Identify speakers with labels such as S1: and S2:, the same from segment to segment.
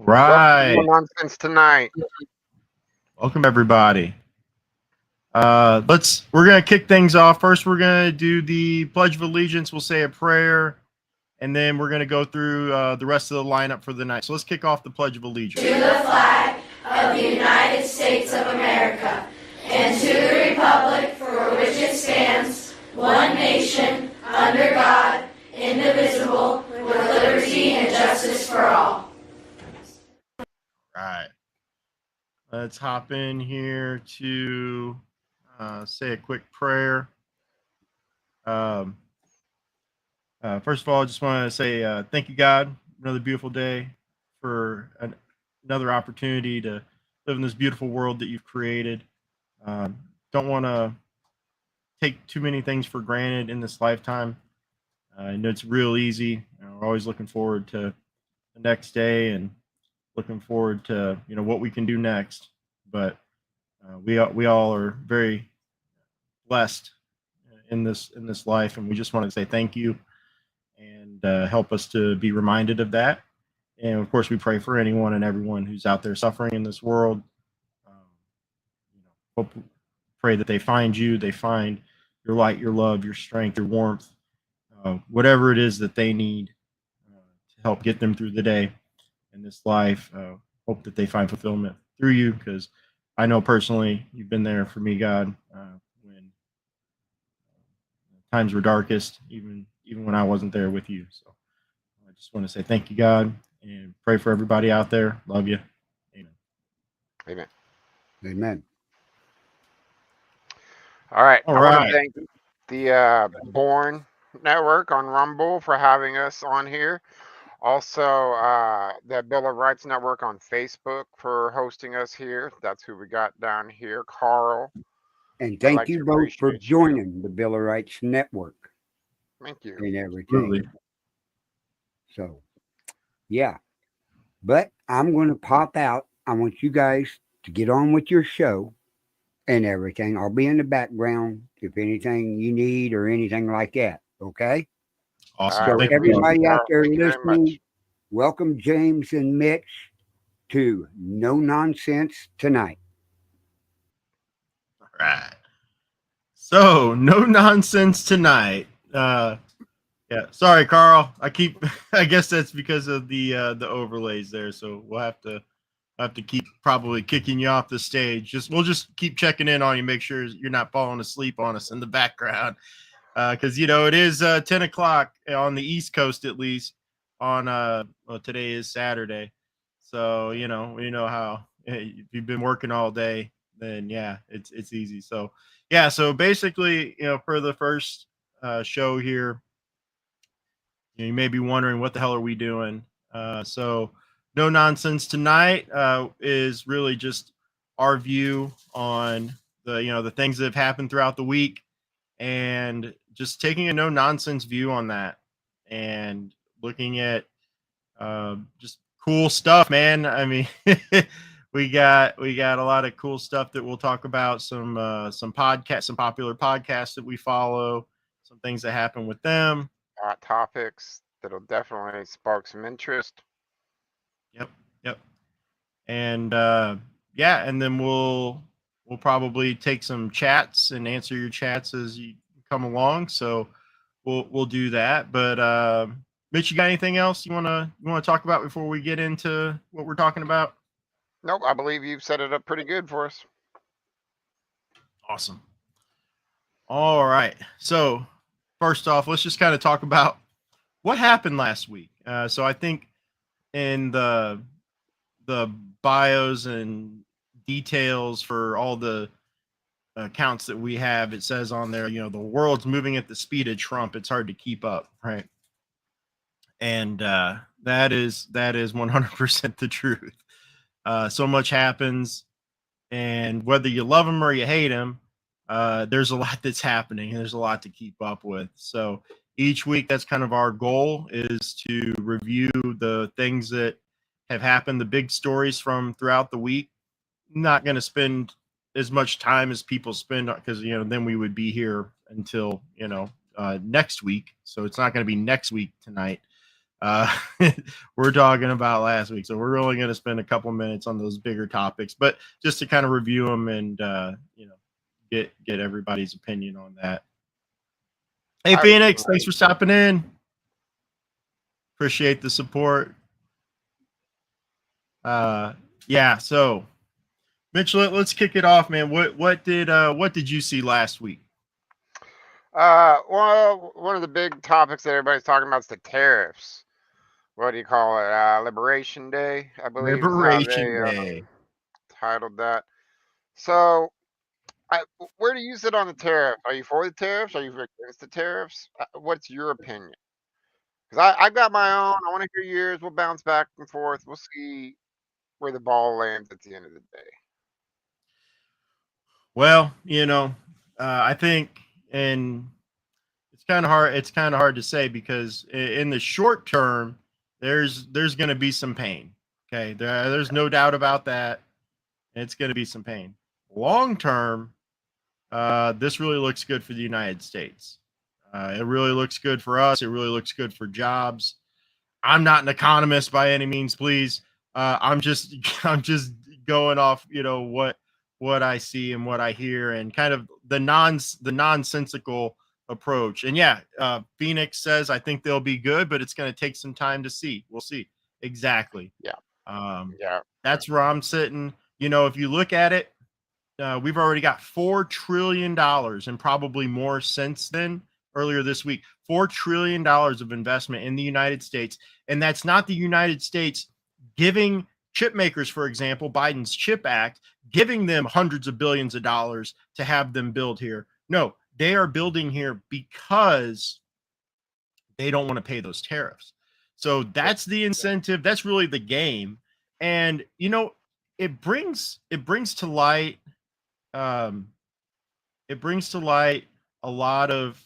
S1: Welcome to No
S2: Right.
S1: Nonsense Tonight.
S2: Welcome everybody. We're gonna kick things off. First, we're gonna do the Pledge of Allegiance. We'll say a prayer, and then we're gonna go through the rest of the lineup for the night. So let's kick off the Pledge of Allegiance.
S3: To the flag of the United States of America, and to the republic for which it stands, one nation, under God, indivisible, with liberty and justice for all.
S2: Right. Let's hop in here to say a quick prayer. First of all, I just want to say thank you, God. Another beautiful day for another opportunity to live in this beautiful world that you've created. Don't want to take too many things for granted in this lifetime. I know it's real easy. We're always looking forward to the next day and looking forward to what we can do next. But we all are very blessed in this life, and we just want to say thank you and help us to be reminded of that. And of course, we pray for anyone and everyone who's out there suffering in this world. Pray that they find you, they find your light, your love, your strength, your warmth, whatever it is that they need to help get them through the day in this life. Hope that they find fulfillment through you, because I know personally you've been there for me, God, when times were darkest, even when I wasn't there with you. So I just want to say thank you, God, and pray for everybody out there. Love you. Amen.
S1: Amen.
S4: Amen.
S1: All right.
S2: All
S1: I want
S2: right.
S1: to thank the Born Network on Rumble for having us on here. Also, the Bill of Rights Network on Facebook for hosting us here. That's who we got down here. Carl.
S4: And
S1: I'd
S4: thank
S1: like to
S4: you both for
S1: appreciate you.
S4: joining the Bill of Rights Network
S1: Thank you.
S4: and everything.
S2: Absolutely.
S4: So, yeah. But I'm going to pop out. I want you guys to get on with your show and everything. I'll be in the background if anything you need or anything like that. Okay?
S2: Awesome.
S1: All right,
S4: So,
S1: we
S2: Thank you.
S1: appreciate
S4: everybody
S1: you,
S4: out
S1: Carl.
S4: there
S1: Thank you very
S4: listening,
S1: much.
S4: welcome James and Mitch to No Nonsense Tonight.
S2: All right. So no nonsense tonight. Yeah. Sorry, Carl. I guess that's because of the overlays there. So we'll have to keep probably kicking you off the stage. We'll just keep checking in on you, make sure you're not falling asleep on us in the background. Because it is 10 o'clock on the East Coast, at least. On today is Saturday, so we know how if you've been working all day, then yeah, it's easy. So yeah, so basically, for the first show here, you may be wondering what the hell are we doing. So no nonsense tonight is really just our view on the things that have happened throughout the week, and just taking a no nonsense view on that, and looking at just cool stuff, man. I mean, we got a lot of cool stuff that we'll talk about. Some podcasts, some popular podcasts that we follow, some things that happen with them.
S1: Hot topics that'll definitely spark some interest.
S2: Yep. And yeah, and then we'll probably take some chats and answer your chats as you come along. So we'll do that. But Mitch, you got anything else you wanna talk about before we get into what we're talking about?
S1: Nope, I believe you've set it up pretty good for us.
S2: Awesome. All right. So first off, let's just kind of talk about what happened last week. So I think in the bios and details for all the accounts that we have, it says on there, the world's moving at the speed of Trump. It's hard to keep up, right? And that is 100% the truth. So much happens, and whether you love him or you hate him, there's a lot that's happening, and there's a lot to keep up with. So each week, that's kind of our goal, is to review the things that have happened, the big stories from throughout the week. Not going to spend as much time as people spend, because then we would be here until next week. So it's not going to be next week tonight. uh, we're talking about last week. So we're only going to spend a couple minutes on those bigger topics, but just to kind of review them and get everybody's opinion on that. Hey,
S1: I was
S2: Phoenix, thanks for stopping in. Appreciate the support. Yeah. So, Mitch, let's kick it off, man. What did you see last week?
S1: well, one of the big topics that everybody's talking about is the tariffs. What do you call it? Liberation Day, I believe, is how
S2: Liberation
S1: they
S2: Day.
S1: titled that. So, where do you sit on the tariff? Are you for the tariffs? Are you against the tariffs? What's your opinion? Because I've got my own. I want to hear yours. We'll bounce back and forth. We'll see where the ball lands at the end of the day.
S2: Well, I think, and it's kind of hard. It's kind of hard to say because in the short term, there's going to be some pain. Okay, there's no doubt about that. It's going to be some pain. Long term, this really looks good for the United States. It really looks good for us. It really looks good for jobs. I'm not an economist by any means, please. I'm just I'm just going off, what I see and what I hear, and kind of the nonsensical approach. And yeah, Phoenix says I think they'll be good, but it's going to take some time to see. We'll see exactly.
S1: Yeah.
S2: Um,
S1: Yeah.
S2: that's where I'm sitting. If you look at it, we've already got $4 trillion and probably more since then. Earlier this week, $4 trillion of investment in the United States, and that's not the United States giving chip makers, for example, Biden's Chip Act, giving them hundreds of billions of dollars to have them build here. No, they are building here because they don't want to pay those tariffs. So that's the incentive. That's really the game, and it brings to light. Um, it brings to light a lot of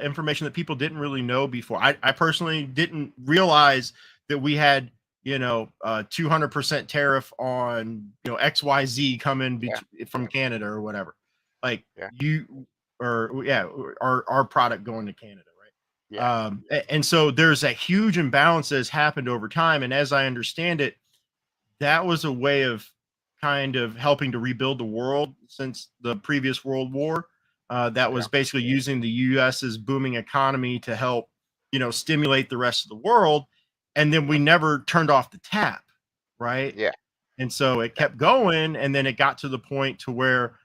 S2: information that people didn't really know before. I personally didn't realize that we had 200% tariff on XYZ coming from Canada or whatever. Like
S1: Yeah.
S2: our product going to Canada, right?
S1: Yeah.
S2: And so there's a huge imbalance that has happened over time, and as I understand it, that was a way of kind of helping to rebuild the world since the previous World War. That was basically using the U.S.'s booming economy to help, stimulate the rest of the world. And then we never turned off the tap, right?
S1: Yeah.
S2: And so it kept going, and then it got to the point to where,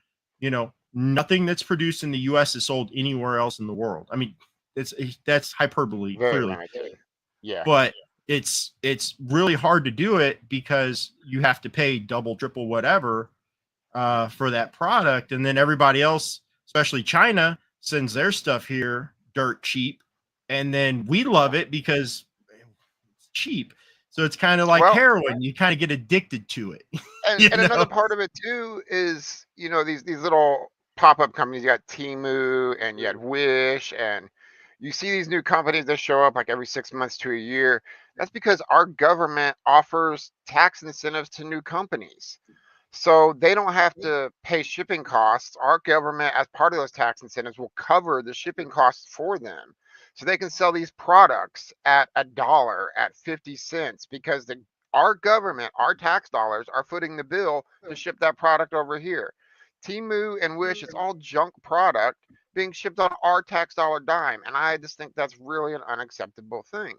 S2: nothing that's produced in the U.S. is sold anywhere else in the world. I mean, that's hyperbole,
S1: Very
S2: clearly.
S1: limited. Yeah.
S2: But it's really hard to do it because you have to pay double, triple, whatever for that product, and then everybody else, especially China, sends their stuff here dirt cheap, and then we love it because it's cheap. So it's kind of like heroin; you kind of get addicted to it.
S1: And another part of it too is these little pop-up companies. You got Temu and you had Wish, and you see these new companies that show up like every 6 months to a year. That's because our government offers tax incentives to new companies. So they don't have to pay shipping costs. Our government, as part of those tax incentives, will cover the shipping costs for them. So they can sell these products at $1, at 50 cents, because our government, our tax dollars, are footing the bill to ship that product over here. Timu and Wish, it's all junk product being shipped on our tax dollar dime. And I just think that's really an unacceptable thing.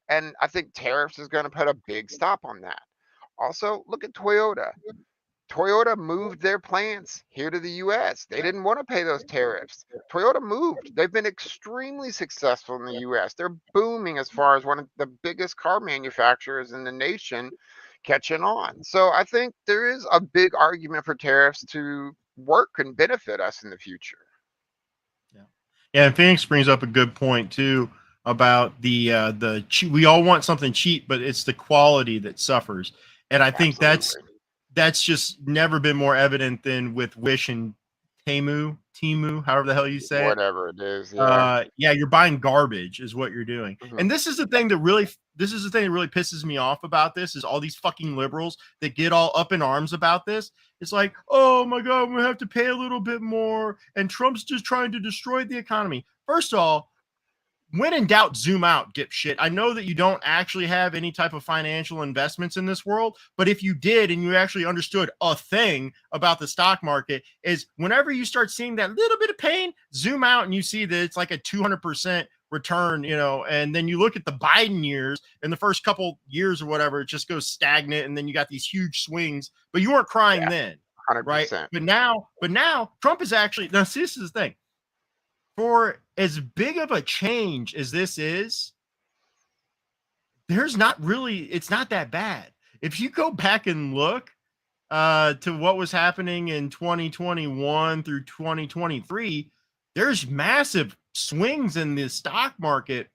S1: And I think tariffs is going to put a big stop on that. Also, look at Toyota. Toyota moved their plants here to the US. They didn't want to pay those tariffs. Toyota moved. They've been extremely successful in the US. They're booming as far as one of the biggest car manufacturers in the nation catching on. So I think there is a big argument for tariffs to work and benefit us in the future.
S2: Yeah, and Phoenix brings up a good point too about the we all want something cheap, but it's the quality that suffers. And I think that's just never been more evident than with Wish and Temu, however the hell you say
S1: whatever it is.
S2: Yeah, you're buying garbage is what you're doing. And this is the thing that really pisses me off about this is all these fucking liberals that get all up in arms about this. It's like, oh my God, we have to pay a little bit more, and Trump's just trying to destroy the economy. First of all, when in doubt, zoom out, dipshit. I know that you don't actually have any type of financial investments in this world, but if you did and you actually understood a thing about the stock market, is whenever you start seeing that little bit of pain, zoom out and you see that it's like a 200% return, and then you look at the Biden years and the first couple years or whatever, it just goes stagnant, and then you got these huge swings, but you weren't crying then,
S1: 100%.
S2: right? But now Trump is actually, now see, this is the thing. For as big of a change as this is, it's not that bad. If you go back and look to what was happening in 2021 through 2023, there's massive swings in the stock market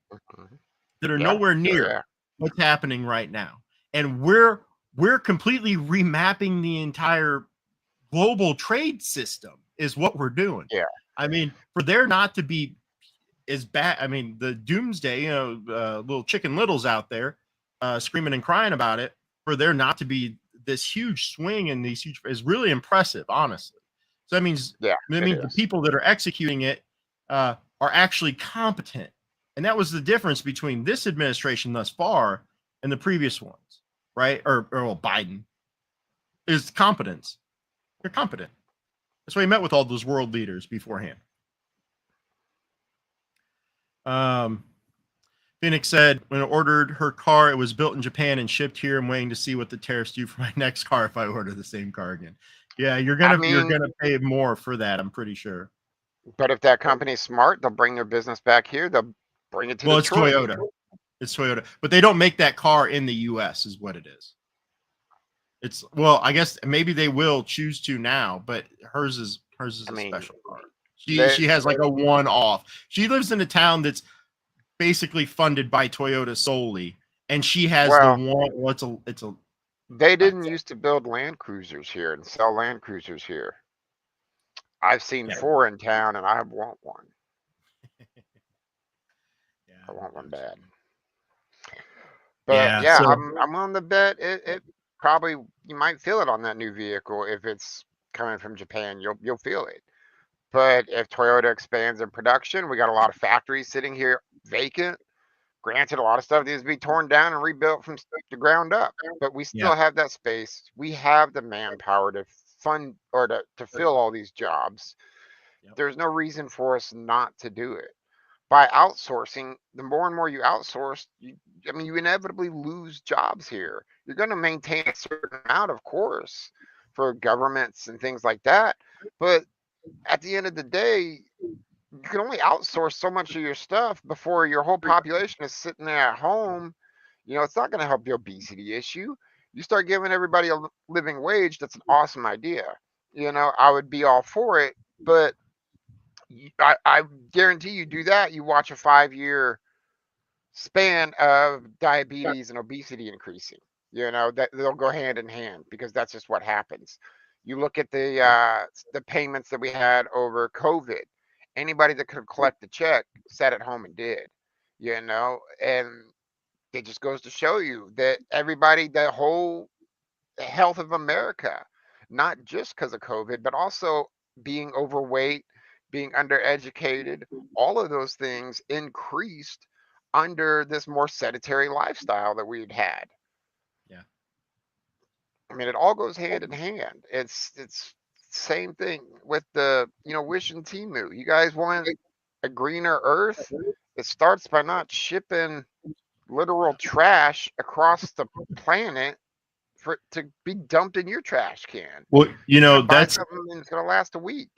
S2: that are nowhere near what's happening right now. And we're completely remapping the entire global trade system is what we're doing.
S1: Yeah.
S2: I mean, for there not to be as bad, I mean, the doomsday, little chicken littles out there screaming and crying about it, for there not to be this huge swing and these huge is really impressive, honestly. So that means, the people that are executing it are actually competent. And that was the difference between this administration thus far and the previous ones, right? Or Biden is competence. They're competent. That's why he met with all those world leaders beforehand. Phoenix said, when I ordered her car, it was built in Japan and shipped here. I'm waiting to see what the tariffs do for my next car if I order the same car again. Yeah, you're gonna pay more for that, I'm pretty sure.
S1: But if that company's smart, they'll bring their business back here. They'll bring it to Detroit.
S2: It's Toyota, but they don't make that car in the U.S. is what it is. I guess maybe they will choose to now, but hers is a special car. She has like a one-off. She lives in a town that's basically funded by Toyota solely, and she has
S1: They didn't used to build Land Cruisers here and sell Land Cruisers here. I've seen 4 in town, and I want one. I want one bad. But I'm on the bet. It probably, you might feel it on that new vehicle if it's coming from Japan. You'll feel it. But if Toyota expands in production, we got a lot of factories sitting here vacant. Granted, a lot of stuff needs to be torn down and rebuilt from the ground up, but we still have that space. We have the manpower to fund or to fill all these jobs. There's no reason for us not to do it. By outsourcing, the more and more you outsource, you inevitably lose jobs here. You're going to maintain a certain amount, of course, for governments and things like that. But at the end of the day, you can only outsource so much of your stuff before your whole population is sitting there at home. It's not going to help the obesity issue. You start giving everybody a living wage, that's an awesome idea. I would be all for it, but I guarantee you do that, you watch a 5-year span of diabetes and obesity increasing. That they'll go hand in hand because that's just what happens. You look at the payments that we had over COVID. Anybody that could collect the check sat at home and did. And it just goes to show you that the whole health of America, not just because of COVID, but also being overweight, being undereducated, all of those things increased under this more sedentary lifestyle that we'd had.
S2: Yeah.
S1: It all goes hand in hand. It's same thing with the, wishing Timu. You guys want a greener earth? It starts by not shipping literal trash across the planet to be dumped in your trash can.
S2: Well, that's
S1: something that's gonna last a week.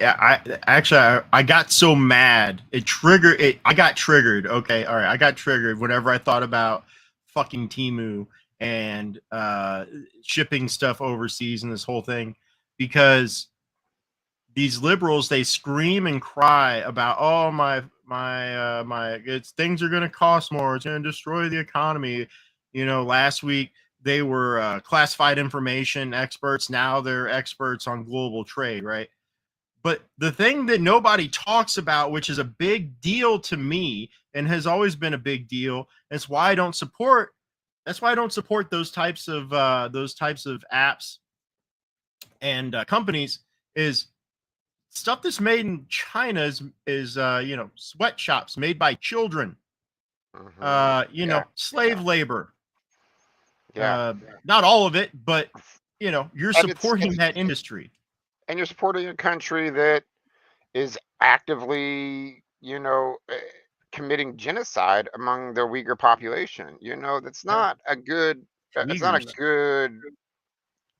S2: Yeah, I got so mad. I got triggered. Okay, all right. I got triggered whenever I thought about fucking Timu and shipping stuff overseas and this whole thing, because these liberals, they scream and cry about, oh, my things are going to cost more. It's going to destroy the economy. Last week they were classified information experts. Now they're experts on global trade, right? But the thing that nobody talks about, which is a big deal to me and has always been a big deal, that's why I don't support those types of apps and companies, is stuff that's made in China is sweatshops made by children.
S1: Yeah,
S2: Slave labor.
S1: yeah,
S2: Not all of it, but you're
S1: and it's
S2: supporting
S1: it's
S2: that industry.
S1: and you're supporting a country that is actively, committing genocide among the Uyghur population. That's
S2: Yeah,
S1: not a good. It's not a
S2: Uyghurs.
S1: good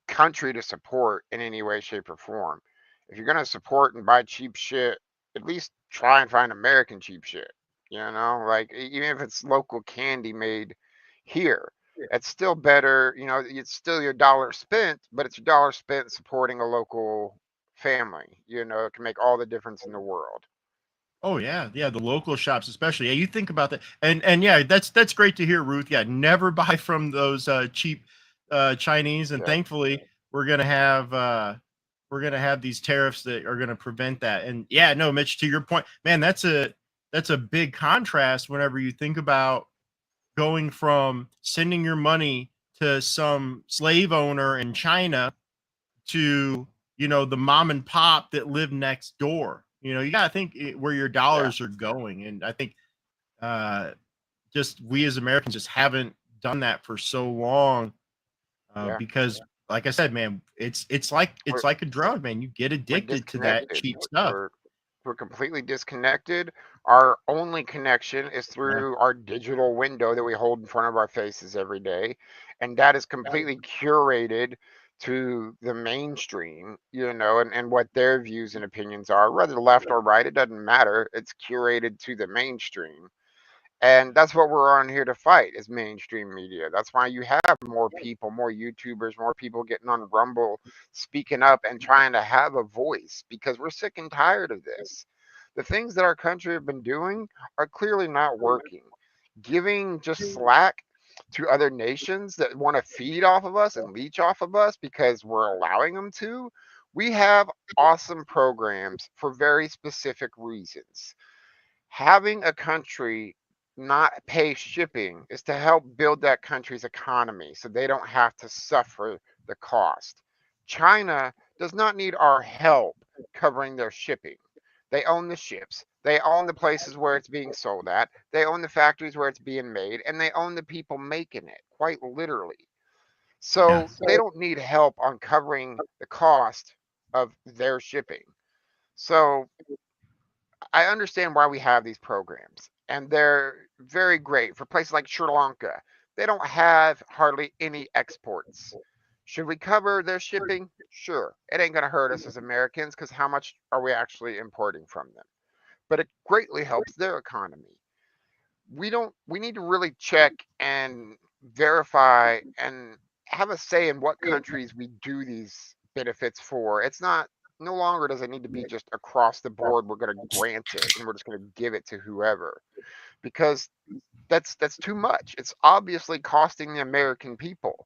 S1: country to support in any way, shape, or form. If you're gonna support and buy cheap shit, at least try and find American cheap shit. Like even if it's local candy made here, it's still better. It's still your dollar spent, but it's your dollar spent supporting a local family. It can make all the difference in the world.
S2: Oh yeah, yeah, the local shops especially. Yeah, you think about that, and yeah, that's great to hear, Ruth. Yeah, never buy from those cheap Chinese, and
S1: Yeah,
S2: thankfully we're gonna have these tariffs that are gonna prevent that. And yeah, no, Mitch, to your point, man, that's a big contrast whenever you think about going from sending your money to some slave owner in China to the mom and pop that live next door. You got to think where your
S1: yeah,
S2: dollars are going, and I think uh, just we as Americans just haven't done that for so long
S1: yeah.
S2: because, like I said, man, it's like a drug, man. You get
S1: We're
S2: addicted to that
S1: disconnected.
S2: cheap stuff.
S1: We're completely disconnected. Our only connection is
S2: Yeah,
S1: through our digital window that we hold in front of our faces every day, and that is completely curated to the mainstream, and what their views and opinions are, whether left or right, it doesn't matter. It's curated to the mainstream. And that's what we're on here to fight is mainstream media. That's why you have more people, more YouTubers, more people getting on Rumble, speaking up and trying to have a voice because we're sick and tired of this. The things that our country have been doing are clearly not working. Giving just slack to other nations that want to feed off of us and leech off of us because we're allowing them to. We have awesome programs for very specific reasons. Having a country not pay shipping is to help build that country's economy so they don't have to suffer the cost. China does not need our help covering their shipping. They own the ships, they own the places where it's being sold at, they own the factories where it's being made, and they own the people making it, quite literally.
S2: yeah,
S1: So they don't need help on covering the cost of their shipping. So I understand why we have these programs, and they're very great for places like Sri Lanka. They don't have hardly any exports. Should we cover their shipping? Sure. It ain't going to hurt us as Americans because how much are we actually importing from them? But it greatly helps their economy. We need to really check and verify and have a say in what countries we do these benefits for. It's not no longer does it need to be just across the board we're going to grant it and we're just going to give it to whoever because that's too much. It's obviously costing the American people.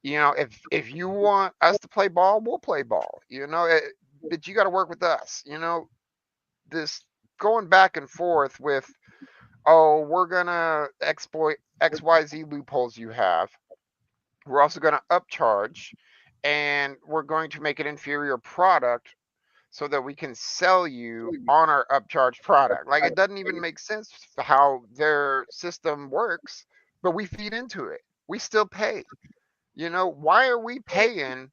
S1: If you want us to play ball, we'll play ball. But you got to work with us. This going back and forth with, oh, we're gonna exploit XYZ loopholes you have. We're also gonna upcharge, and we're going to make an inferior product so that we can sell you on our upcharged product. Like it doesn't even make sense how their system works, but we feed into it. We still pay. Why are we paying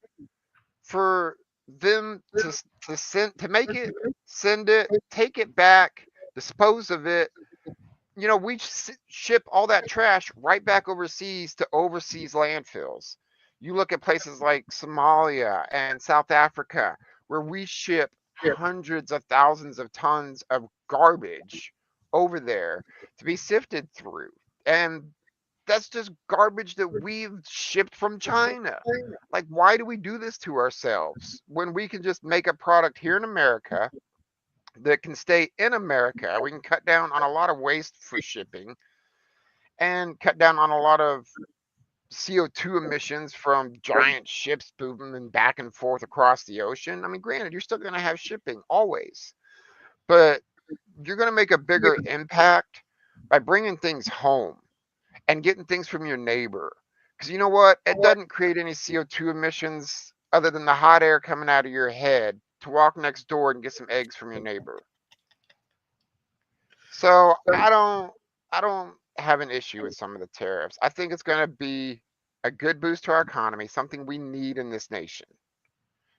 S1: for them to send to make it, send it, take it back, dispose of it? We ship all that trash right back overseas to overseas landfills. You look at places like Somalia and South Africa, where we ship hundreds of thousands of tons of garbage over there to be sifted through. And that's just garbage that we've shipped from China. Like, why do we do this to ourselves when we can just make a product here in America that can stay in America? We can cut down on a lot of waste for shipping and cut down on a lot of CO2 emissions from giant ships moving back and forth across the ocean. I mean, granted, you're still going to have shipping always, but you're going to make a bigger impact by bringing things home and getting things from your neighbor. Because you know what? It doesn't create any CO2 emissions other than the hot air coming out of your head to walk next door and get some eggs from your neighbor. So I don't have an issue with some of the tariffs. I think it's going to be a good boost to our economy, something we need in this nation,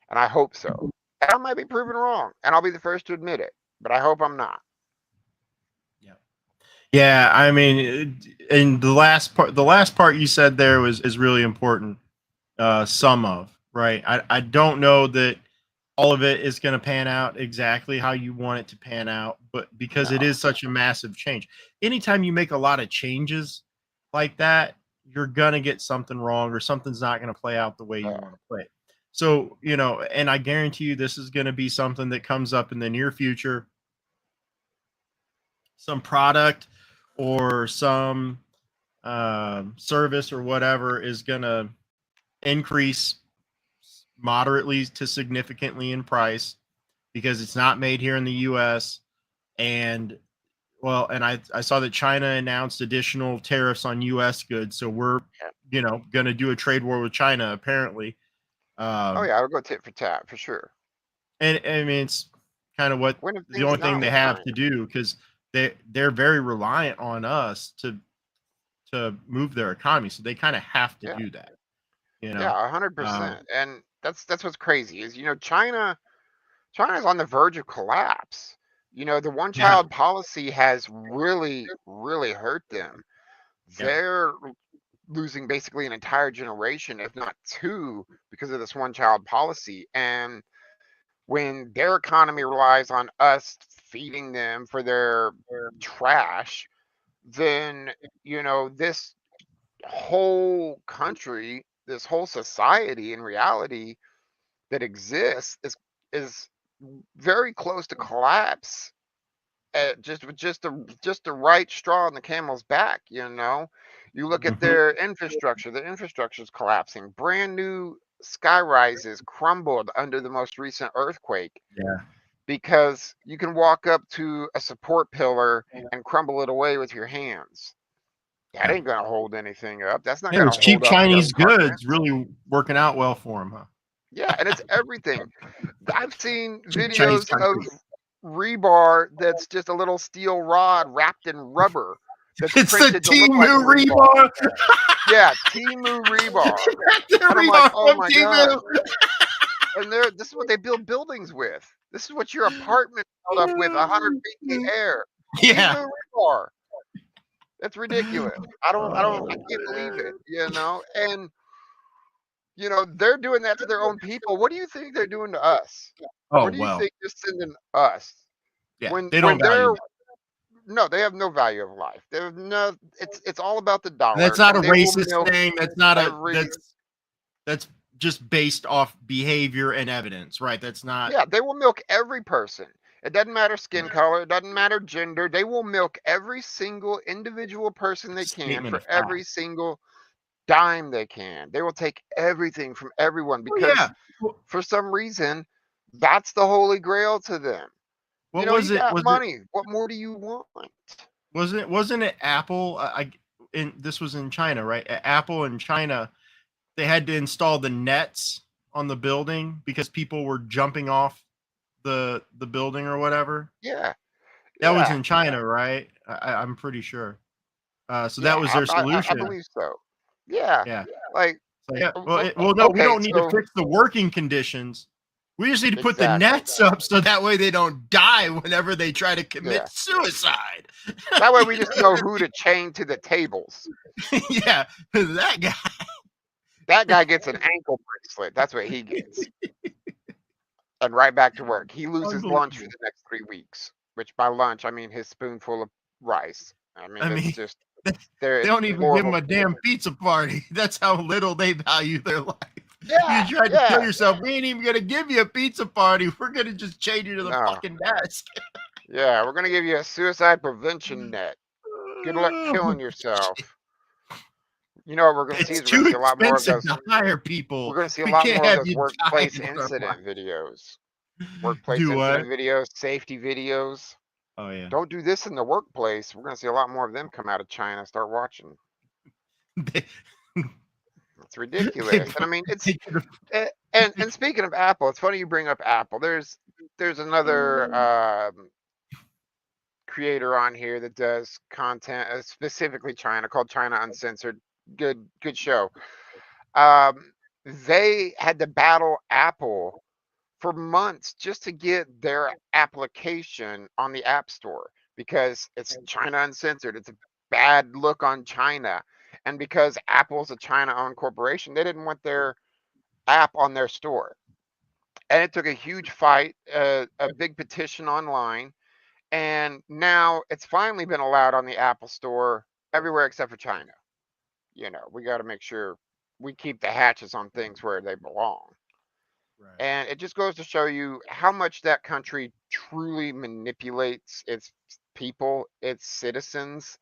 S1: and I hope so. And I might be proven wrong, and I'll be the first to admit it, but I hope I'm not.
S2: Yeah. Yeah, I mean, and the last part you said there was is really important. Some of right. I don't know that all of it is going to pan out exactly how you want it to pan out, but because it
S1: No,
S2: is such a massive change, anytime you make a lot of changes like that, you're going to get something wrong or something's not going to play out the way you
S1: yeah,
S2: want to play it. So, and I guarantee you this is going to be something that comes up in the near future. Some product or some service or whatever is going to increase moderately to significantly in price because it's not made here in the US. And well, and I saw that China announced additional tariffs on US goods. So we're,
S1: yeah.
S2: going to do a trade war with China apparently.
S1: Oh
S2: Um,
S1: yeah, I'll go tit for tat for sure.
S2: and I mean, it's kind of what
S1: When have
S2: the
S1: things
S2: only thing
S1: not
S2: they
S1: with
S2: have
S1: China?
S2: to do because they're very reliant on us to move their economy. So they kind of have to
S1: Yeah,
S2: do that, you
S1: yeah,
S2: know.
S1: 100%.
S2: Um,
S1: And that's what's crazy is China's on the verge of collapse. The one
S2: yeah,
S1: child policy has really, really hurt them.
S2: yeah,
S1: They're losing basically an entire generation, if not two, because of this one child policy. And when their economy relies on us feeding them for their trash, then, this whole country, this whole society in reality that exists is very close to collapse just with just the right straw on the camel's back. You look at
S2: hmm
S1: their infrastructure. The infrastructure is collapsing. Brand new sky rises crumbled under the most recent earthquake
S2: yeah.
S1: because you can walk up to a support pillar and crumble it away with your hands. That
S2: Yeah.
S1: ain't gonna hold anything up. That's not
S2: Man,
S1: gonna
S2: those
S1: hold
S2: cheap
S1: up your
S2: Chinese
S1: apartment.
S2: goods really working out well for them, huh?
S1: Yeah, and it's everything. I've seen
S2: Cheap Chinese
S1: videos of
S2: concrete.
S1: rebar that's just a little steel rod wrapped in rubber that's
S2: It's the
S1: printed to look like
S2: Timu
S1: rebar.
S2: rebar.
S1: Yeah, Timu rebar.
S2: That's the
S1: And I'm like,
S2: rebar
S1: oh
S2: from
S1: my God.
S2: Timu.
S1: And this is what they build buildings with. This is what your apartment built up with 100 feet in the air.
S2: Yeah.
S1: Timu rebar. That's ridiculous. I
S2: Oh,
S1: can't believe it,
S2: man.
S1: And they're doing that to their own people. What do you think they're doing to us?
S2: Oh
S1: What do you
S2: well.
S1: think they're sending us?
S2: Yeah.
S1: When
S2: They don't
S1: when
S2: value
S1: they're
S2: that.
S1: No, they have no value of life. They have no. It's all about the
S2: And that's
S1: dollar,
S2: not a
S1: and they will
S2: racist
S1: milk
S2: thing. That's not a
S1: every.
S2: that's just based off behavior and evidence, right? That's not
S1: Yeah, they will milk every person. It doesn't matter skin color. It doesn't matter gender. They will milk every single individual person
S2: a
S1: they can
S2: statement
S1: for
S2: of
S1: every
S2: fact.
S1: single dime they can. They will take everything from everyone
S2: Oh yeah.
S1: because for some reason that's the holy grail to them.
S2: What
S1: You
S2: was it?
S1: got money. What more do you want?
S2: Wasn't it Apple? In this was in China, right? Apple in China, they had to install the nets on the building because people were jumping off the building or whatever.
S1: Yeah,
S2: That was
S1: yeah,
S2: in China, right? I'm pretty sure. So that
S1: yeah.
S2: was
S1: I,
S2: their
S1: I
S2: solution.
S1: believe so. Yeah,
S2: Yeah.
S1: like
S2: So yeah. Well, no, we
S1: okay,
S2: don't need to
S1: so
S2: fix the working conditions. We just need to put the
S1: exactly.
S2: nets up so that way they don't die whenever they try to
S1: Yeah,
S2: commit suicide.
S1: that way we just know who to chain to the tables.
S2: Yeah, that guy.
S1: That guy gets an ankle bracelet. That's what he gets, and right back to work. He loses lunch for
S2: Unbelievable.
S1: the next 3 weeks. Which by lunch I mean his spoonful of rice. I mean
S2: I
S1: it's
S2: mean,
S1: just
S2: they
S1: it's
S2: don't even give them
S1: horrible.
S2: a damn pizza party. That's how little they value their life. You
S1: Yeah,
S2: tried to kill
S1: yeah.
S2: yourself. We ain't even gonna give you a pizza party. We're gonna just chain you to the
S1: No.
S2: fucking desk.
S1: Yeah, we're gonna give you a suicide prevention net. Good luck killing yourself. You know what we're going to see
S2: It's
S1: is we're going
S2: too
S1: to see a lot more of
S2: expensive
S1: those.
S2: to hire
S1: We're
S2: people.
S1: going to see a
S2: We
S1: lot
S2: can't
S1: more of
S2: have
S1: those
S2: you die
S1: workplace
S2: on our watch.
S1: incident videos. Workplace
S2: Do what?
S1: incident videos, safety videos.
S2: Oh yeah.
S1: Don't do this in the workplace. We're going to see a lot more of them come out of China. Start watching.
S2: They,
S1: It's
S2: they
S1: ridiculous. And I
S2: put
S1: mean,
S2: they could have
S1: and And speaking of Apple, it's funny you bring up Apple. There's another creator on here that does content specifically China, called China Uncensored. Good show. Um, they had to battle Apple for months just to get their application on the App Store because it's China Uncensored. It's a bad look on China. And because Apple's a China owned corporation, they didn't want their app on their store. And it took a huge fight, a big petition online. And now it's finally been allowed on the Apple Store everywhere except for China. We got to make sure we keep the hatches on things where they belong.
S2: Right.
S1: And it just goes to show you how much that country truly manipulates its people, its citizens.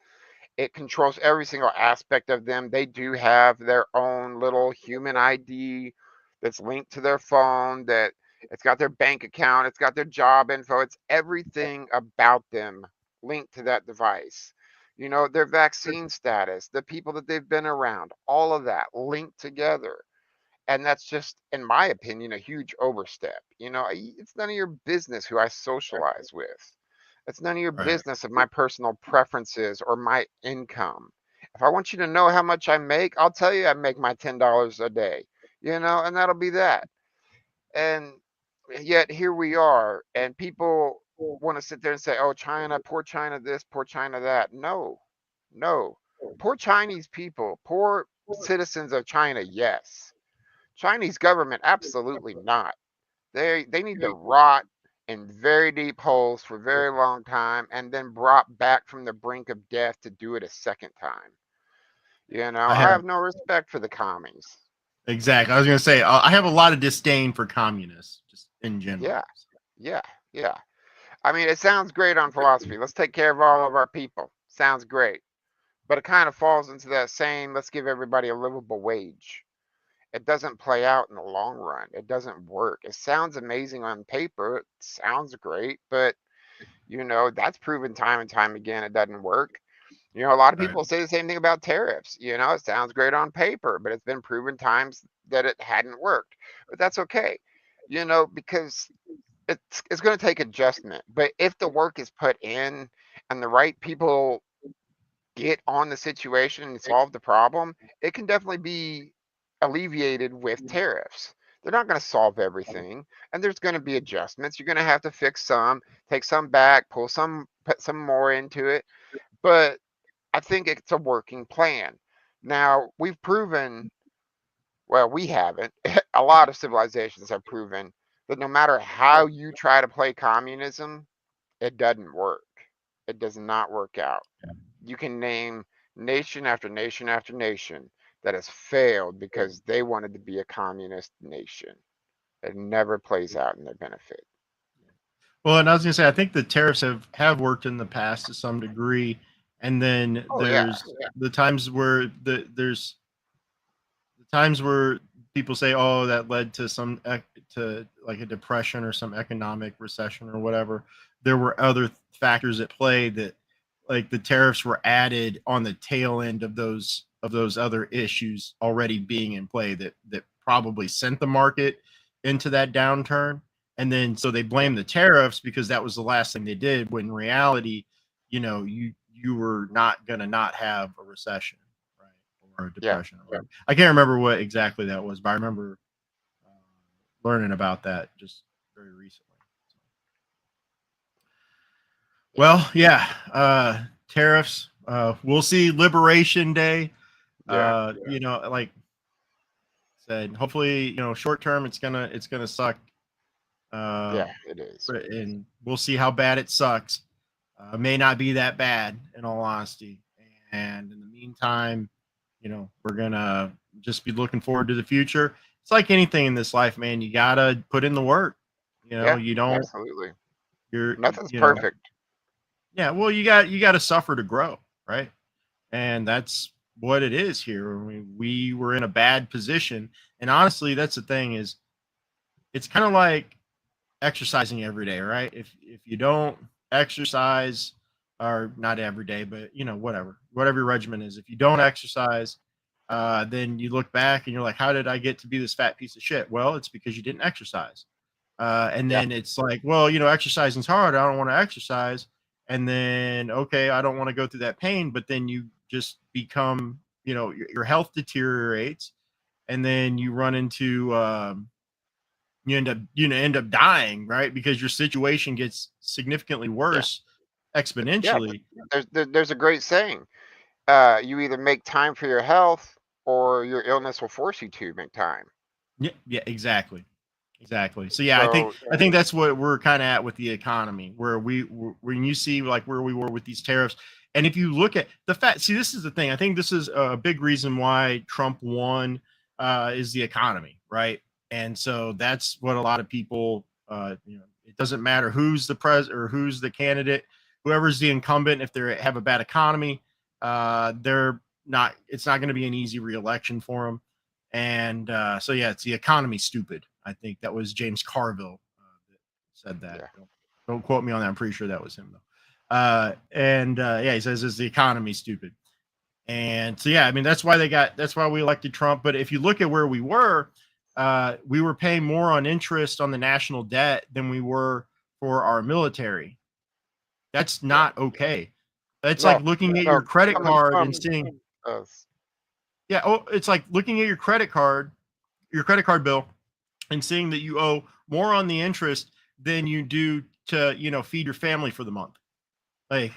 S1: It controls every single aspect of them. They do have their own little human ID that's linked to their phone, that it's got their bank account, it's got their job info, it's everything about them linked to that device. Their vaccine status, the people that they've been around, all of that linked together. And that's just, in my opinion, a huge overstep. It's none of your business who I socialize with. It's none of your
S2: Right.
S1: business of my personal preferences or my income. If I want you to know how much I make, I'll tell you I make my $10 a day, and that'll be that. And yet here we are, and people want to sit there and say, oh, China, poor China this, poor China that. No, no. Poor Chinese people, poor citizens of China, yes. Chinese government, absolutely not. They need to rot in very deep holes for a very long time and then brought back from the brink of death to do it a second time.
S2: I
S1: I
S2: have
S1: have no respect for the commies.
S2: exactly. I was going to say I have a lot of disdain for communists, just in general.
S1: Yeah, yeah, yeah. I mean, it sounds great on philosophy. Let's take care of all of our people. Sounds great. But it kind of falls into that same, let's give everybody a livable wage. It doesn't play out in the long run. It doesn't work. It sounds amazing on paper. It sounds great, but that's proven time and time again it doesn't work. A lot of
S2: Right.
S1: people say the same thing about tariffs. It sounds great on paper, but it's been proven times that it hadn't worked. But that's okay. Because it's going to take adjustment. But if the work is put in and the right people get on the situation and solve the problem, it can definitely be alleviated with tariffs. They're not going to solve everything, and there's going to be adjustments. You're going to have to fix some, take some back, put some more into it. But I think it's a working plan. Now, we've proven, well, we haven't, a lot of civilizations have proven that no matter how you try to play communism, it doesn't work. It does not work out. You can name nation after nation after nation that has failed because they wanted to be a communist nation. It never plays out in their benefit.
S2: Well, and I was going to say I think the tariffs have worked in the past to some degree, and then
S1: Oh yeah,
S2: there's the times where there's the times where people say, "Oh, that led to to like a depression or some economic recession or whatever." There were other factors at play that, like the tariffs were added on the tail end of those other issues already being in play that probably sent the market into that downturn. And then so they
S1: yeah,
S2: blame the tariffs because that was the last thing they did. When in reality, you were not going to not have a recession, right, or a
S1: yeah,
S2: depression. Or whatever. I can't remember what exactly that was, but I remember learning about that just very recently.
S1: yeah,
S2: Well, yeah, tariffs. We'll see Liberation Day.
S1: yeah,
S2: Like I said, hopefully, short term it's gonna suck. Uh,
S1: yeah. It is.
S2: and we'll see how bad it sucks. May not be that bad, in all honesty. And in the meantime, we're gonna just be looking forward to the future. It's like anything in this life, man. You gotta put in the work.
S1: Yeah,
S2: You don't.
S1: absolutely.
S2: You're.
S1: Nothing's perfect.
S2: Yeah. Well, you got to suffer to grow, right? And that's what it is here. I mean, we were in a bad position, and honestly, that's the thing is, it's kind of like exercising every day, right? If you don't exercise, or not every day, but whatever your regimen is, if you don't exercise, then you look back and you're like, how did I get to be this fat piece of shit? Well, it's because you didn't exercise. And
S1: Yeah.
S2: then it's like, well, exercising's hard. I don't want to exercise. And then, okay, I don't want to go through that pain. But then you just become, your health deteriorates, and then you run into, you end up dying, right? Because your situation gets significantly
S1: Yeah.
S2: worse
S1: Yeah.
S2: exponentially.
S1: There's a great saying. You either make time for your health or your illness will force you to make time.
S2: Yeah, yeah, exactly. So yeah, I think
S1: So
S2: I think that's what we're kind of at with the economy, where when you see like where we were with these tariffs, and if you look at the fact, see, this is the thing. I think this is a big reason why Trump won, is the economy, right? And so that's what a lot of people, it doesn't matter who's the pres or who's the candidate, whoever's the incumbent. If they have a bad economy, they're not. It's not going to be an easy reelection for them. And so, yeah, it's the economy stupid. I think that was James Carville that said that.
S1: yeah,
S2: Don't quote me on that. I'm pretty sure that was him, though. And yeah, he says, is the economy stupid? And so, yeah, I mean, that's why we elected Trump. But if you look at where we were paying more on interest on the national debt than we were for our military. That's
S1: yeah.
S2: not okay. That's
S1: No,
S2: like looking at
S1: no.
S2: your credit card and
S1: Some
S2: seeing,
S1: uh,
S2: yeah, oh, it's like looking at your credit card bill, and seeing that you owe more on the interest than you do to, feed your family for the month. Like,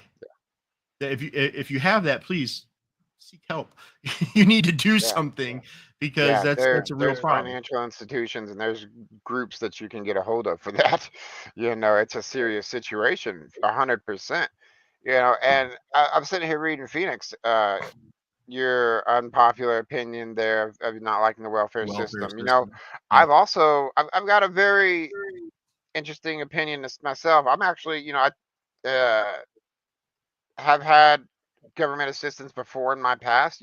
S2: if you have that, please seek help. You need to do
S1: yeah.
S2: something, because
S1: Yeah,
S2: that's a real
S1: there's
S2: problem.
S1: financial institutions and there's groups that you can get a hold of for that. It's a serious situation, 100%. And I'm sitting here reading Phoenix. Your unpopular opinion there of not liking the welfare
S2: Welfare
S1: system.
S2: system. Yeah.
S1: I've got a very interesting opinion myself. I'm actually, I have had government assistance before in my past,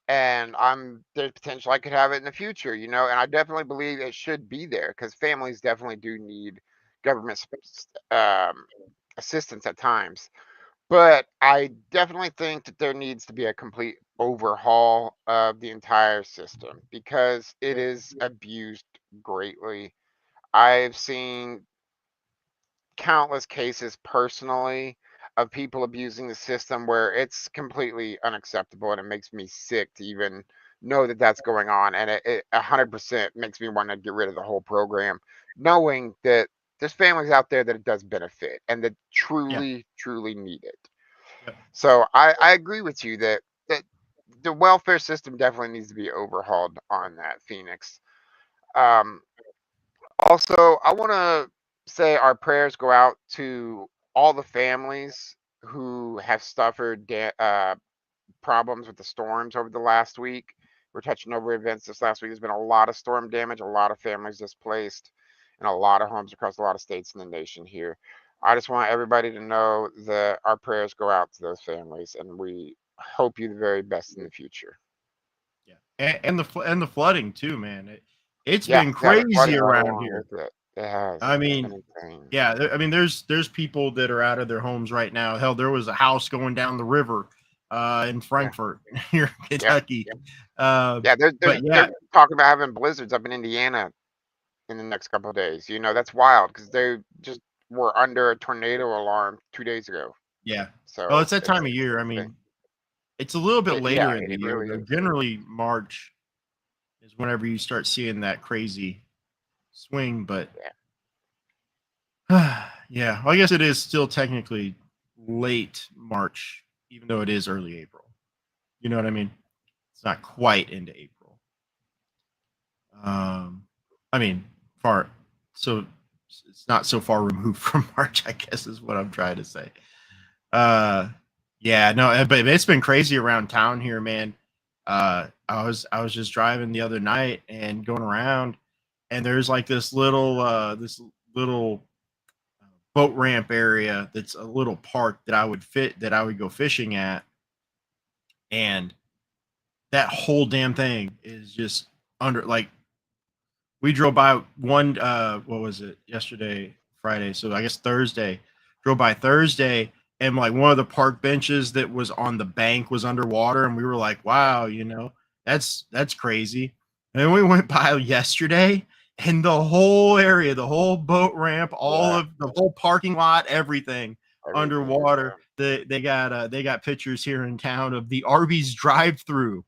S1: and there's potential I could have it in the future, and I definitely believe it should be there because families definitely do need government assistance at times. But I definitely think that there needs to be a complete overhaul of the entire system because it is abused greatly. I've seen countless cases personally of people abusing the system where it's completely unacceptable and it makes me sick to even know that that's going on, and it 100% makes me want to get rid of the whole program knowing that there's families out there that it does benefit and that
S2: Yeah.
S1: truly need it.
S2: Yep.
S1: So I agree with you that the welfare system definitely needs to be overhauled on that, Phoenix. um, Also, I want to say our prayers go out to all the families who have suffered problems with the storms over the last week. We're touching over events this last week. There's been a lot of storm damage, a lot of families displaced, and a lot of homes across a lot of states in the nation here. I just want everybody to know that our prayers go out to those families, and we hope you the very best in the future.
S2: Yeah. And the flooding too, man. It's
S1: Yeah,
S2: been
S1: yeah, the
S2: crazy
S1: flooding right
S2: around
S1: along
S2: here.
S1: with it. It has.
S2: I
S1: It's
S2: mean,
S1: been insane.
S2: yeah, I mean, there's people that are out of their homes right now. Hell, there was a house going down the river in
S1: Yeah,
S2: Frankfurt, here in
S1: yeah.
S2: Kentucky. Uh,
S1: Yeah,
S2: but
S1: they're
S2: yeah,
S1: talking about having blizzards up in Indiana in the next couple of days. That's wild because they just were under a tornado alarm 2 days ago.
S2: yeah. Well,
S1: So
S2: it's that time of
S1: it's
S2: year. I
S1: insane.
S2: mean, it's a little bit
S1: Yeah,
S2: later in the
S1: it
S2: year
S1: really
S2: though.
S1: is.
S2: Generally, March is whenever you start seeing that crazy swing. But
S1: Yeah,
S2: yeah, well, I guess it is still technically late March, even though it is early April. You know what I mean? It's not quite into April. Um, I mean, far so it's not so far removed from March, I guess is what I'm trying to say. Uh, yeah, no, but it's been crazy around town here, man. I was just driving the other night and going around, and there's like this little boat ramp area that's a little park that I would go fishing at, and that whole damn thing is just under like we drove by one what was it yesterday, Friday, so I guess Thursday, drove by Thursday, and like one of the park benches that was on the bank was underwater, and we were like, wow, That's crazy. And we went by yesterday, and the whole area, the whole boat ramp, all
S1: Yeah,
S2: of the whole parking lot, everything
S1: everything.
S2: underwater. They got pictures here in town of the Arby's drive-through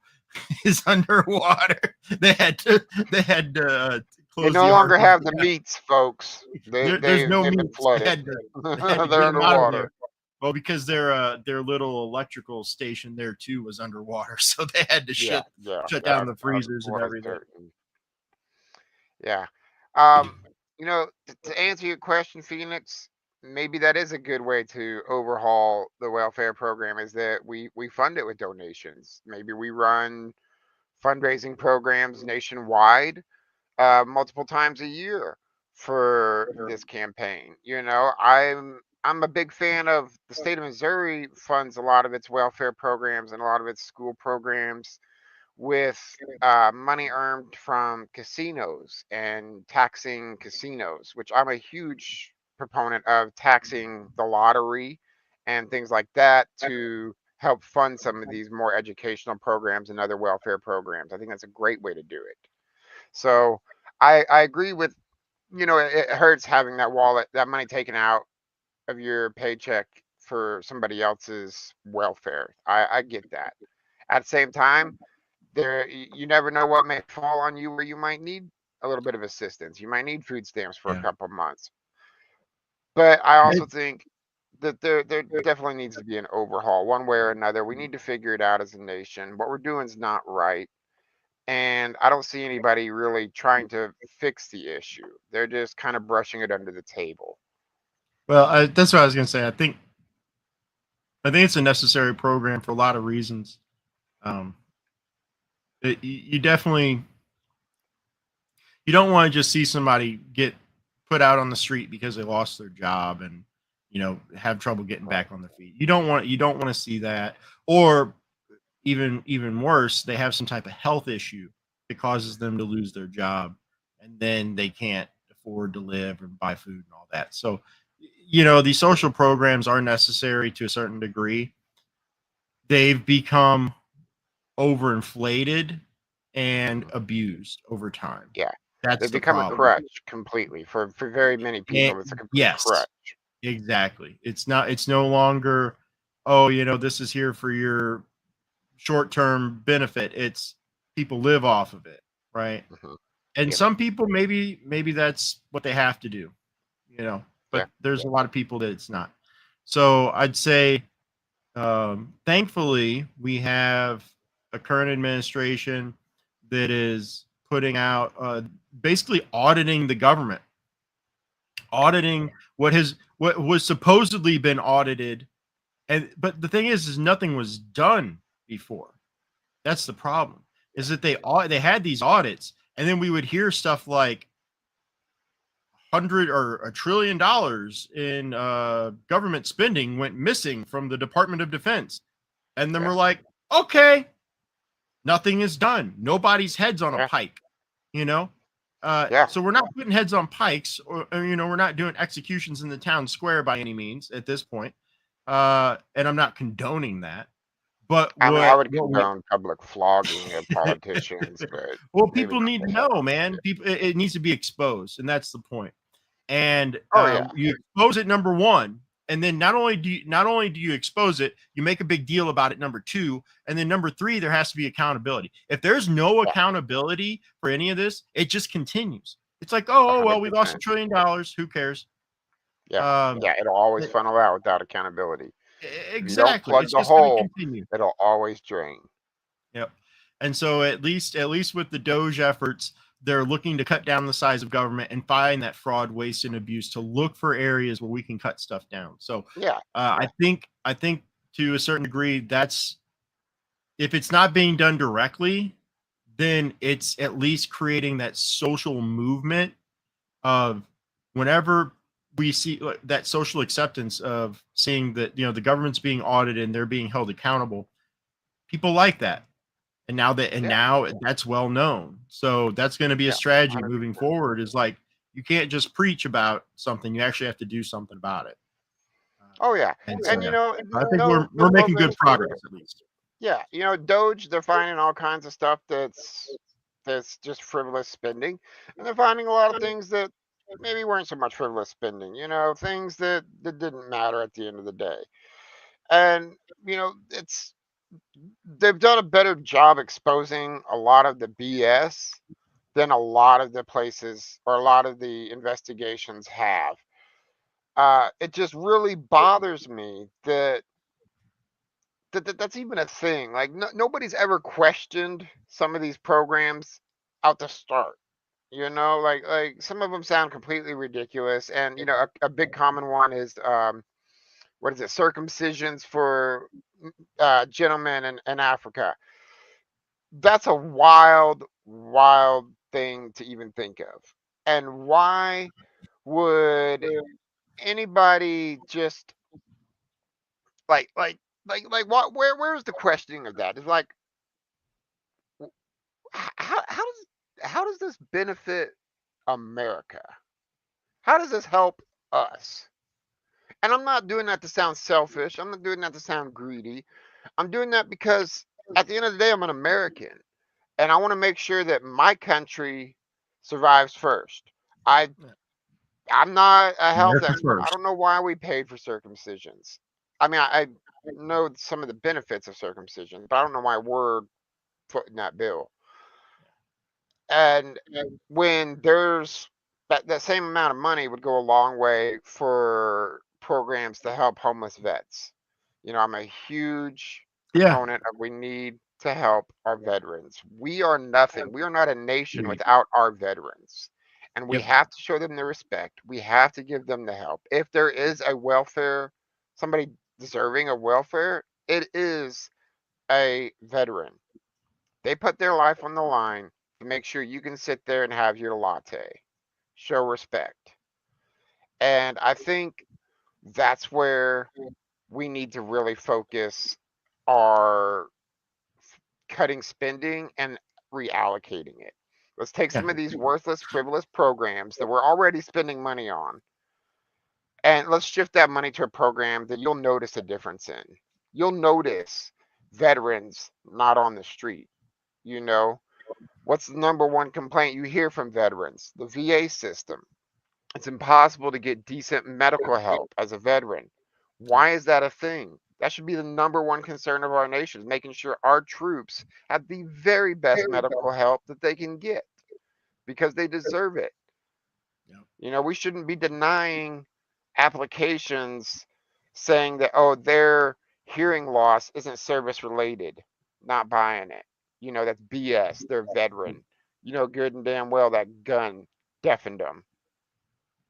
S2: is underwater. They had to
S1: They
S2: close
S1: no
S2: the
S1: longer
S2: Arby's.
S1: have the meats, folks. They
S2: There's
S1: they
S2: no
S1: they've been
S2: meats.
S1: flooded.
S2: They had to
S1: They're
S2: get them out of
S1: underwater.
S2: there. Well, because their little electrical station there too was underwater, so they had to
S1: Yeah, yeah,
S2: shut down
S1: that
S2: the freezers and
S1: was
S2: everything.
S1: certain. Yeah. Um, to answer your question, Phoenix, maybe that is a good way to overhaul the welfare program. Is that we fund it with donations. Maybe we run fundraising programs nationwide, multiple times a year for this campaign. I'm a big fan of the state of Missouri funds a lot of its welfare programs and a lot of its school programs with money earned from casinos and taxing casinos, which I'm a huge proponent of taxing the lottery and things like that to help fund some of these more educational programs and other welfare programs. I think that's a great way to do it. So I agree with, it hurts having that wallet, that money taken out of your paycheck for somebody else's welfare. I get that. At the same time, you never know what may fall on you where you might need a little bit of assistance. You might need food stamps for a
S2: Yeah.
S1: couple months. But I also think that there definitely needs to be an overhaul one way or another. We need to figure it out as a nation. What we're doing is not right. And I don't see anybody really trying to fix the issue. They're just kind of brushing it under the table.
S2: Well, that's what I was gonna say. I think it's a necessary program for a lot of reasons. Um, you definitely you don't want to just see somebody get put out on the street because they lost their job and have trouble getting
S1: Right.
S2: back on their feet. You don't want to see that, or even worse, they have some type of health issue that causes them to lose their job, and then they can't afford to live and buy food and all that. So, these social programs are necessary to a certain degree. They've become overinflated and
S1: Mhm.
S2: abused over time.
S1: Yeah.
S2: That's
S1: They've
S2: the
S1: become a
S2: problem.
S1: crutch completely for very many
S2: And
S1: people. It's a complete
S2: yes,
S1: crutch.
S2: exactly. It's no longer, oh, this is here for your short-term benefit. It's people live off of it, right?
S1: Hmm.
S2: And
S1: Yep.
S2: some people maybe that's what they have to do,
S1: Yeah.
S2: but there's a lot of people that it's not. So I'd say thankfully we have a current administration that is putting out basically auditing the government, auditing what was supposedly been audited. And but the thing is nothing was done before. That's the problem. Is that they had these audits, and then we would hear stuff like 100 or $1 trillion in government spending went missing from the Department of Defense, and then
S1: Yeah.
S2: we're like, okay, nothing is done. Nobody's heads on a
S1: Yeah.
S2: pike, you know.
S1: Yeah.
S2: So we're not putting heads on pikes, or we're not doing executions in the town square by any means at this point. And I'm not condoning that. But
S1: I mean, I
S2: what
S1: would
S2: what we
S1: condone public flogging of politicians, but
S2: well,
S1: maybe
S2: people
S1: not
S2: need
S1: the
S2: to
S1: head
S2: know,
S1: on
S2: man.
S1: shit.
S2: People, it needs to be exposed, and that's the point. And
S1: Oh yeah.
S2: you expose it, number one, and then not only do you expose it, you make a big deal about it, number two, and then number three, there has to be accountability. If there's no
S1: Yeah.
S2: accountability for any of this, it just continues. It's like, oh well, we lost $1
S1: 100%.
S2: trillion. Who cares?
S1: Yeah.
S2: Um,
S1: Yeah. It'll always
S2: e-
S1: funnel out without accountability. If you don't
S2: exactly.
S1: plug
S2: It's
S1: the
S2: just going to
S1: hole,
S2: continue.
S1: it'll always drain.
S2: Yep. And so at least with the Doge efforts, they're looking to cut down the size of government and find that fraud, waste, and abuse to look for areas where we can cut stuff down. So
S1: Yeah.
S2: I think to a certain degree, that's if it's not being done directly, then it's at least creating that social movement of whenever we see that social acceptance of seeing that the government's being audited and they're being held accountable. People like that.
S1: Yeah.
S2: Now that's well known. So that's going to be a
S1: Yeah.
S2: strategy moving
S1: 100%.
S2: forward. Is like you can't just preach about something; you actually have to do something about it.
S1: Oh yeah.
S2: And so,
S1: And
S2: yeah, I think
S1: no
S2: we're making good
S1: programs
S2: progress
S1: forward.
S2: at least.
S1: Yeah, Doge, they're finding all kinds of stuff that's just frivolous spending, and they're finding a lot of things that maybe weren't so much frivolous spending. Things that didn't matter at the end of the day. And it's they've done a better job exposing a lot of the BS than a lot of the places or a lot of the investigations have. It just really bothers me that's even a thing. Like nobody's ever questioned some of these programs out the start. Like some of them sound completely ridiculous, and a big common one is what is it, circumcisions for gentlemen in Africa. That's a wild, wild thing to even think of. And why would anybody just like what? Where's the questioning of that? It's like how does this benefit America? How does this help us? And I'm not doing that to sound selfish. I'm not doing that to sound greedy. I'm doing that because at the end of the day, I'm an American, and I want to make sure that my country survives first. I I'm not a health
S2: America
S1: expert. I
S2: first.
S1: don't know why we paid for circumcisions. I mean, I know some of the benefits of circumcision, but I don't know why we're footing that bill. And when there's that same amount of money would go a long way for programs to help homeless vets. I'm a huge
S2: Yeah.
S1: proponent of we need to help our veterans. We are nothing. We are not a nation without our veterans. And we
S2: Yep.
S1: have to show them the respect. We have to give them the help. If there is a welfare, somebody deserving of welfare, it is a veteran. They put their life on the line to make sure you can sit there and have your latte. Show respect. And I think that's where we need to really focus our cutting spending and reallocating it. Let's take
S2: Yeah.
S1: some of these worthless, frivolous programs that we're already spending money on, and let's shift that money to a program that you'll notice a difference in. You'll notice veterans not on the street. You know, What's the number one complaint you hear from veterans? The VA system. It's impossible to get decent medical help as a veteran. Why is that a thing? That should be the number one concern of our nation, making sure our troops have the very best medical help that they can get because they deserve it.
S2: Yep.
S1: We shouldn't be denying applications saying that, oh, their hearing loss isn't service related. Not buying it. That's BS. They're veteran. You know good and damn well that gun deafened them.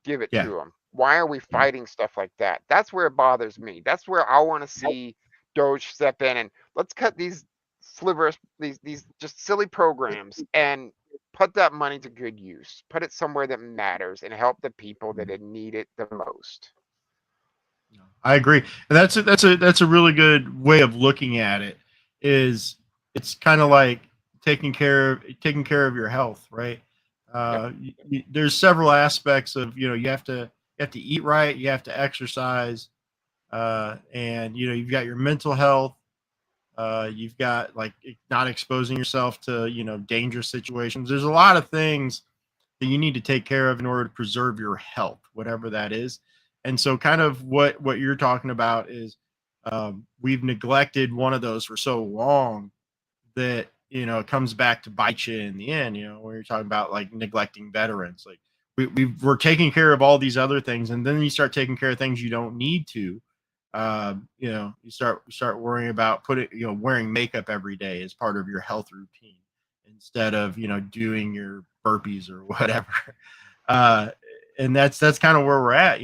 S1: Give it
S2: Yeah.
S1: to them. Why are we fighting stuff like that? That's where it bothers me. That's where I want to see Doge step in and let's cut these slivers, these just silly programs, and put that money to good use. Put it somewhere that matters and help the people that need it the most.
S2: I agree, and that's a really good way of looking at it. Is it's kind of like taking care of your health, right?
S1: Yep.
S2: There's several aspects of you have to eat right, you have to exercise, and you've got your mental health. You've got like not exposing yourself to dangerous situations. There's a lot of things that you need to take care of in order to preserve your health, whatever that is. And so, kind of what you're talking about is we've neglected one of those for so long that it comes back to bite you in the end. When you're talking about like neglecting veterans, like we're taking care of all these other things, and then you start taking care of things you don't need to. You start worrying about putting wearing makeup every day as part of your health routine instead of doing your burpees or whatever. uh and that's kind of where we're at.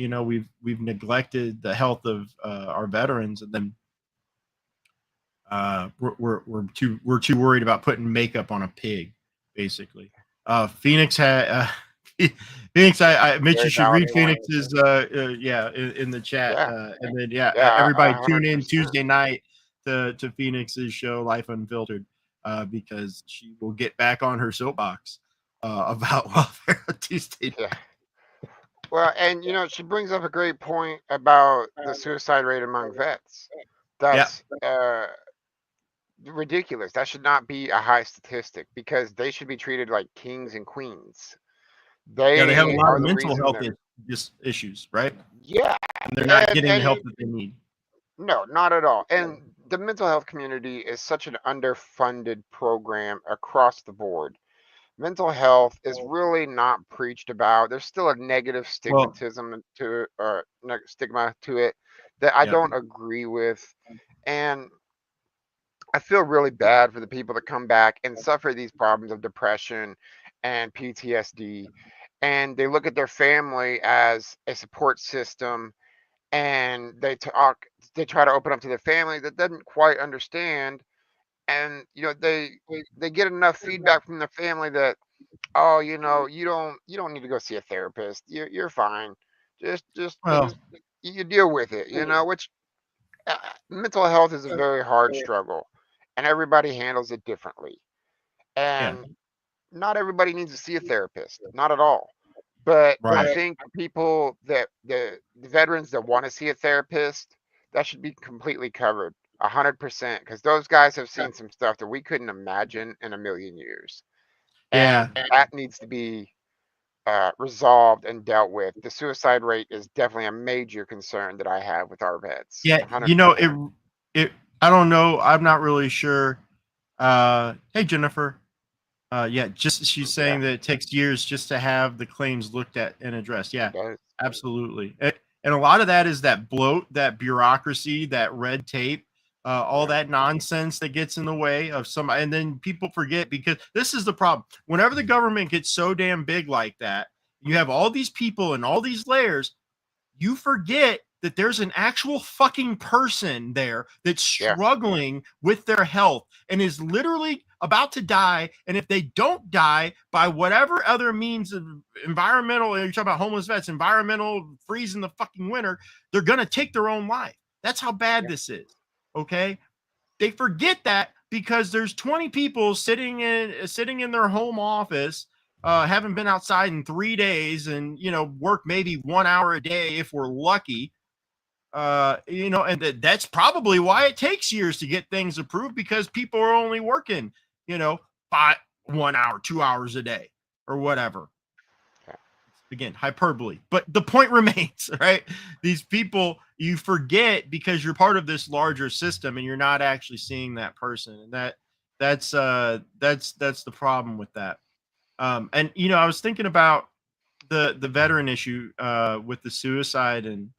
S2: We've neglected the health of our veterans, and then we're too worried about putting makeup on a pig, basically. Phoenix had Phoenix. Mitch, you
S1: Very
S2: should
S1: valid
S2: read
S1: point.
S2: Phoenix's yeah in the chat,
S1: Yeah.
S2: and then yeah,
S1: Yeah,
S2: everybody tune in
S1: 100%.
S2: Tuesday night to Phoenix's show Life Unfiltered, because she will get back on her soapbox about welfare on Tuesday.
S1: Yeah. Well, and she brings up a great point about the suicide rate among vets.
S2: Yeah,
S1: That's ridiculous. That should not be a high statistic because they should be treated like kings and queens.
S2: Yeah, they have a
S1: They
S2: lot
S1: are
S2: of
S1: the
S2: mental
S1: reason
S2: health
S1: that,
S2: issues, right?
S1: yeah,
S2: And they're not getting the
S1: and
S2: help that they need.
S1: no, not at all. And the mental health community is such an underfunded program across the board. Mental health is really not preached about. There's still a negative
S2: Well,
S1: stigma to it that I
S2: yeah,
S1: don't agree with. And I feel really bad for the people that come back and suffer these problems of depression and PTSD. And they look at their family as a support system, and they try to open up to their family that doesn't quite understand. And they get enough feedback from their family that, oh, you don't need to go see a therapist. You're fine. Just
S2: well,
S1: you deal with it. Which mental health is a very hard struggle, and everybody handles it differently.
S2: yeah,
S1: And not everybody needs to see a therapist, not at all. But I
S2: right.
S1: think people that the veterans that want to see a therapist, that should be completely covered, 100%, because those guys have seen some stuff that we couldn't imagine in a million years,
S2: Yeah,
S1: and that needs to be resolved and dealt with. The suicide rate is definitely a major concern that I have with our vets,
S2: yeah.
S1: 100%.
S2: It. I don't know. I'm not really sure. Hey, Jennifer. Yeah, just she's
S1: Yeah,
S2: saying that it takes years just to have the claims looked at and addressed.
S1: it
S2: Yeah,
S1: does.
S2: absolutely. And a lot of that is that bloat, that bureaucracy, that red tape, all
S1: Yeah,
S2: that nonsense that gets in the way of some. And then people forget because this is the problem. Whenever the government gets so damn big like that, you have all these people and all these layers, you forget that there's an actual fucking person there that's
S1: yeah,
S2: struggling with their health and is literally about to die. And if they don't die by whatever other means of environmental, you're talking about homeless vets, environmental freeze in the fucking winter, they're going to take their own life. That's how bad
S1: yeah,
S2: this is. Okay. They forget that because there's 20 people sitting in their home office, haven't been outside in 3 days, and work maybe 1 hour a day if we're lucky. And that's probably why it takes years to get things approved because people are only working, you know, 1 hour, 2 hours a day or whatever.
S1: yeah,
S2: Again, hyperbole, but the point remains, right? These people you forget because you're part of this larger system and you're not actually seeing that person, and that's the problem with that. And I was thinking about the veteran issue with the suicide, and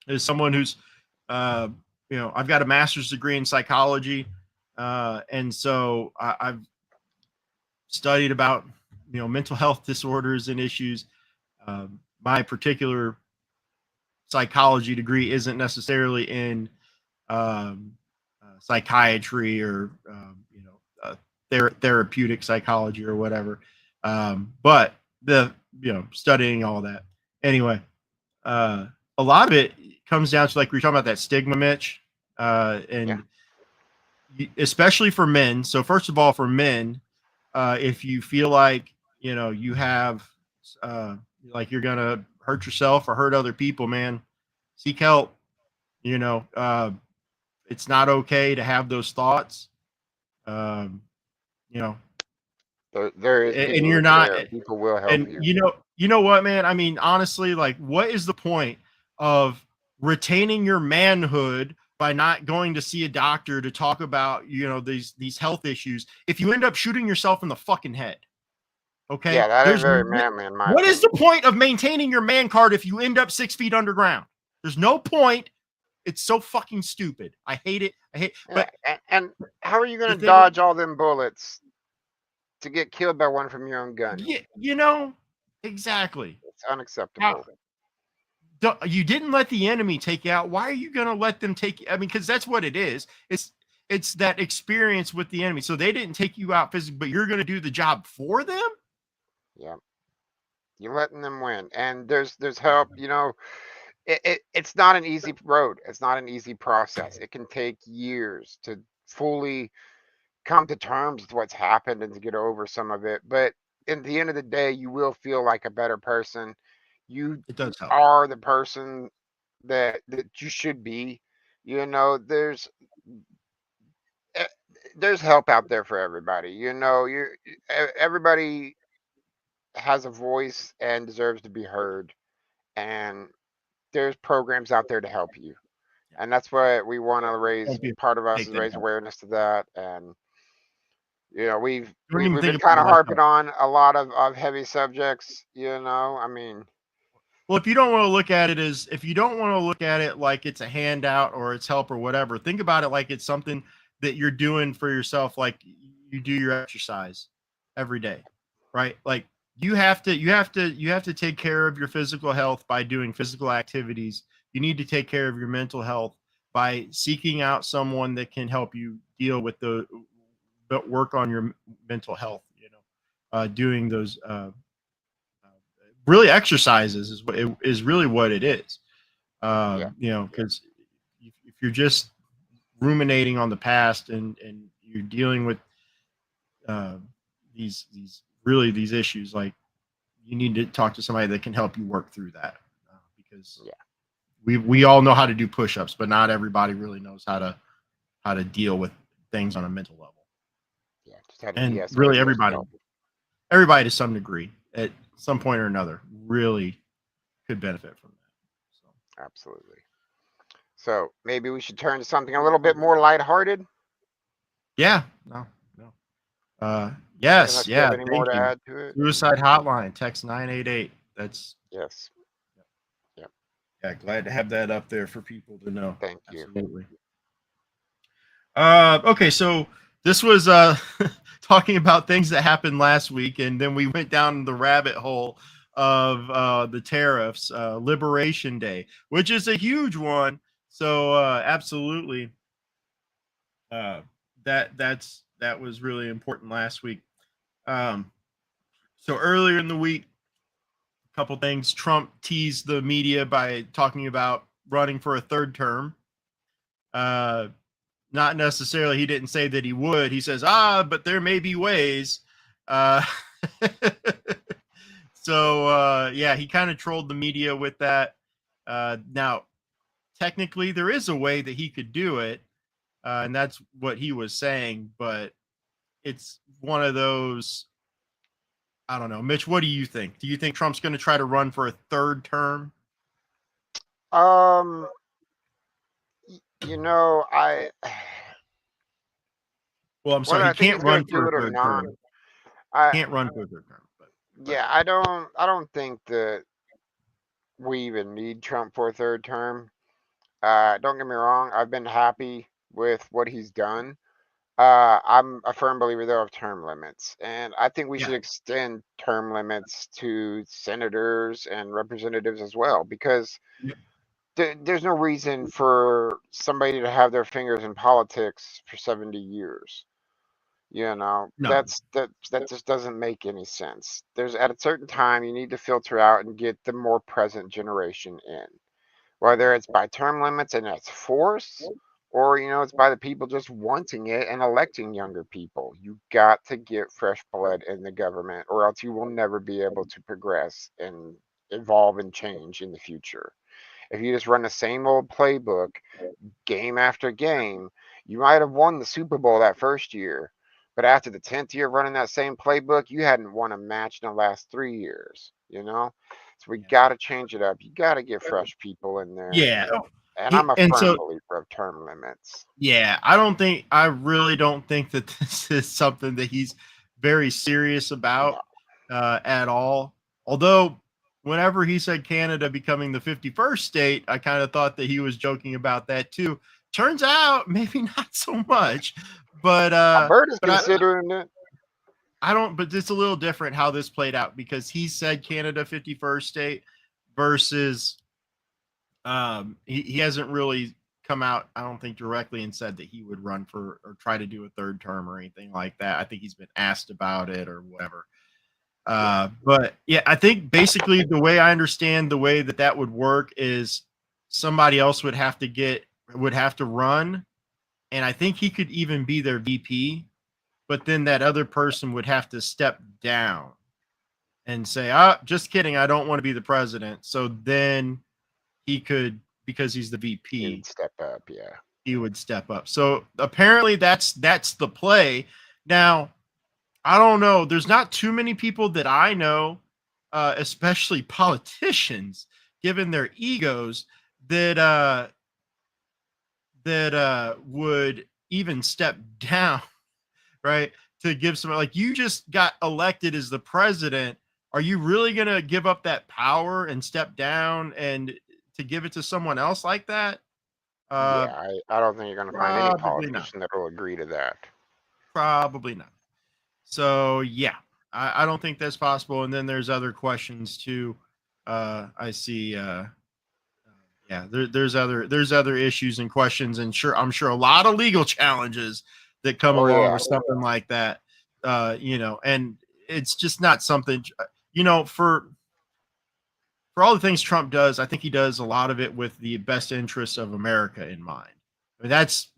S2: as someone who's I've got a master's degree in psychology, and so I've studied about mental health disorders and issues. My particular psychology degree isn't necessarily in psychiatry or therapeutic psychology or whatever, but the studying all that anyway. uh, a lot of it comes down to, like we were talking about, that stigma, Mitch,
S1: yeah.
S2: and especially for men. So first of all, for men, if you feel like you have uh, like you're gonna hurt yourself or hurt other people, man, seek help. You know, uh, it's not okay to have those thoughts. Um, you know,
S1: There is
S2: and
S1: people
S2: you're
S1: that
S2: not.
S1: care. People will help
S2: And
S1: you.
S2: you know what, man? I mean, honestly, like, what is the point of retaining your manhood by not going to see a doctor to talk about these health issues if you end up shooting yourself in the fucking head? Okay,
S1: Yeah, that ain't very manly in my
S2: what is the
S1: opinion.
S2: point of maintaining your man card if you end up 6 feet underground? There's no point. It's so fucking stupid. I hate it.
S1: Yeah,
S2: But
S1: and how are you
S2: the
S1: gonna
S2: thing,
S1: dodge all them bullets to get killed by one from your own gun?
S2: yeah, exactly.
S1: It's
S2: How,
S1: unacceptable.
S2: you didn't let the enemy take you out. Why are you going to let them take you? I mean, because that's what it is. It's that experience with the enemy. So they didn't take you out physically, but you're going to do the job for them.
S1: Yeah, you're letting them win, and there's help. It's not an easy road. It's not an easy process. It can take years to fully come to terms with what's happened and to get over some of it. But in the end of the day, you will feel like a better person. You
S2: It does help.
S1: are the person that you should be. There's there's help out there for everybody. You know, everybody has a voice and deserves to be heard, and there's programs out there to help you. And that's what we want to raise.
S2: Don't be
S1: Part of us
S2: take
S1: is
S2: that
S1: raise
S2: help.
S1: awareness to that, and
S2: Don't
S1: we've
S2: even think
S1: been
S2: about
S1: kind of
S2: that
S1: harping
S2: help.
S1: on a lot of heavy subjects. I mean,
S2: Well, if you don't want to look at it as if you don't want to look at it like it's a handout or it's help or whatever, think about it like it's something that you're doing for yourself, like you do your exercise every day, right? Like you have to take care of your physical health by doing physical activities. You need to take care of your mental health by seeking out someone that can help you deal with the but work on your mental health, doing those really exercises is what it is really what it is.
S1: yeah,
S2: Because if you're just ruminating on the past and you're dealing with uh, these issues, like you need to talk to somebody that can help you work through that, because
S1: yeah,
S2: we all know how to do push-ups, but not everybody really knows how to deal with things on a mental level.
S1: yeah. Just how to
S2: And
S1: de-escalate
S2: really
S1: yourself.
S2: everybody to some degree at some point or another really could benefit from that. So
S1: Absolutely. So maybe we should turn to something a little bit more lighthearted.
S2: yeah, no.
S1: Unless
S2: Yes,
S1: you have
S2: yeah,
S1: any more
S2: thank
S1: to
S2: you.
S1: add to it.
S2: Suicide hotline, text 988. That's
S1: Yes. Yep.
S2: yeah, glad to have that up there for people to know.
S1: Thank you.
S2: Absolutely. Okay, so this was talking about things that happened last week, and then we went down the rabbit hole of the tariffs, Liberation Day, which is a huge one. So absolutely, uh, that was really important last week. Um, so earlier in the week, a couple things. Trump teased the media by talking about running for a third term. Uh, Not necessarily, he didn't say that he would. He says, but there may be ways. Uh, yeah, he kind of trolled the media with that. Now, technically, there is a way that he could do it, and that's what he was saying. But it's one of those. I don't know, Mitch. What do you think? Do you think Trump's going to try to run for a third term?
S1: Um, I
S2: Well, I'm sorry,
S1: whether
S2: he
S1: I think
S2: can't
S1: he's going
S2: run
S1: to
S2: for
S1: do
S2: a
S1: it or
S2: third
S1: not,
S2: term.
S1: I
S2: Can't run for a third term. But
S1: yeah, I don't think that we even need Trump for a third term. Don't get me wrong, I've been happy with what he's done. I'm a firm believer though of term limits, and I think we
S2: yeah,
S1: should extend term limits to senators and representatives as well, because there's no reason for somebody to have their fingers in politics for 70 years.
S2: no,
S1: That just doesn't make any sense. There's at a certain time you need to filter out and get the more present generation in, whether it's by term limits and it's force, or it's by the people just wanting it and electing younger people. You got to get fresh blood in the government, or else you will never be able to progress and evolve and change in the future. If you just run the same old playbook game after game, you might have won the Super Bowl that first year, but after the 10th year of running that same playbook, you hadn't won a match in the last 3 years. So we got to change it up. You got to get fresh people in there.
S2: yeah.
S1: And I'm a
S2: And
S1: firm
S2: so
S1: believer of term limits.
S2: yeah, I really don't think that this is something that he's very serious
S1: No,
S2: about at all. Although, whenever he said Canada becoming the 51st state, I kind of thought that he was joking about that too. Turns out, maybe not so much. But
S1: Alberta's
S2: but I,
S1: considering it.
S2: I don't. But it's a little different how this played out, because he said Canada 51st state versus he hasn't really come out, I don't think, directly and said that he would run for or try to do a third term or anything like that. I think he's been asked about it or whatever.
S1: Yeah,
S2: But yeah, I think basically the way I understand the way that would work is somebody else would have to run, and I think he could even be their VP, but then that other person would have to step down and say, just kidding, I don't want to be the president. So then he could, because he's the
S1: he would
S2: VP,
S1: step up. Yeah.
S2: he would step up. So apparently that's the play. Now, I don't know. There's not too many people that I know, especially politicians, given their egos, that would even step down, right? To give some, like, you just got elected as the president. Are you really gonna give up that power and step down and to give it to someone else like that? Uh,
S1: Yeah, I don't think you're going to find any
S2: Probably not.
S1: politician that will agree to that.
S2: Probably not. So yeah, I don't think that's possible. And then there's other questions too. I see. Yeah, there's other issues and questions, and I'm sure a lot of legal challenges that come
S1: Oh
S2: along
S1: yeah,
S2: with something like that. And it's just not something. For all the things Trump does, I think he does a lot of it with the best interests of America in mind. I mean, that's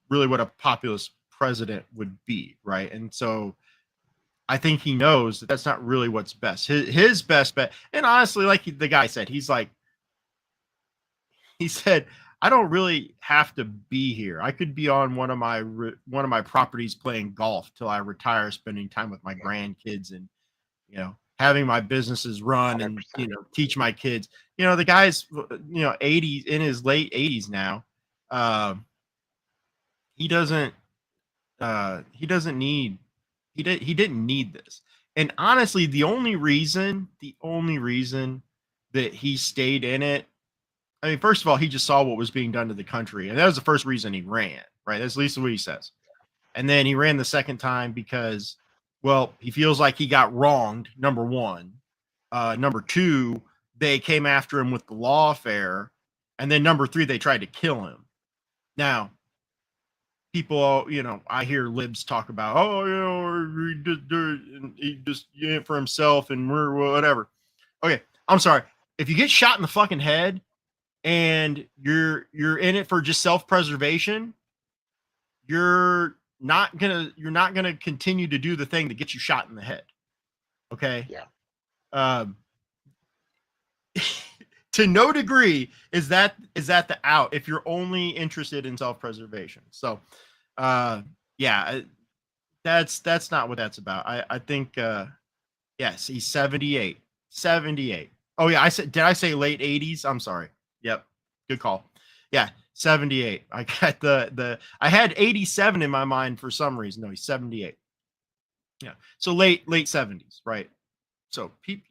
S2: really what a populist president would be, right? And so I think he knows that that's not really what's best. His best bet, and honestly, like the guy said, he said, I don't really have to be here. I could be on one of my properties playing golf till I retire, spending time with my grandkids and having my businesses run and
S1: 100%.
S2: teach my kids. The guy's 80 in his late 80s now. He doesn't he doesn't need he didn't need this. And honestly, the only reason that he stayed in it, I mean, first of all, he just saw what was being done to the country, and that was the first reason he ran, right? That's at least what he says. And then he ran the second time because, well, he feels like he got wronged, number one. Number two, they came after him with the lawfare. And then number three, they tried to kill him. Now, people, I hear libs talk about, he just in for himself and we're whatever. Okay, I'm sorry. If you get shot in the fucking head and you're in it for just self-preservation, you're not gonna continue to do the thing that gets you shot in the head. Okay.
S1: Yeah.
S2: To no degree is that the out if you're only interested in self-preservation. So yeah, that's not what that's about. I think yes, he's 78. Oh yeah, did I say late 80s? I'm sorry. Yep. Good call. Yeah, 78. I got I had 87 in my mind for some reason. No, he's 78. Yeah. So late 70s, right? So he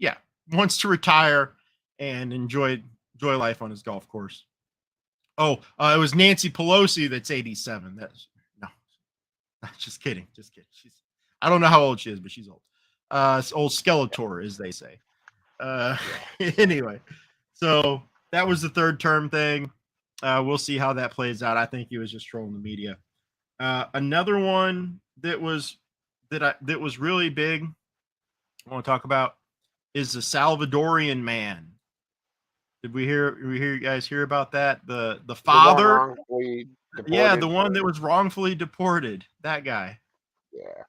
S2: wants to retire and enjoy life on his golf course. Oh, it was Nancy Pelosi that's 87. That's no. Just kidding. I don't know how old she is, but she's old. Old Skeletor, as they say. Anyway, so that was the third term thing. We'll see how that plays out. I think he was just trolling the media. Another one that was really big I want to talk about is the Salvadorian man. Did we hear you guys hear about that? The father, the one that was wrongfully deported. That guy.
S1: Yeah.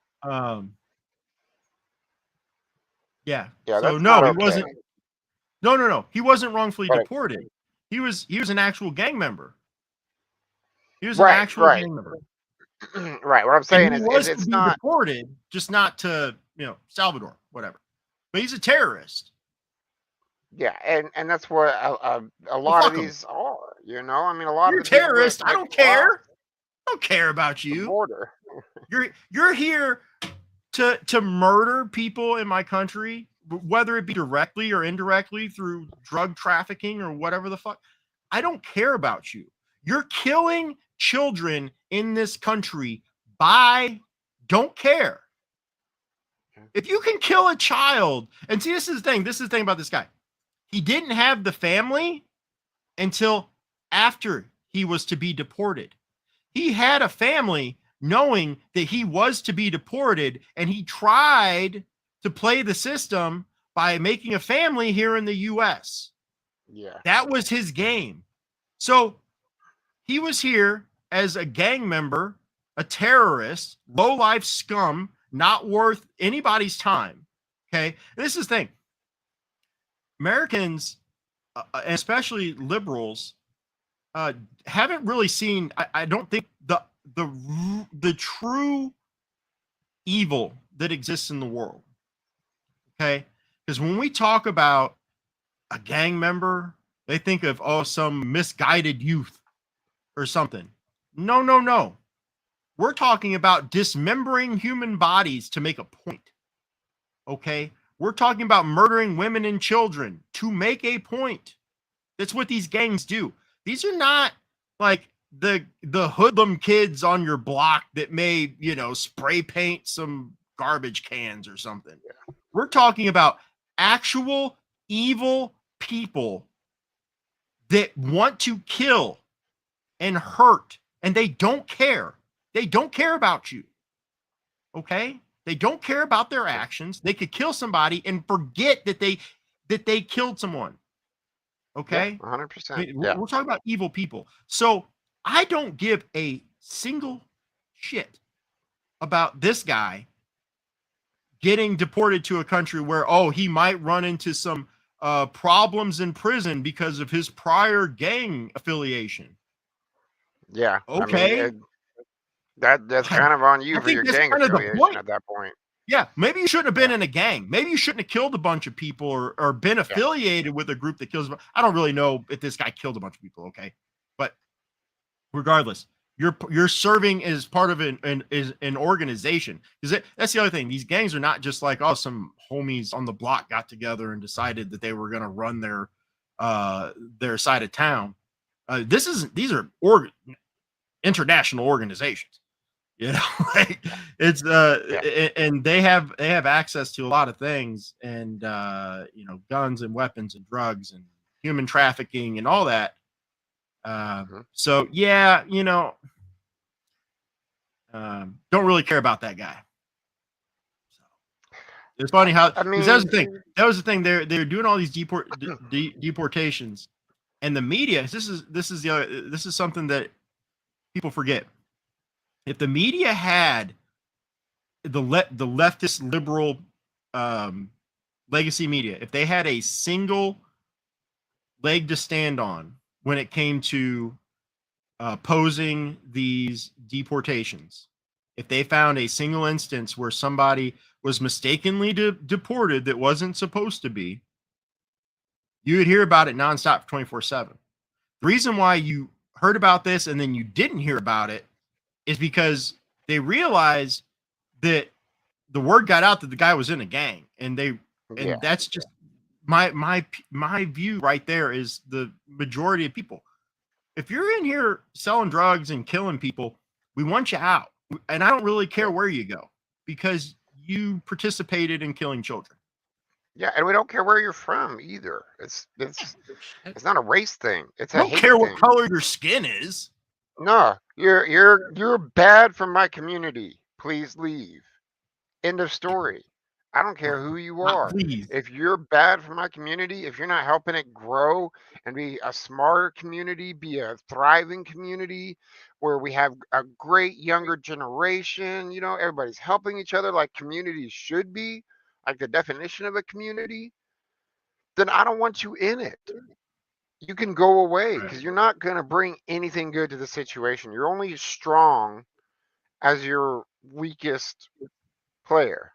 S2: Yeah.
S1: Yeah.
S2: So
S1: That's
S2: no,
S1: not
S2: he
S1: okay.
S2: wasn't. No. He wasn't wrongfully deported. He was an actual gang member. He was an actual gang member.
S1: Right. What I'm saying is it's not
S2: deported, just not to Salvador, whatever. But he's a terrorist.
S1: Yeah, and that's what a lot of these are. I mean, a lot
S2: You're
S1: of
S2: a terrorist. I don't care. I don't care about you.
S1: Border.
S2: You're here to murder people in my country, whether it be directly or indirectly through drug trafficking or whatever the fuck. I don't care about you. You're killing children in this country. Don't care. If you can kill a child, and see, this is the thing about this guy. He didn't have the family until after he was to be deported. He had a family knowing that he was to be deported, and he tried to play the system by making a family here in the U.S.
S1: Yeah.
S2: That was his game. So he was here as a gang member, a terrorist, low-life scum, not worth anybody's time. Okay? And this is the thing. Americans, especially liberals, haven't really seen. I don't think the true evil that exists in the world. Okay, because when we talk about a gang member, they think of some misguided youth or something. No, no, no. We're talking about dismembering human bodies to make a point. Okay, we're talking about murdering women and children to make a point. That's what these gangs do. These are not like the hoodlum kids on your block that may, spray paint some garbage cans or something. We're talking about actual evil people that want to kill and hurt, and they don't care. They don't care about you. Okay? They don't care about their actions. They could kill somebody and forget that they killed someone. Okay?
S1: 100%. Yeah.
S2: We're talking about evil people. So I don't give a single shit about this guy getting deported to a country where, he might run into some problems in prison because of his prior gang affiliation.
S1: Yeah.
S2: Okay.
S1: I mean, that's kind of on you
S2: I
S1: for
S2: think
S1: your
S2: that's
S1: gang
S2: kind of the
S1: affiliation
S2: point.
S1: at that point.
S2: Yeah, maybe you shouldn't have been
S1: Yeah.
S2: in a gang. Maybe you shouldn't have killed a bunch of people or been
S1: Yeah.
S2: affiliated with a group that kills. I don't really know if this guy killed a bunch of people. Okay, but regardless, you're serving as part of an organization. Because that's the other thing. These gangs are not just like, some homies on the block got together and decided that they were going to run their side of town. These are international organizations. Like it's
S1: Yeah.
S2: and they have access to a lot of things, and guns and weapons and drugs and human trafficking and all that.
S1: Mhm.
S2: So yeah, don't really care about that guy. So it's funny how,
S1: I
S2: because that was
S1: mean,
S2: the thing. That was the thing. They're doing all these deportations, and the media. This is something that people forget. If the media had the leftist liberal legacy media, if they had a single leg to stand on when it came to opposing these deportations, if they found a single instance where somebody was mistakenly deported that wasn't supposed to be, you would hear about it nonstop 24/7. The reason why you heard about this and then you didn't hear about it is because they realized that the word got out that the guy was in a gang, and
S1: yeah.
S2: that's just my view right there. Is the majority of people, if you're in here selling drugs and killing people, we want you out, and I don't really care where you go because you participated in killing children.
S1: Yeah, and we don't care where you're from either. It's not a race thing. It's
S2: I
S1: a
S2: don't
S1: hate
S2: care what
S1: thing.
S2: color your skin is.
S1: No, you're bad for my community. Please leave. End of story. I don't care who you
S2: Not
S1: are.
S2: please.
S1: If you're bad for my community, if you're not helping it grow and be a smarter community, be a thriving community where we have a great younger generation, everybody's helping each other like communities should be, like the definition of a community, then I don't want you in it. You can go away
S2: Right.
S1: because you're not going to bring anything good to the situation. You're only strong as your weakest player,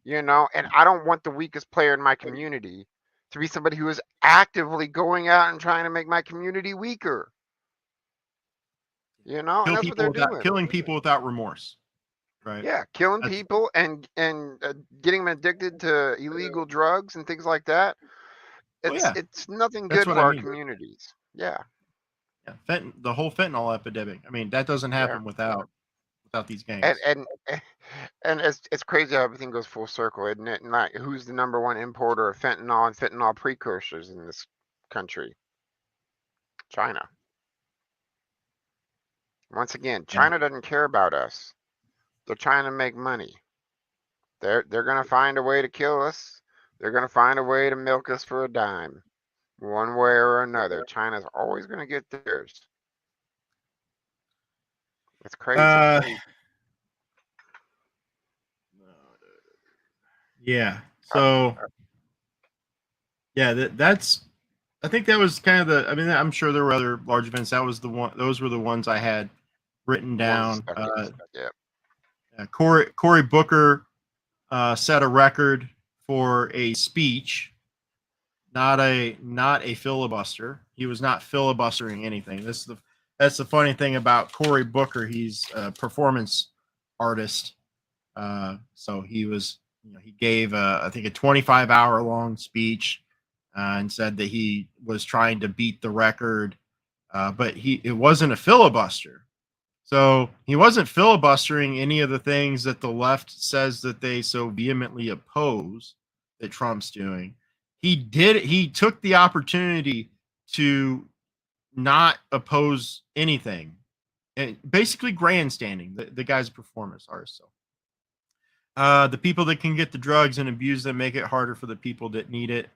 S1: and I don't want the weakest player in my community to be somebody who is actively going out and trying to make my community weaker, and that's what they're doing.
S2: Killing people without remorse. Right.
S1: Yeah, killing
S2: That's
S1: people and getting them addicted to illegal drugs and things like that. It's
S2: yeah.
S1: it's nothing
S2: That's
S1: good
S2: what
S1: for
S2: I
S1: our
S2: mean.
S1: communities. Yeah,
S2: Yeah, the whole fentanyl epidemic. I mean, that doesn't
S1: yeah.
S2: happen without these
S1: And
S2: gangs.
S1: and and it's crazy how everything goes full circle, isn't it? And like, who's the number one importer of fentanyl and fentanyl precursors in this country? China. Once again,
S2: Yeah.
S1: China doesn't care about us. They're trying to make money. They're gonna find a way to kill us. They're gonna find a way to milk us for a dime, one way or another. China's always gonna get theirs. It's crazy.
S2: Uh, yeah.
S1: Uh,
S2: So yeah, that's I think that was kind of the. I mean, I'm sure there were other large events. That was the one. Those were the ones I had written
S1: The ones
S2: down.
S1: that stuck in. Yeah.
S2: Cory Booker set a record for a speech, not a filibuster. He was not filibustering anything. That's the funny thing about Cory Booker. He's a performance artist. So he gave I think a 25-hour long speech and said that he was trying to beat the record, but it wasn't a filibuster. So he wasn't filibustering any of the things that the left says that they so vehemently oppose that Trump's doing. He took the opportunity to not oppose anything and basically grandstanding. The guy's a performance artist. So the people that can get the drugs and abuse them make it harder for the people that need it.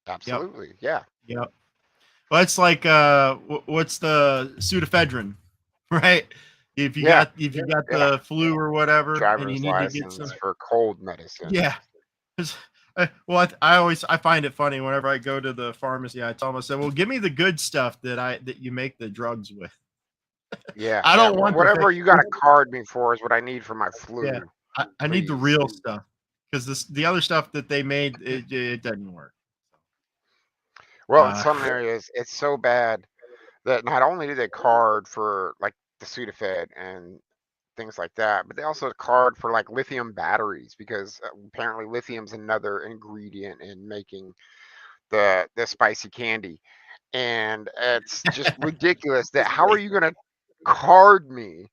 S2: Yep.
S1: Absolutely. Yeah.
S2: Yep. Well, it's like what's the pseudoephedrine, right?
S1: Yeah.
S2: If you got
S1: Yeah.
S2: the flu or whatever, and you
S1: Driver's
S2: need to get
S1: license
S2: some,
S1: for cold medicine.
S2: yeah. 'Cause, well, I find it funny whenever I go to the pharmacy. I tell them, I say, "Well, give me the good stuff that you make the drugs with.
S1: Yeah.
S2: I
S1: Yeah.
S2: don't want the
S1: Whatever you got to card me for is what I need for my
S2: yeah.
S1: flu.
S2: I need the
S1: Please.
S2: real stuff because the other stuff that they made it doesn't work.
S1: Well, in
S2: Uh,
S1: some areas, it's so bad that not only do they card for like the Sudafed and things like that, but they also card for like lithium batteries because apparently lithium's another ingredient in making the spicy candy. And it's just ridiculous that how are you going to card me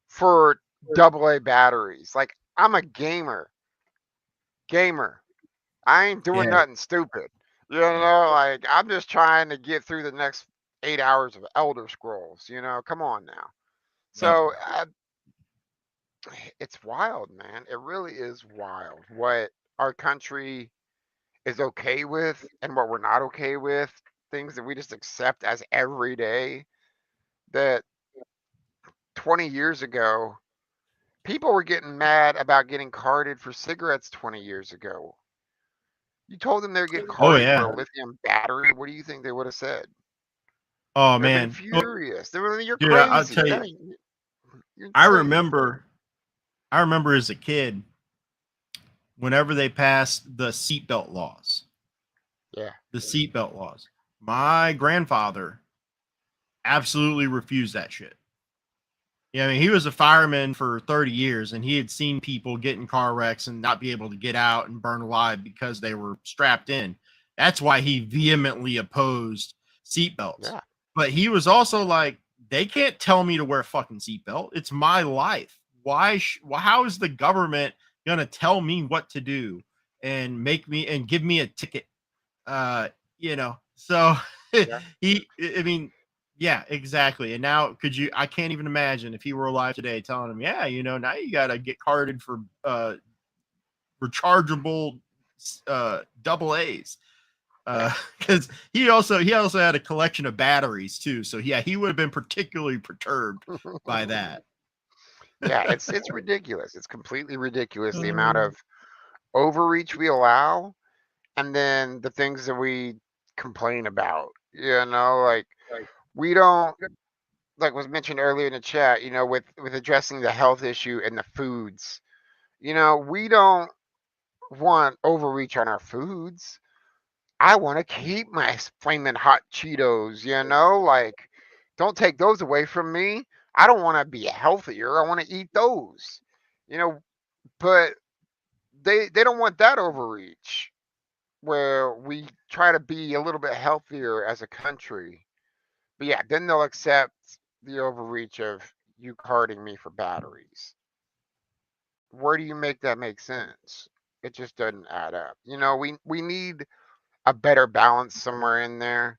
S1: for AA batteries? Like I'm a gamer. I ain't doing
S2: yeah,
S1: nothing stupid. Like I'm just trying to get through the next 8 hours of Elder Scrolls. Come on now.
S2: yep.
S1: So it's wild, man. It really is wild what our country is okay with and what we're not okay with. Things that we just accept as everyday. That 20 years ago, people were getting mad about getting carded for cigarettes 20 years ago. You told them they were getting
S2: Oh
S1: carded for
S2: yeah.
S1: a lithium battery. What do you think they would have said?
S2: Oh
S1: They'd have been
S2: man. Well,
S1: furious. They were like, "You're
S2: dude, I'll
S1: crazy.
S2: tell you.
S1: You're
S2: I
S1: insane."
S2: remember. I remember as a kid, whenever they passed
S1: Yeah,
S2: the seatbelt laws, my grandfather absolutely refused that shit. Yeah, I mean, he was a fireman for 30 years and he had seen people get in car wrecks and not be able to get out and burn alive because they were strapped in. That's why he vehemently opposed seatbelts.
S1: yeah,
S2: But he was also like, they can't tell me to wear a fucking seatbelt. It's my life. How is the government going to tell me what to do and make me and give me a ticket? So
S1: yeah.
S2: I mean, yeah, exactly. And now I can't even imagine if he were alive today telling him, yeah, now you got to get carded for rechargeable double A's.
S1: Yeah.
S2: Because he also had a collection of batteries too. So yeah, he would have been particularly perturbed by that.
S1: Yeah, it's ridiculous. It's completely ridiculous the amount of overreach we allow and then the things that we complain about. Like we don't like was mentioned earlier in the chat, with addressing the health issue and the foods. We don't want overreach on our foods. I want to keep my flaming hot Cheetos, like don't take those away from me. I don't want to be healthier. I want to eat those. You know, but they don't want that overreach where we try to be a little bit healthier as a country. But yeah, then they'll accept the overreach of you carding me for batteries. Where do you make that make sense? It just doesn't add up. We need a better balance somewhere in there.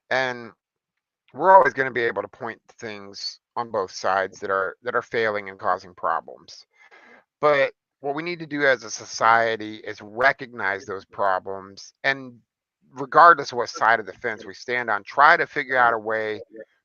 S1: And we're always going to be able to point to things on both sides that are failing and causing problems. But what we need to do as a society is recognize those problems and regardless of what side of the fence we stand on, try to figure out a way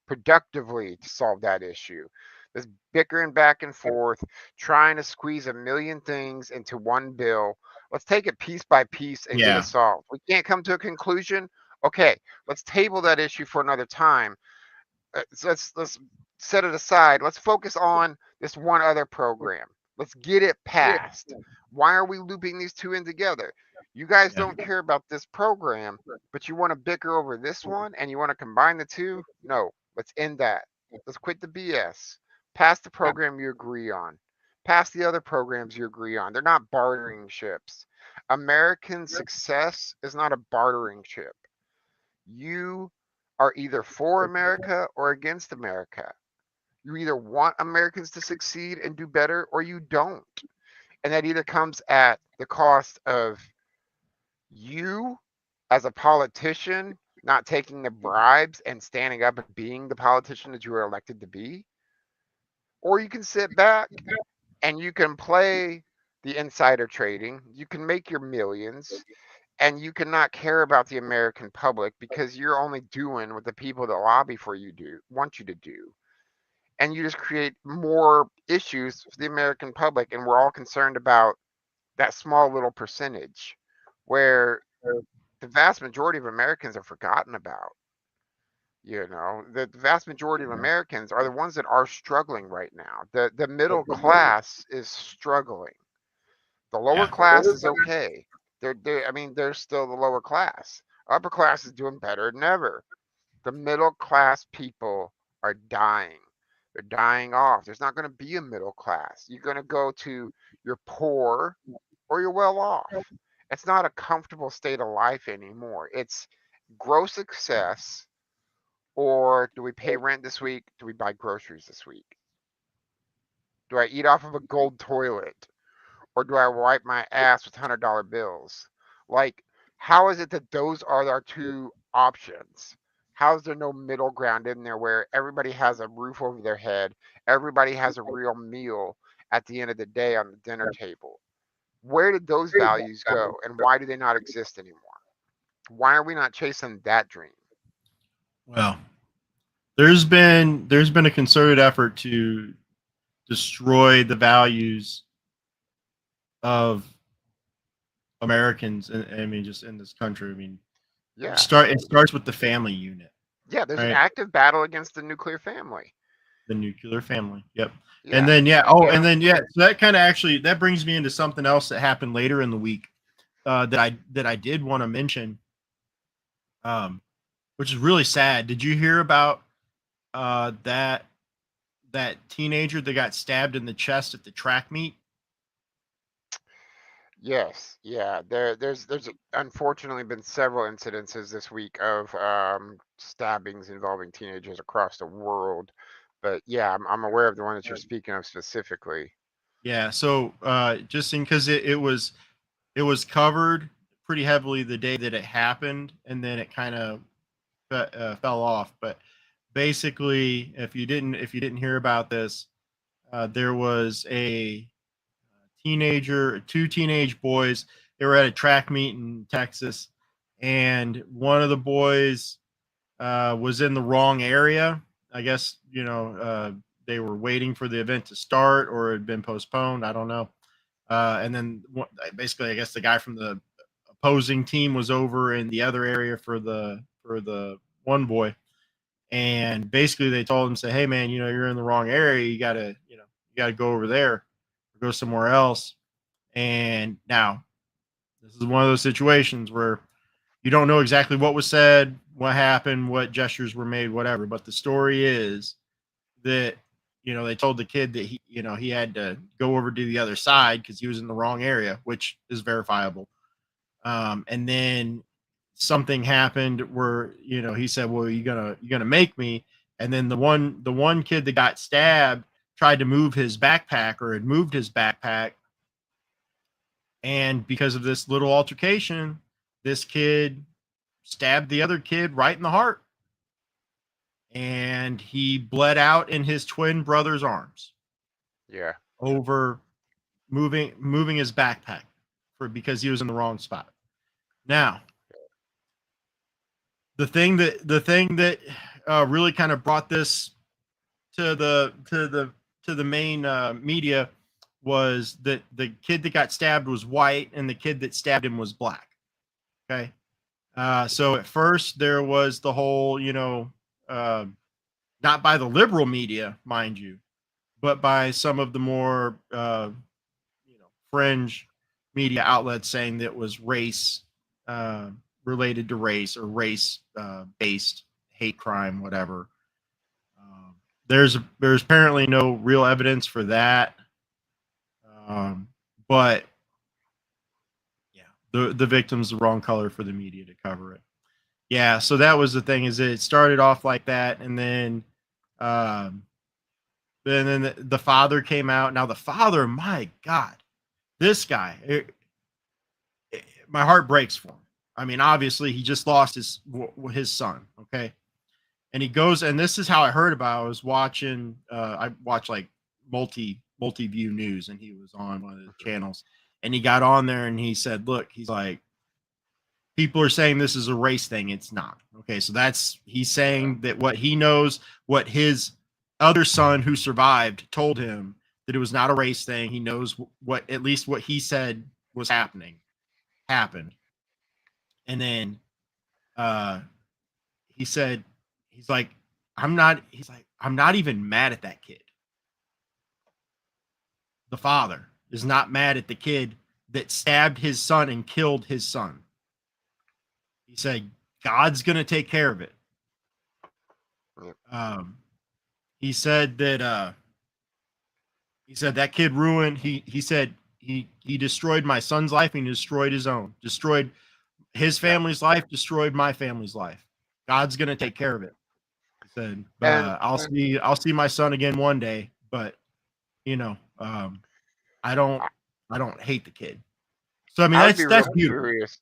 S1: productively to solve that issue. This bickering back and forth, trying to squeeze a million things into one bill. Let's take it piece by piece and get it
S2: Yeah.
S1: solved. We can't come to a conclusion. Okay, let's table that issue for another time. Let's set it aside. Let's focus on this one other program. Let's get it passed. Why are we looping these two in together? You guys
S2: Yeah.
S1: don't care about this program, but you want to bicker over this one and you want to combine the two? No, let's end that. Let's quit the BS. Pass the program you agree on. Pass the other programs you agree on. They're not bartering ships. American success is not a bartering ship. You are either for America or against America. You either want Americans to succeed and do better or you don't. And that either comes at the cost of you as a politician not taking the bribes and standing up and being the politician that you were elected to be, or you can sit back and you can play the insider trading, you can make your millions, and you cannot care about the American public because you're only doing what the people that lobby for you do want you to do. And you just create more issues for the American public, and we're all concerned about that small little percentage where the vast majority of Americans are forgotten about. The vast majority of Americans are the ones that are struggling right now. The middle class is struggling. The lower
S2: Yeah.
S1: class is okay. I mean, they're still the lower class. Upper class is doing better than ever. The middle class people are dying. They're dying off. There's not going to be a middle class. You're going to go to you're poor or you're well off. It's not a comfortable state of life anymore. It's gross success, or do we pay rent this week? Do we buy groceries this week? Do I eat off of a gold toilet? Or do I wipe my ass with $100 bills? Like, how is it that those are our two options? How is there no middle ground in there where everybody has a roof over their head, everybody has a real meal at the end of the day on the dinner table? Where did those values go, and why do they not exist anymore? Why are we not chasing that dream?
S2: Well, there's been a concerted effort to destroy the values of Americans, and I mean, just in this country. I mean,
S1: Yeah,
S2: it starts with the family unit,
S1: yeah. There's an
S2: right?
S1: active battle against the nuclear family.
S2: The nuclear family. Yep. And
S1: Yeah,
S2: then yeah. Oh, and then yeah. So that kind of actually that brings me into something else that happened later in the week that I did want to mention, um, which is really sad. Did you hear about that teenager that got stabbed in the chest at the track meet?
S1: yes, yeah. There's unfortunately been several incidences this week of stabbings involving teenagers across the world. But yeah, I'm aware of the one that you're speaking of specifically.
S2: Yeah. So just in because it was covered pretty heavily the day that it happened, and then it kind of fell off. But basically, if you didn't hear about this, there was a two teenage boys. They were at a track meet in Texas, and one of the boys was in the wrong area. I guess they were waiting for the event to start, or it had been postponed. I don't know. And then basically, I guess the guy from the opposing team was over in the other area for the one boy, and basically they told him, say, hey man, you're in the wrong area. You gotta go over there or go somewhere else. And now this is one of those situations where you don't know exactly what was said, what happened, what gestures were made, whatever. But the story is that they told the kid that he had to go over to the other side because he was in the wrong area, which is verifiable. And then something happened where he said, "Well, you gonna make me." And then the one kid that got stabbed tried to move his backpack, or had moved his backpack, and because of this little altercation, this kid stabbed the other kid right in the heart, and he bled out in his twin brother's arms
S1: Yeah,
S2: over moving his backpack because he was in the wrong spot. Now, the thing that really kind of brought this to the main media was that the kid that got stabbed was white and the kid that stabbed him was black. Okay. So at first there was the whole, uh, not by the liberal media, mind you, but by some of the more, fringe media outlets saying that it was race, uh, related to race, or race, based hate crime, whatever. Um, there's apparently no real evidence for that, but yeah, the victim's the wrong color for the media to cover it. Yeah, so that was the thing, is it started off like that, and um, then the father came out. Now the father, my God, this guy, my heart breaks for him. I mean, obviously he just lost his son. Okay, and he goes, and this is how I heard about it. I was watching, I watched like multi-view news, and he was on one of the channels, and he got on there and he said, look, he's like, people are saying this is a race thing. It's not. Okay, so he's saying that what he knows, what his other son who survived told him, that it was not a race thing. He knows what, at least what he said was happened. And then uh he said, he's like, I'm not even mad at that kid. The father is not mad at the kid that stabbed his son and killed his son. He said, God's going to take care of it. Um, he said that kid ruined, he said he destroyed my son's life, and he destroyed his own, destroyed his family's life, destroyed my family's life. God's going to take care of it. He said,
S1: And
S2: I'll see my son again one day, but I don't
S1: I
S2: I don't hate the kid. So I mean,
S1: I would be
S2: that's
S1: real
S2: beautiful.
S1: curious.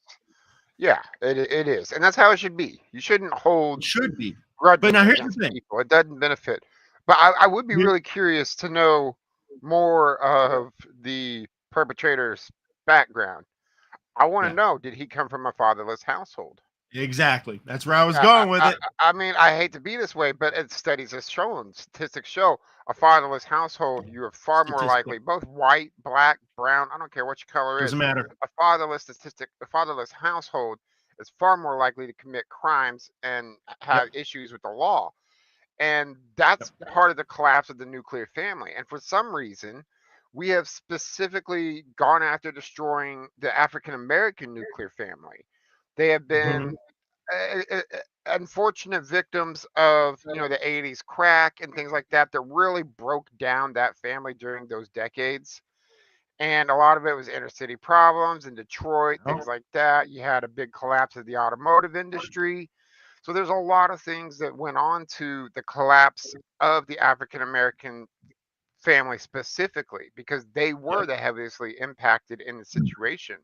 S1: Yeah, it is, and that's how it should be. You shouldn't hold
S2: It should be. But
S1: grudges
S2: now here's the
S1: against
S2: thing.
S1: people. It doesn't benefit. But I would be
S2: Here-
S1: really curious to know more of the perpetrator's background. I want to
S2: yeah,
S1: know, did he come from a fatherless household?
S2: exactly. That's where I was
S1: I,
S2: going with it.
S1: I mean, I hate to be this way, but studies have shown, statistics show, a fatherless household, you are far more
S2: Statistic
S1: likely, both white, black, brown, I don't care what your color
S2: doesn't
S1: is,
S2: matter.
S1: a fatherless household is far more likely to commit crimes and
S2: Yep.
S1: have issues with the law. And
S2: Yep.
S1: that's part of the collapse of the nuclear family. And for some reason, we have specifically gone after destroying the African American nuclear family. They have
S2: Mhm.
S1: been unfortunate victims of the 80s crack and things like that that really broke down that family during those decades. And a lot of it was inner city problems in Detroit,
S2: Well,
S1: things like that. You had a big collapse of the automotive industry. So there's a lot of things that went on to the collapse of the African American family specifically because they
S2: yep.
S1: were the heavily impacted in the situation.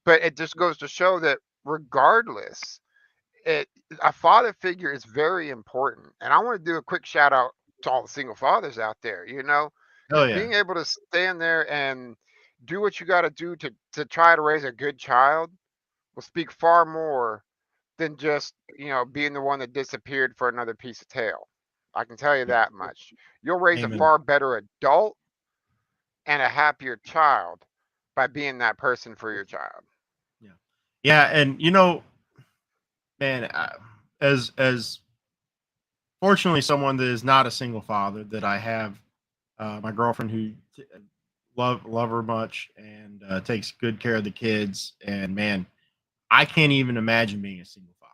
S1: But it just goes to show that regardless, it a father figure is very important. And I want to do a quick shout out to all the single fathers out there,
S2: Hell yeah.
S1: being able to stand there and do what you got to do to try to raise a good child will speak far more than just being the one that disappeared for another piece of tail. I can tell you
S2: Yeah.
S1: that much. You'll raise a
S2: Amen.
S1: far better adult and a happier child by being that person for your child.
S2: Yeah. Yeah, and man, as fortunately someone that is not a single father, that I have, my girlfriend who love her much, and takes good care of the kids, and man, I can't even imagine being a single father.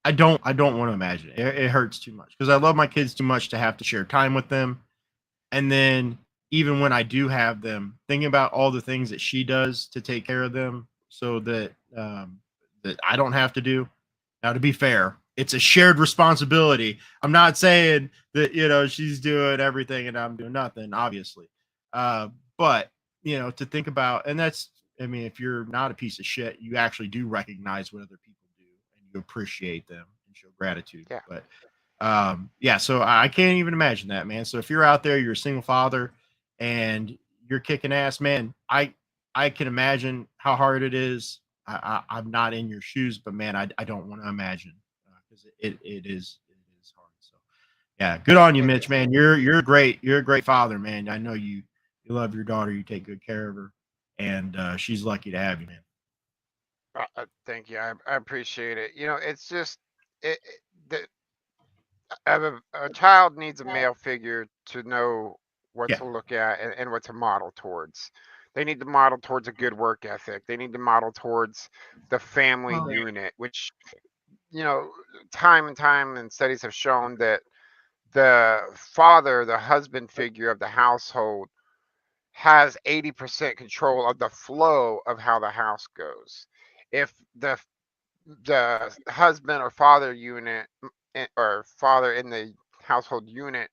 S2: I don't want to imagine it. It hurts too much, because I love my kids too much to have to share time with them. And then even when I do have them, thinking about all the things that she does to take care of them, so that I don't have to do. Now, to be fair, it's a shared responsibility. I'm not saying that she's doing everything and I'm doing nothing, obviously. Uh, but to think about, and that's, I mean, if you're not a piece of shit, you actually do recognize what other people do, and you appreciate them and show gratitude.
S1: Yeah.
S2: But yeah, so I can't even imagine that, man. So if you're out there, you're a single father and you're kicking ass, man, I can imagine how hard it is. I'm not in your shoes, but man, I don't want to imagine, because it is hard. So yeah, good on you,
S1: It
S2: Mitch,
S1: is.
S2: man. You're a great father, man. I know you love your daughter. You take good care of her, and she's lucky to have you, man.
S1: Thank you. I appreciate it. It's just the, a child needs a male figure to know what
S2: Yeah.
S1: to look at and what to model towards. They need to model towards a good work ethic. They need to model towards the family
S2: Well,
S1: unit, which, you know, time and time and studies have shown that the father, the husband figure of the household, has 80% control of the flow of how the house goes. If the husband or father unit or father in the household unit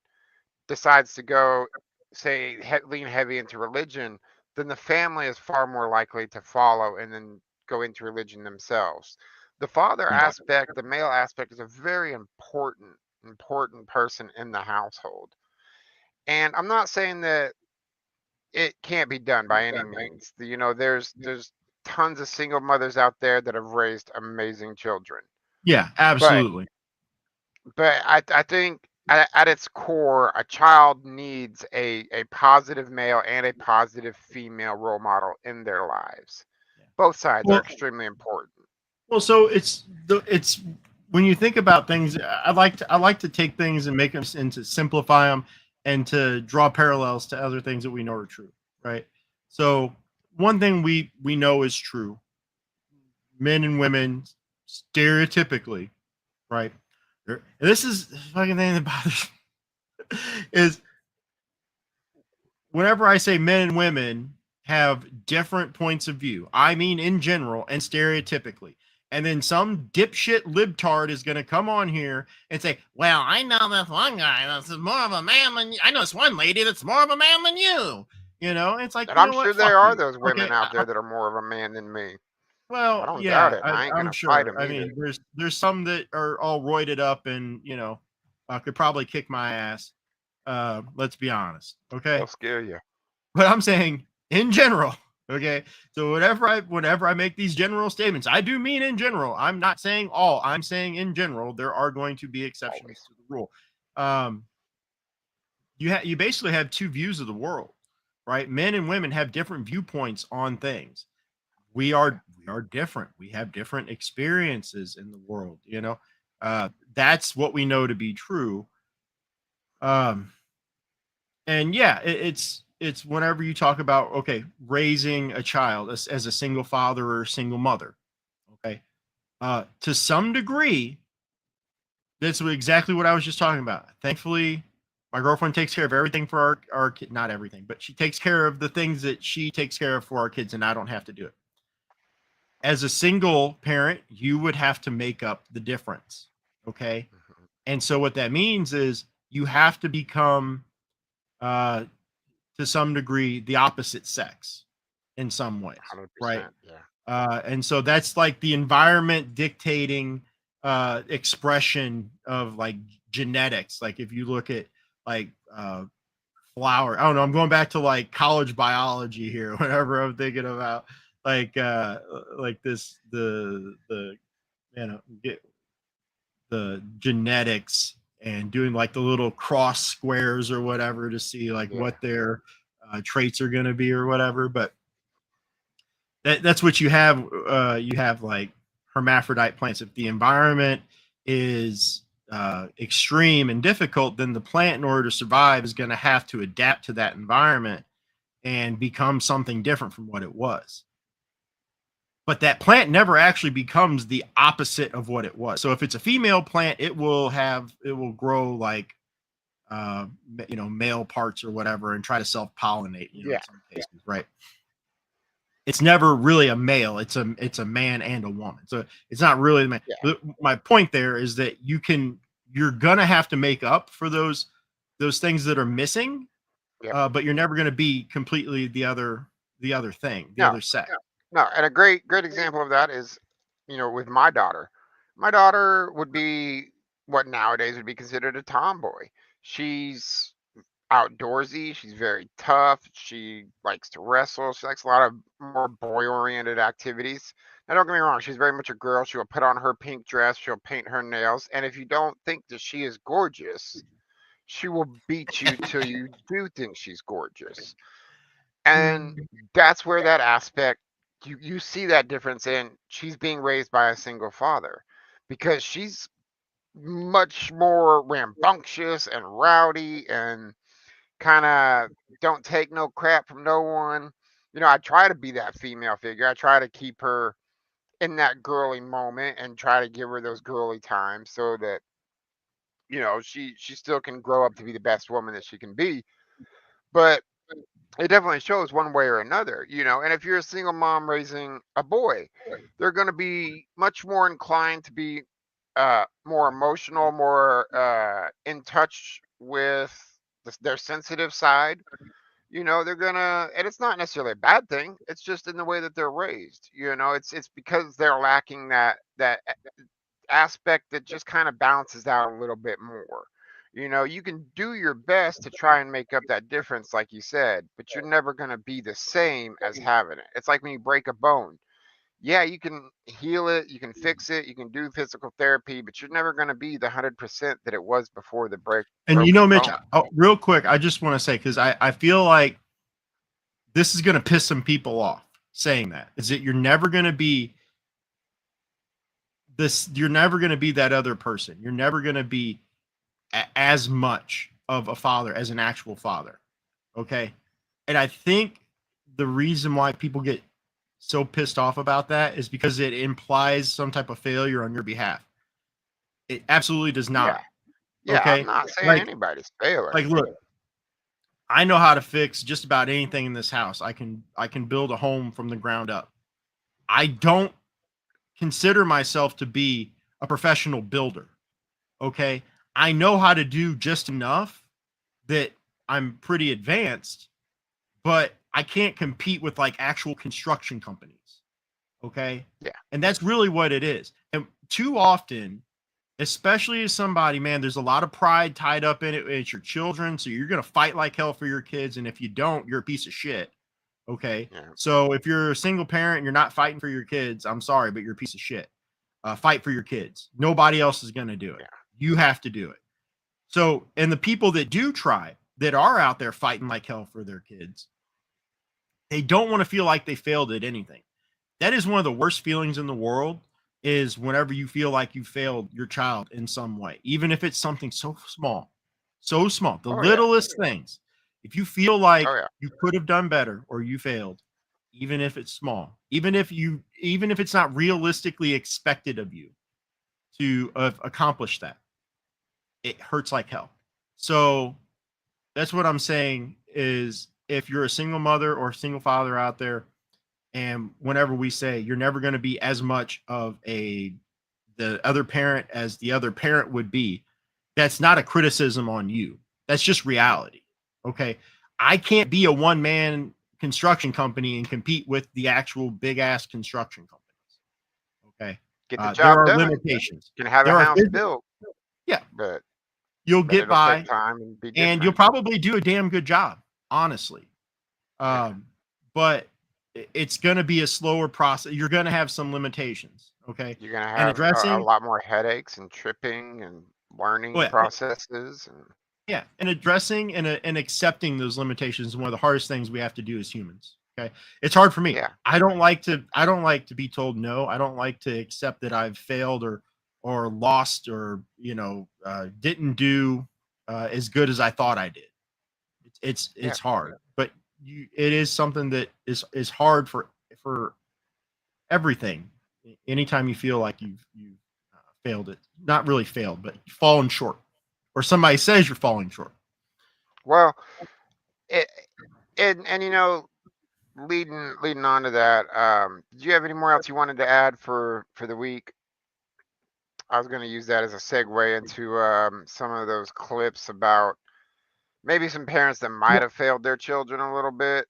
S1: decides to go, say, lean heavy into religion, then the family is far more likely to follow and then go into religion themselves. The father
S2: yeah.
S1: aspect, the male aspect, is a very important person in the household. And I'm not saying that it can't be done by any means. There's tons of single mothers out there that have raised amazing children.
S2: Yeah,
S1: But
S2: absolutely.
S1: I think at its core, a child needs a positive male and a positive female role model in their lives. Both sides are
S2: Well,
S1: extremely important.
S2: so it's when you think about things, I like to take things and make them and to simplify them and to draw parallels to other things that we know are true, right? So one thing we know is true: men and women, stereotypically, right? And this is the fucking thing that bothers me, is whenever I say men and women have different points of view, I mean in general and stereotypically. And then some dipshit libtard is going to come on here and say, "Well, I know this one guy that's more of a man than you. I know this one lady that's more of a man than you." It's like,
S1: And
S2: you
S1: I'm
S2: know what?
S1: sure there
S2: Fuck
S1: are
S2: you.
S1: those
S2: Okay.
S1: women out there that are more of a man than me. I
S2: Well,
S1: don't doubt
S2: yeah,
S1: it. I ain't
S2: I'm
S1: gonna fight
S2: sure.
S1: them
S2: I
S1: either.
S2: mean, there's some that are all roided up and could probably kick my ass. Let's be honest.
S1: They'll
S2: Okay.
S1: scare you.
S2: But I'm saying in general, okay? So whenever I make these general statements, I do mean in general. I'm not saying all. I'm saying in general there are going to be exceptions
S1: Always.
S2: to the rule. Um you basically have two views of the world, right? Men and women have different viewpoints on things. We are different. We have different experiences in the world, that's what we know to be true. Um and yeah, it's whenever you talk about, okay, raising a child as a single father or a single mother, okay, to some degree, that's exactly what I was just talking about. Thankfully, my girlfriend takes care of everything for our kid. Not everything, but she takes care of the things that she takes care of for our kids, and I don't have to do it. As a single parent, you would have to make up the difference, okay?
S1: Mhm.
S2: And so what that means is you have to become uh to some degree the opposite sex in some ways, right?
S1: 100%. Yeah.
S2: And so that's like the environment dictating expression of like genetics. Like if you look at like flower, I don't know, I'm going back to like college biology here, whenever I'm thinking about like this the get the genetics and doing like the little cross squares or whatever to see like
S1: Yeah.
S2: what their traits are going to be or whatever. But that's what you have. You have like hermaphrodite plants. If the environment is extreme and difficult, then the plant, in order to survive, is going to have to adapt to that environment and become something different from what it was. But that plant never actually becomes the opposite of what it was. So if it's a female plant, it will grow like male parts or whatever and try to self pollinate. In
S1: Yeah.
S2: some cases, right? It's never really a male. It's a man and a woman. So it's not really the man.
S1: Yeah.
S2: My point there is that you're gonna have to make up for those things that are missing,
S1: Yep.
S2: but you're never gonna be completely the other thing, the
S1: No.
S2: other sex.
S1: No. And a great example of that is, with my daughter. My daughter would be what nowadays would be considered a tomboy. She's outdoorsy. She's very tough. She likes to wrestle. She likes a lot of more boy oriented activities. Now, don't get me wrong, she's very much a girl. She'll put on her pink dress, she'll paint her nails. And if you don't think that she is gorgeous, she will beat you till you do think she's gorgeous. And that's where that aspect you see that difference in she's being raised by a single father, because she's much more rambunctious and rowdy and kind of don't take no crap from no one. I try to be that female figure. I try to keep her in that girly moment and try to give her those girly times so that she still can grow up to be the best woman that she can be. But it definitely shows one way or another. And if you're a single mom raising a boy, they're going to be much more inclined to be more emotional, more in touch with their sensitive side. They're gonna, and it's not necessarily a bad thing. It's just in the way that they're raised. It's because they're lacking that aspect that just kind of balances out a little bit more. You can do your best to try and make up that difference, like you said, but you're never going to be the same as having it. It's like when you break a bone. Yeah, you can heal it, you can fix it, you can do physical therapy, but you're never going to be the 100% that it was before the
S2: And
S1: broken
S2: Mitch,
S1: bone.
S2: real quick, I just want to say, because I feel like this is going to piss some people off saying that, is that you're never going to be this, you're never going to be that other person. You're never going to be as much of a father as an actual father. Okay. And I think the reason why people get so pissed off about that is because it implies some type of failure on your behalf. It absolutely does
S1: Yeah.
S2: not.
S1: Yeah, I'm
S2: Okay.
S1: not saying
S2: Like,
S1: anybody's failing.
S2: look, I know how to fix just about anything in this house. I can build a home from the ground up. I don't consider myself to be a professional builder. Okay. I know how to do just enough that I'm pretty advanced, but I can't compete with like actual construction companies. Okay.
S1: Yeah.
S2: And that's really what it is. And too often, especially as somebody, man, there's a lot of pride tied up in it. It's your children. So you're going to fight like hell for your kids. And if you don't, you're a piece of shit. Okay.
S1: Yeah.
S2: So if you're a single parent and you're not fighting for your kids, I'm sorry, but you're a piece of shit. Fight for your kids. Nobody else is going to do it.
S1: Yeah.
S2: You have to do it. So, and the people that do try, that are out there fighting like hell for their kids, they don't want to feel like they failed at anything. That is one of the worst feelings in the world, is whenever you feel like you failed your child in some way, even if it's something so small, the
S1: Oh yeah.
S2: littlest things. If you feel
S1: Oh
S2: like
S1: yeah.
S2: you could have done better or you failed, even if it's small, even if it's not realistically expected of you to accomplish that, it hurts like hell. So that's what I'm saying, is if you're a single mother or single father out there, and whenever we say you're never going to be as much of the other parent as the other parent would be, that's not a criticism on you. That's just reality. Okay. I can't be a one man construction company and compete with the actual big ass construction companies. Okay.
S1: Get the
S2: There
S1: job
S2: are
S1: done.
S2: limitations.
S1: You can have a
S2: There are
S1: house built,
S2: yeah,
S1: but
S2: you'll get
S1: it'll take
S2: by
S1: time and be
S2: and you'll
S1: different.
S2: probably do a damn good job, honestly.
S1: Yeah.
S2: But it's going to be a slower process. You're going to have some limitations. Okay.
S1: You're gonna
S2: And
S1: have a
S2: addressing,
S1: lot more headaches and tripping and learning
S2: well, yeah,
S1: processes and
S2: yeah, and addressing and accepting those limitations is one of the hardest things we have to do as humans. Okay. It's hard for me.
S1: yeah.
S2: I don't like to be told no. I don't like to accept that I've failed or lost or, didn't do as good as I thought I did.
S1: Yeah.
S2: It's hard, but it is something that is hard for everything. Anytime you feel like you've failed it, not really failed, but fallen short, or somebody says you're falling short.
S1: Well, it, and leading on to that, did you have any more else you wanted to add for the week? I was going to use that as a segue into some of those clips about maybe some parents that might have failed their children a little bit,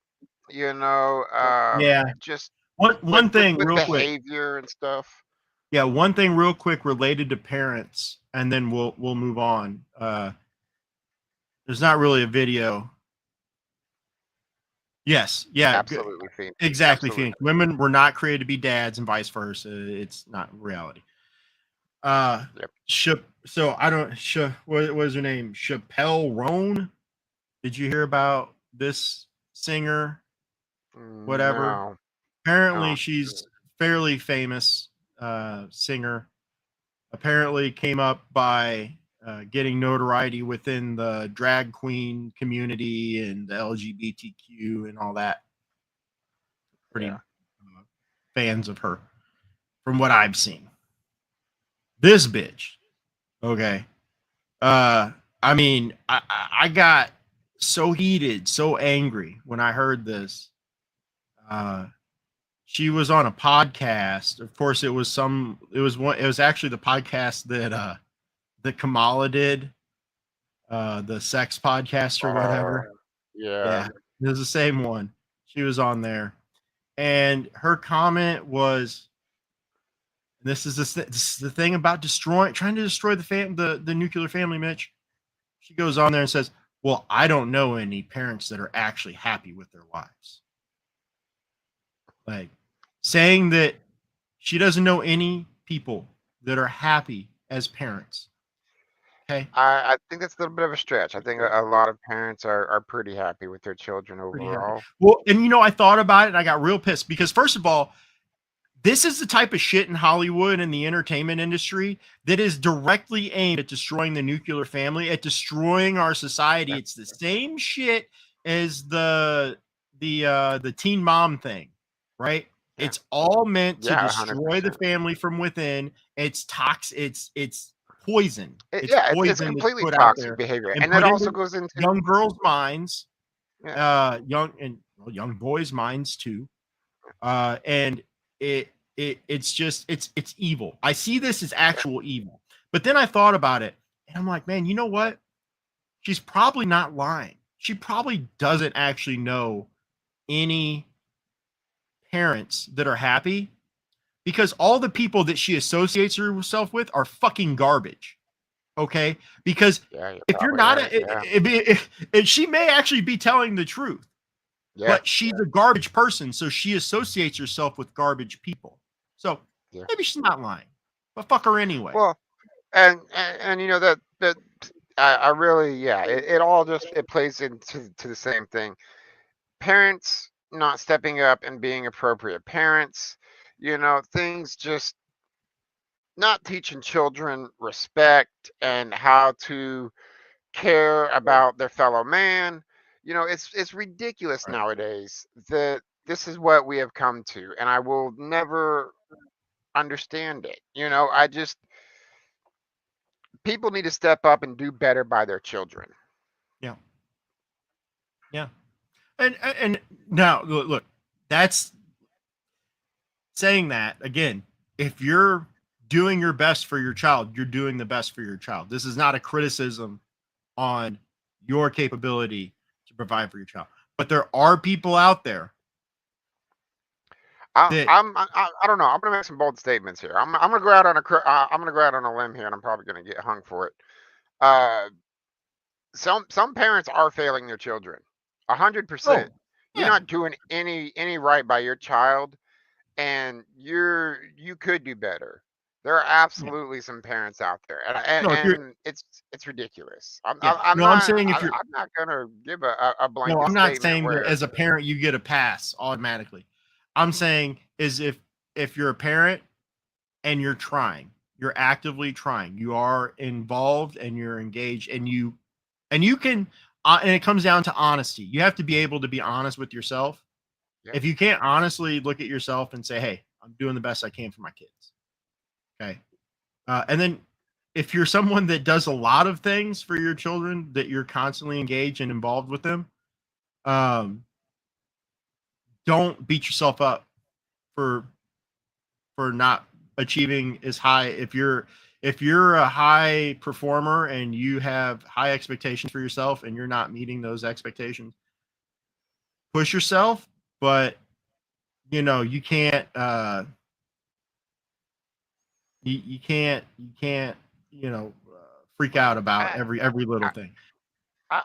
S2: Yeah.
S1: just
S2: One thing
S1: with
S2: real quick.
S1: behavior and stuff.
S2: Yeah, one thing real quick related to parents, and then we'll move on. There's not really a video. Yes, yeah,
S1: Absolutely, Phoenix.
S2: exactly.
S1: Absolutely.
S2: Phoenix. Women were not created to be dads, and vice versa. It's not reality.
S1: Yep.
S2: So I don't. What was her name? Chappelle Roan. Did you hear about this singer? Whatever.
S1: No.
S2: Apparently,
S1: Oh,
S2: she's fairly famous singer. Apparently, came up by getting notoriety within the drag queen community and the LGBTQ and all that. Pretty
S1: yeah.
S2: fans of her, from what I've seen. This bitch, okay. Uh, I mean, I got so heated, so angry when I heard this. Uh, she was on a podcast. Of course, it was actually the podcast that Kamala did, the sex podcast or
S1: Oh,
S2: whatever.
S1: yeah.
S2: Yeah, it was the same one. She was on there, and her comment was, this is the thing about trying to destroy the nuclear family, Mitch. She goes on there and says, "Well, I don't know any parents that are actually happy with their wives." Like, saying that she doesn't know any people that are happy as parents. Okay,
S1: I think that's a little bit of a stretch. I think a lot of parents are pretty happy with their children
S2: pretty happy.
S1: overall.
S2: Well, and I thought about it and I got real pissed because first of all, this is the type of shit in Hollywood and the entertainment industry that is directly aimed at destroying the nuclear family, at destroying our society.
S1: Yeah,
S2: It's the same shit as the teen mom thing, right?
S1: yeah,
S2: It's all meant to
S1: yeah,
S2: destroy the
S1: 100%.
S2: family from within. It's toxic. It's poison. It's
S1: Yeah, it's
S2: poison that's
S1: completely
S2: put out
S1: toxic
S2: there
S1: behavior,
S2: and
S1: and that
S2: put
S1: also
S2: into
S1: goes into
S2: young girls' minds,
S1: yeah,
S2: young boys' minds too, and it's just it's evil. I see this as
S1: yeah.
S2: actual evil. But then I thought about it, and I'm like, man, you know what? She's probably not lying. She probably doesn't actually know any parents that are happy because all the people that she associates herself with are fucking garbage. Okay, because
S1: Yeah, you're
S2: if you're
S1: probably
S2: not
S1: right.
S2: a,
S1: Yeah,
S2: she may actually be telling the truth,
S1: yeah,
S2: but she's a garbage person, so she associates herself with garbage people. So
S1: yeah.
S2: maybe she's not lying, but fuck her anyway.
S1: Well, and that I really, yeah, it all just it plays into to the same thing. Parents not stepping up and being appropriate parents, things just not teaching children respect and how to care about their fellow man. It's ridiculous
S2: Right.
S1: nowadays that this is what we have come to, and I will never understand it. I just people need to step up and do better by their children.
S2: Yeah, yeah, and now look, that's saying that again. If you're doing your best for your child, you're doing the best for your child. This is not a criticism on your capability to provide for your child, but there are people out there
S1: I,
S2: that
S1: I'm I don't know. I'm gonna make some bold statements here. I'm gonna go out on I'm gonna go out on a limb here, and I'm probably gonna get hung for it. Uh, some parents are failing their children, 100%.
S2: oh
S1: You're
S2: yeah
S1: not doing any right by your child, and you could do better. There are
S2: yeah
S1: absolutely some parents out there, and and,
S2: no if you're
S1: and it's ridiculous. I'm
S2: yeah
S1: I'm I'm
S2: no I'm
S1: not
S2: saying if
S1: I,
S2: you're
S1: I'm not gonna give a
S2: no
S1: blanket
S2: I'm not
S1: statement
S2: saying that
S1: where
S2: as a parent you get a pass automatically. I'm saying is if you're a parent and you're trying, you're actively trying, you are involved and you're engaged and you can and it comes down to honesty. You have to be able to be honest with yourself.
S1: yeah,
S2: If you can't honestly look at yourself and say, hey, I'm doing the best I can for my kids, okay, and then if you're someone that does a lot of things for your children, that you're constantly engaged and involved with them, um, don't beat yourself up for not achieving as high. If you're a high performer and you have high expectations for yourself and you're not meeting those expectations, push yourself, but you can't you can't freak out about
S1: I,
S2: every little
S1: I
S2: thing.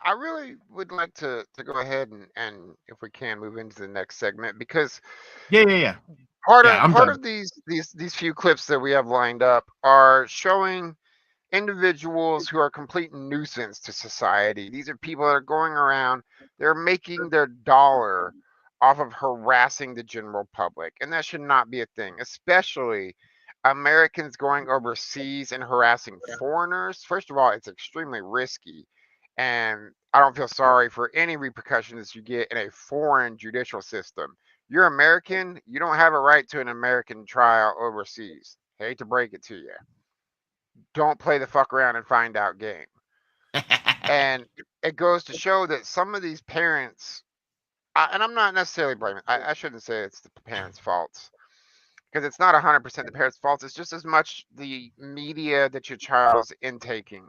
S1: I really would like to go ahead and if we can move into the next segment because
S2: Yeah, yeah, yeah,
S1: part
S2: yeah.
S1: of
S2: I'm
S1: part
S2: done.
S1: of these few clips that we have lined up are showing individuals who are complete nuisance to society. These are people that are going around, they're making their dollar off of harassing the general public. And that should not be a thing, especially Americans going overseas and harassing foreigners. First of all, it's extremely risky. And I don't feel sorry for any repercussions you get in a foreign judicial system. You're American, you don't have a right to an American trial overseas. Hate to break it to you. Don't play the fuck around and find out game. And it goes to show that some of these parents, and I'm not necessarily blaming, I shouldn't say it's the parents' faults because it's not 100% the parents' fault. It's just as much the media that your child is intaking.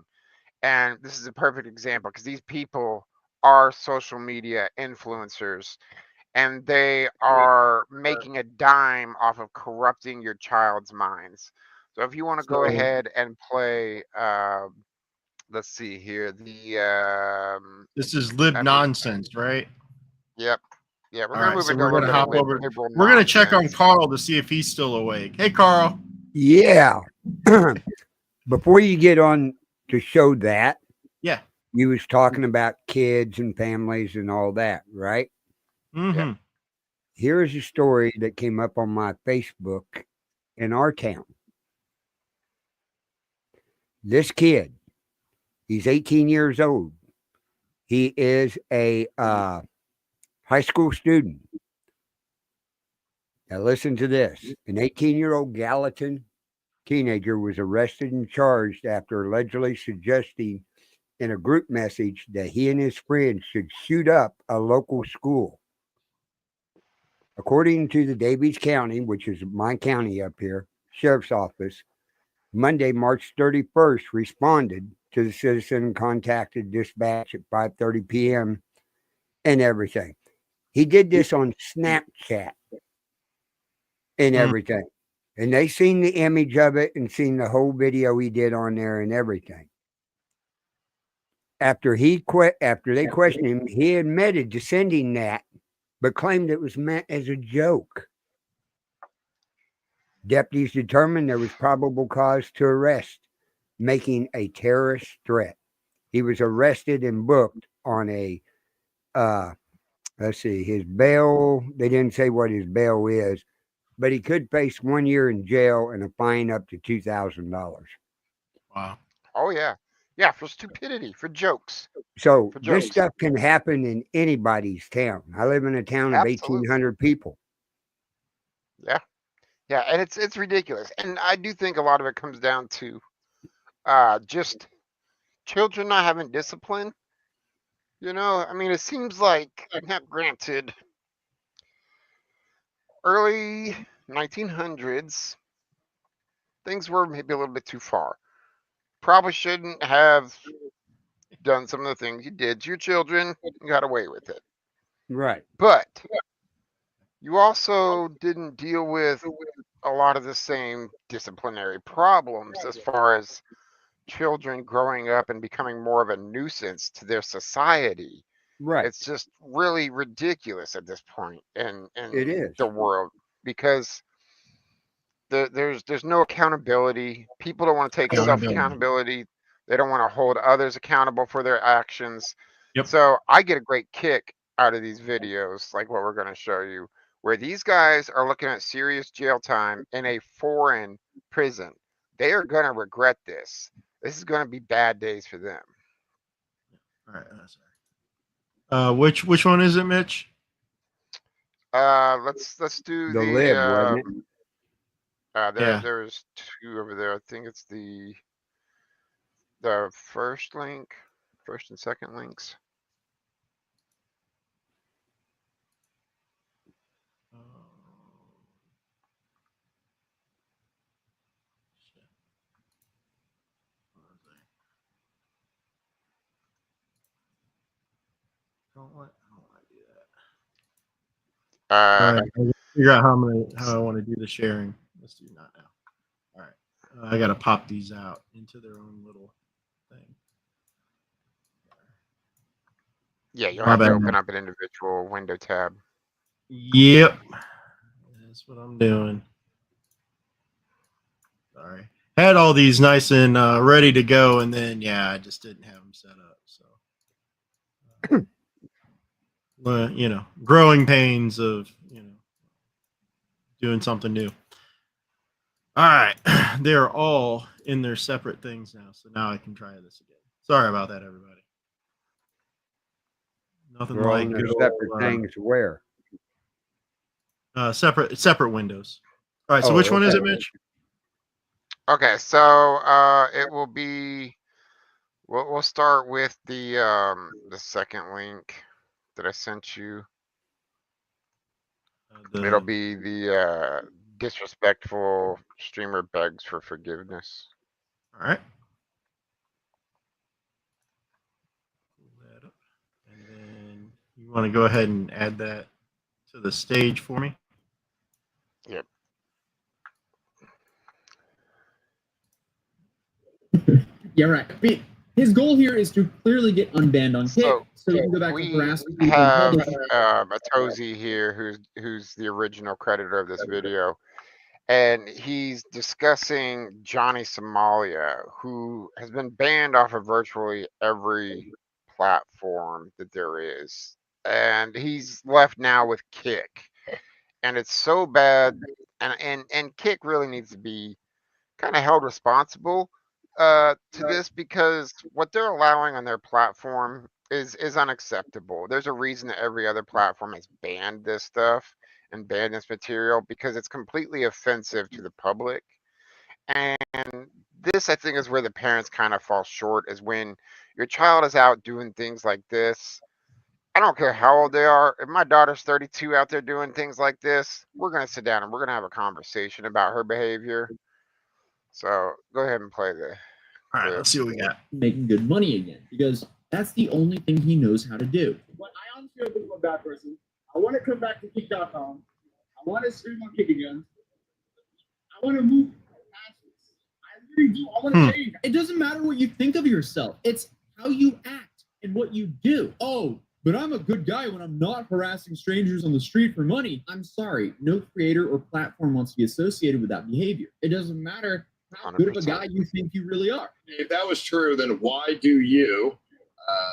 S1: And this is a perfect example because these people are social media influencers and they are making a dime off of corrupting your child's minds. So if you want to go
S2: So
S1: ahead and play, let's see here,
S2: this is lib
S1: I mean,
S2: nonsense, right?
S1: yep, yeah, we're
S2: All
S1: gonna
S2: right,
S1: move
S2: so
S1: into a
S2: we're
S1: little
S2: gonna
S1: bit of
S2: hop over.
S1: liberal
S2: We're gonna check on
S1: nonsense.
S2: Carl to see if he's still awake. Hey, Carl.
S4: Yeah. Before you get on to show that,
S2: Yeah.
S4: you was talking about kids and families and all that, right?
S1: Yeah,
S2: Mm-hmm.
S4: Here's a story that came up on my Facebook in our town. This kid, he's 18 years old. He is a high school student. Now, listen to this. An 18-year-old Gallatin teenager was arrested and charged after allegedly suggesting in a group message that he and his friends should shoot up a local school. According to the Davies County, which is my county up here, Sheriff's Office, Monday, March 31st, responded to the citizen and contacted dispatch at 5:30 p.m. and everything. He did this on Snapchat and everything. And they seen the image of it and seen the whole video he did on there and everything. After they questioned him, he admitted to sending that, but claimed it was meant as a joke. Deputies determined there was probable cause to arrest, making a terrorist threat. He was arrested and booked on a let's see, his bail. They didn't say what his bail is, but he could face 1 year in jail and a fine up to $2,000.
S2: Wow.
S1: oh yeah, yeah, for stupidity, for jokes,
S4: So
S1: for
S4: this
S1: jokes.
S4: stuff can happen in anybody's town. I live in a town of
S1: Absolutely,
S4: 1,800 people.
S1: yeah, yeah, and it's ridiculous. And I do think a lot of it comes down to just children not having discipline. I mean, it seems like, now granted, early 1900s, things were maybe a little bit too far. Probably shouldn't have done some of the things you did to your children. You got away with it.
S4: Right.
S1: But you also didn't deal with a lot of the same disciplinary problems as far as children growing up and becoming more of a nuisance to their society.
S4: Right.
S1: It's just really ridiculous at this point
S4: It
S1: in
S4: is.
S1: the world because there's no accountability. People don't want to take self
S2: Accountability.
S1: accountability. They don't want to hold others accountable for their actions.
S2: Yep.
S1: So I get a great kick out of these videos, like what we're going to show you, where these guys are looking at serious jail time in a foreign prison. They are going to regret this. This is going to be bad days for them.
S2: All right. Which one is it, Mitch?
S1: Let's do
S4: The lib, wasn't it?
S2: Yeah.
S1: there's two over there. I think it's the first link, first and second links.
S2: I don't want to do that.
S1: Uh,
S2: All right. I'll figure out how I want to do the sharing. Let's do not now. All right. I got to pop these out into their own little thing.
S1: yeah, you'll
S2: My
S1: have to
S2: bad.
S1: open up an individual window tab.
S2: Yep. That's what I'm doing. Sorry. Had all these nice and ready to go, and then, yeah, I just didn't have them set up. So growing pains of doing something new. All right, they are all in their separate things now, so now I can try this again. Sorry about that, everybody. Nothing
S4: They're all
S2: like
S4: in their
S2: good
S4: separate
S2: old,
S4: things where.
S2: separate windows. All right, so
S4: Oh,
S2: which one is
S4: okay.
S2: it, Mitch?
S1: Okay, so it will be. We'll start with the second link that I sent you. It'll be the disrespectful streamer begs for forgiveness.
S2: All right. Pull that up. And then you want to go ahead and add that to the stage for me?
S1: Yep.
S5: Yeah, right. I mean, his goal here is to clearly get unbanned on Kick, so he can go back to
S1: We
S5: harassing people in
S1: have
S5: public.
S1: Atozy here, who's the original creditor of this video, and he's discussing Johnny Somalia, who has been banned off of virtually every platform that there is, and he's left now with Kick, and it's so bad, and Kick really needs to be kind of held responsible to this, because what they're allowing on their platform is unacceptable. There's a reason that every other platform has banned this stuff and banned this material, because it's completely offensive to the public. And this, I think, is where the parents kind of fall short, is when your child is out doing things like this. I don't care how old they are. If my daughter's 32 out there doing things like this, we're going to sit down and we're going to have a conversation about her behavior. So go ahead and play the
S2: All right,
S1: clip.
S2: let's see what we got.
S5: Making good money again, because that's the only thing he knows how to do.
S6: But I honestly don't think I'm a bad person. I want to come back to Kick.com. I want to stream on Kick again. I want to move past this. I really do. I want to change.
S5: It doesn't matter what you think of yourself. It's how you act and what you do. Oh, but I'm a good guy when I'm not harassing strangers on the street for money. I'm sorry. No creator or platform wants to be associated with that behavior. It doesn't matter how good of a
S1: 100%.
S5: guy you think you really are.
S6: If that was true, then why do you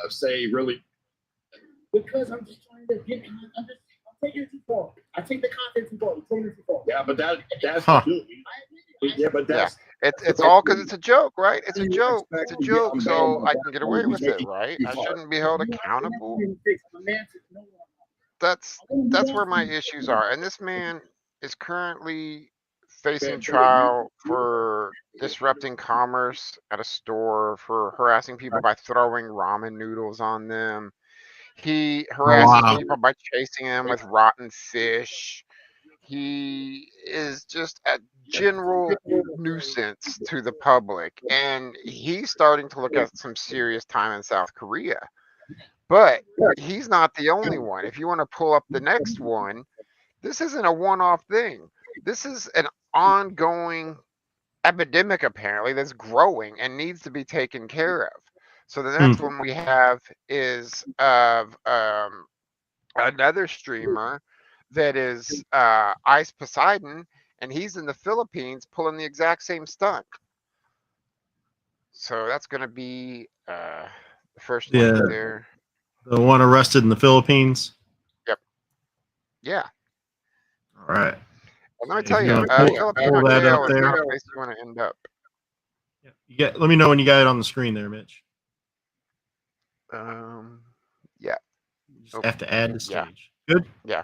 S6: say really? Because I'm just trying to get. I'm taking it too far. I take the content too far. I'm taking it too far. Yeah, but that's
S2: Huh.
S6: yeah, but that's
S1: It's all because it's a joke, right? It's a joke. It's a joke, so I can get away with it, right? I shouldn't be held accountable. That's where my issues are. And this man is currently facing trial for disrupting commerce at a store, for harassing people by throwing ramen noodles on them. He harasses
S2: wow.
S1: people by chasing them with rotten fish. He is just a general nuisance to the public, and he's starting to look at some serious time in South Korea. But he's not the only one. If you want to pull up the next one, this isn't a one-off thing. This is an ongoing epidemic, apparently, that's growing and needs to be taken care of. So the next one we have is of another streamer that is Ice Poseidon, and he's in the Philippines pulling the exact same stunt. So that's going to be the first link there.
S2: The one arrested in the Philippines.
S1: Yep. Yeah.
S2: All right.
S1: And let me tell you, Filipino
S2: pull that
S1: jail
S2: up
S1: is
S2: there.
S1: not a place you want to end up.
S2: Let me know when you got it on the screen there, Mitch.
S1: Yeah.
S2: You just have to add the
S1: Yeah.
S2: stage. Good.
S1: Yeah,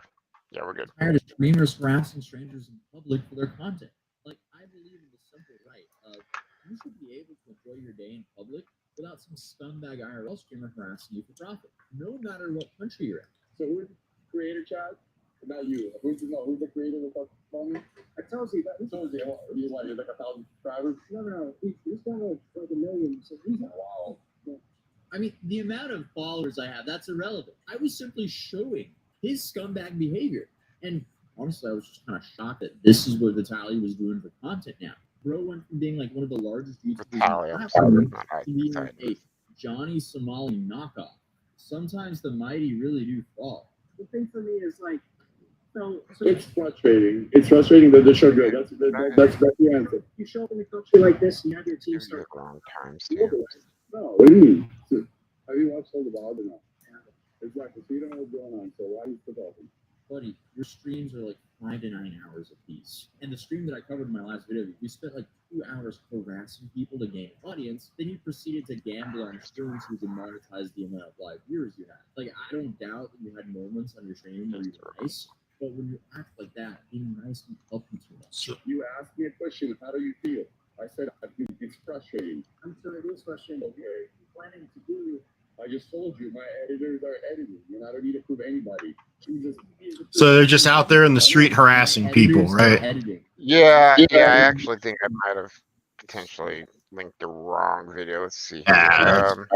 S1: we're good.
S5: Tired of streamers harassing strangers in public for their content. Like, I believe in the simple right of you should be able to enjoy your day in public without some scumbag IRL streamer harassing you for profit, no matter what country you're in.
S6: So who's the creator, Chad? Not you. Who's the creator with the phone? I told you that. He told you he's like 1,000 subscribers. No. He's got like 1 million. So he's like, wow.
S5: I mean, the amount of followers I have, that's irrelevant. I was simply showing his scumbag behavior. And honestly, I was just kind of shocked that this is what Vitaly was doing for content now. Bro went from being like one of the largest YouTubers to being like a Johnny Somali knockoff. Sometimes the mighty really do fall.
S6: The thing for me is like, so it's frustrating. It's frustrating that they show good. That's the answer. You show up in a country like this, and you have your team start.
S1: Wrong time.
S6: No, what do you mean? Have you watched all the Bob or no? Exactly. So you don't know what's going on. So why are you developing?
S5: Buddy, your streams are like 5 to 9 hours a piece. And the stream that I covered in my last video, you spent like 2 hours harassing people to gain an audience. Then you proceeded to gamble on streams so you could monetize the amount of live viewers you had. Like, I don't doubt that you had moments on your stream where you were nice, but when you act like that, being nice can help you too much.
S6: You asked me a question. How do you feel? I said it's frustrating. I'm sure it is frustrating. Okay, what are you planning to do? I just told you my editors are editing, and I don't need to prove anybody.
S2: So they're just out there in the street harassing people, right?
S1: Yeah, I actually think I might have potentially linked the wrong video. Let's see here.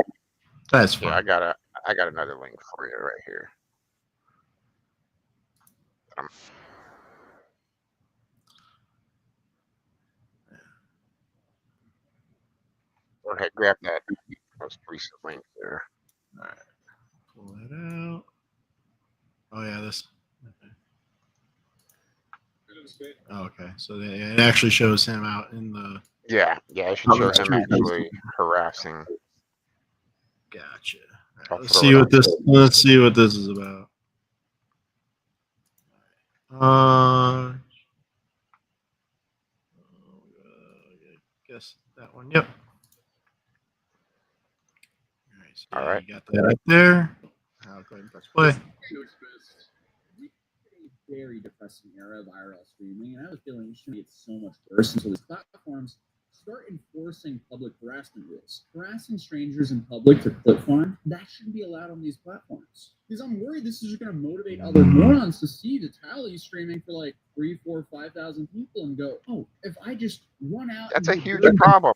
S2: That's fine.
S1: Yeah, I got another link for you right here. Go ahead, grab that most recent link there.
S2: All right, pull that out. Oh yeah, this. Oh, okay, so it actually shows him out in the.
S1: Yeah, it should show him actually harassing.
S2: Gotcha. Right, let's see what this. Let's see what this is about. Guess that one. Yep. All right. You got that right there. I'll go ahead and press play.
S5: Very depressing era of IRL streaming, and I was feeling it should get so much worse until these platforms start enforcing public harassment rules. Harassing strangers in public for clip farm, that shouldn't be allowed on these platforms. Because I'm worried this is just going to motivate other morons to see the tally streaming for like 3, 4, 5,000 people and go, oh, if I just run out.
S1: That's a huge problem.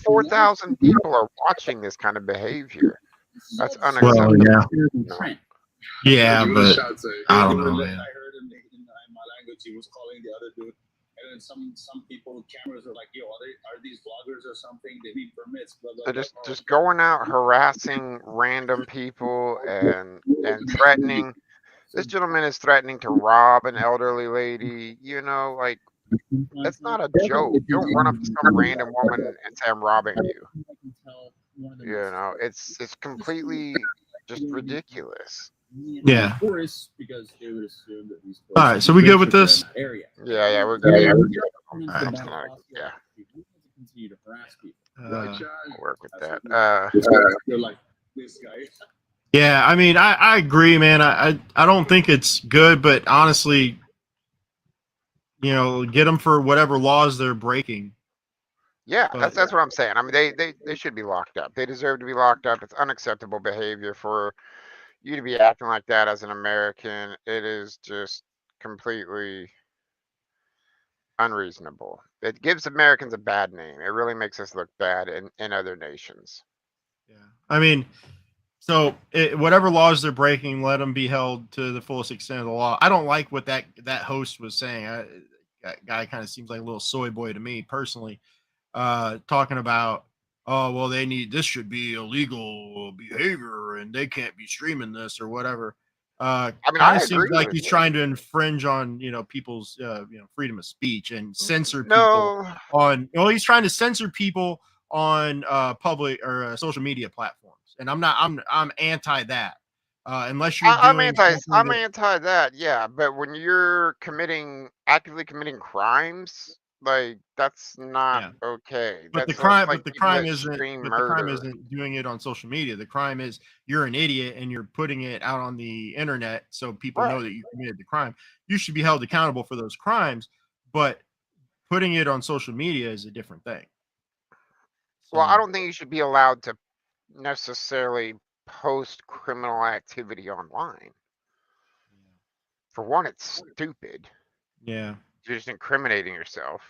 S1: 4,000 people are watching this kind of behavior. That's unacceptable.
S2: Well, yeah, but I don't know, man.
S6: I heard in my language he was calling the other dude, and then some people cameras are like, "Yo, are these vloggers or something? They need permits." Blah, blah,
S1: They're
S6: blah,
S1: just going out harassing random people and threatening. This gentleman is threatening to rob an elderly lady. You know, like that's not a joke. You don't run up to some random woman and say I'm robbing you. You know, it's completely just ridiculous.
S2: Yeah.
S5: Because they would assume that these.
S2: All right, so we good with this?
S1: Yeah, we're good. Yeah, we're good. Yeah.
S5: Continue to harass people.
S1: I'll work with that.
S6: You're like this guy.
S2: Yeah, I mean, I agree, man. I don't think it's good, but honestly, you know, get them for whatever laws they're breaking.
S1: Yeah, that's what I'm saying. I mean, they should be locked up. They deserve to be locked up. It's unacceptable behavior for you to be acting like that as an American. It is just completely unreasonable. It gives Americans a bad name. It really makes us look bad in other nations.
S2: Yeah, I mean, so whatever laws they're breaking, let them be held to the fullest extent of the law. I don't like what that host was saying. That guy kind of seems like a little soy boy to me personally. Talking about, oh well, this should be illegal behavior and they can't be streaming this or whatever.
S1: I mean,
S2: kind
S1: I
S2: of seems
S1: agree
S2: like
S1: with
S2: he's
S1: you.
S2: trying to infringe on people's freedom of speech and censor people
S1: No,
S2: on. Well, he's trying to censor people on public or social media platforms, and I'm anti that. Unless you're
S1: I'm
S2: doing
S1: anti that. Yeah, but when you're actively committing crimes, like that's not okay.
S2: But the
S1: That's
S2: crime,
S1: like
S2: but the
S1: people
S2: crime
S1: that
S2: isn't.
S1: stream
S2: But the crime
S1: murder.
S2: isn't doing it on social media. The crime is you're an idiot and you're putting it out on the internet so people know that you committed the crime. You should be held accountable for those crimes, but putting it on social media is a different thing.
S1: Well, I don't think you should be allowed to necessarily post criminal activity online. For one, it's stupid.
S2: Yeah.
S1: You're just incriminating yourself.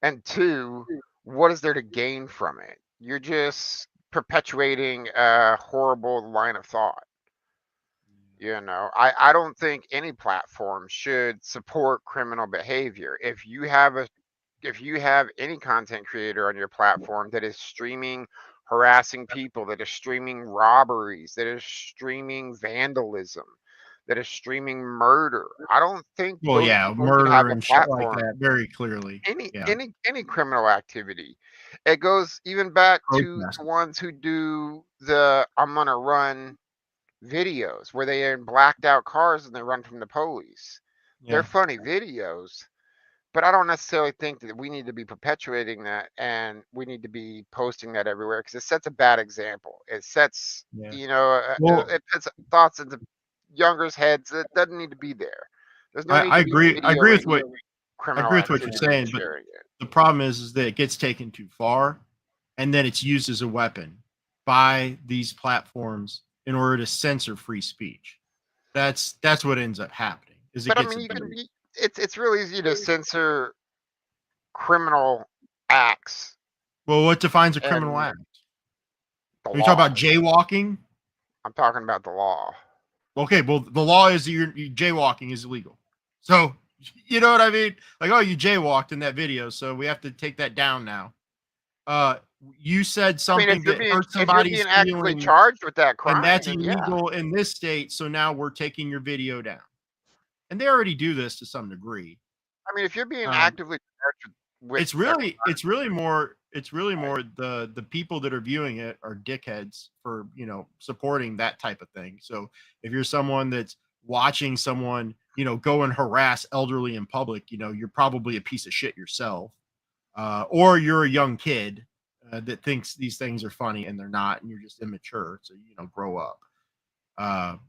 S1: And two, what is there to gain from it? You're just perpetuating a horrible line of thought. You know, I don't think any platform should support criminal behavior. If you have any content creator on your platform that is streaming harassing people, that is streaming robberies, that is streaming vandalism, that is streaming murder, I don't think
S2: Well,
S1: those
S2: yeah,
S1: people should have
S2: murder
S1: a
S2: and shit like
S1: platform.
S2: that, very clearly.
S1: Any criminal activity. It goes even back to
S2: Protest.
S1: the ones who do the I'm gonna run videos where they are in blacked out cars and they run from the police. They're
S2: Yeah.
S1: funny videos, but I don't necessarily think that we need to be perpetuating that and we need to be posting that everywhere because it sets a bad example. It sets,
S2: Yeah.
S1: it puts thoughts into youngers' heads that doesn't need to be there. There's no need
S2: I
S1: to be
S2: agree. I agree with
S1: videoing
S2: what
S1: criminal
S2: you're
S1: activity and
S2: saying, but
S1: sharing it.
S2: the problem is that it gets taken too far, and then it's used as a weapon by these platforms in order to censor free speech. That's what ends up happening. Is it
S1: But I
S2: gets
S1: mean,
S2: abused.
S1: it's really easy to censor criminal acts
S2: Well, what defines a criminal
S1: and
S2: act?
S1: the
S2: Are you talking
S1: law.
S2: about jaywalking?
S1: I'm talking about the law.
S2: Okay, well, the law is jaywalking is illegal. So, you know what I mean? Like, oh, you jaywalked in that video, so we have to take that down now. Uh, you said
S1: I mean,
S2: something that hurt
S1: if you're
S2: somebody's
S1: being actively
S2: feelings,
S1: charged with that
S2: and
S1: crime,
S2: that's
S1: then yeah.
S2: illegal in this state. So now we're taking your video down, and they already do this to some degree.
S1: I mean, if you're being
S2: Um,
S1: actively charged with
S2: it's really more the people that are viewing it are dickheads for supporting that type of thing. So if you're someone that's watching someone go and harass elderly in public, you're probably a piece of shit yourself, or you're a young kid that thinks these things are funny and they're not, and you're just immature. So grow up.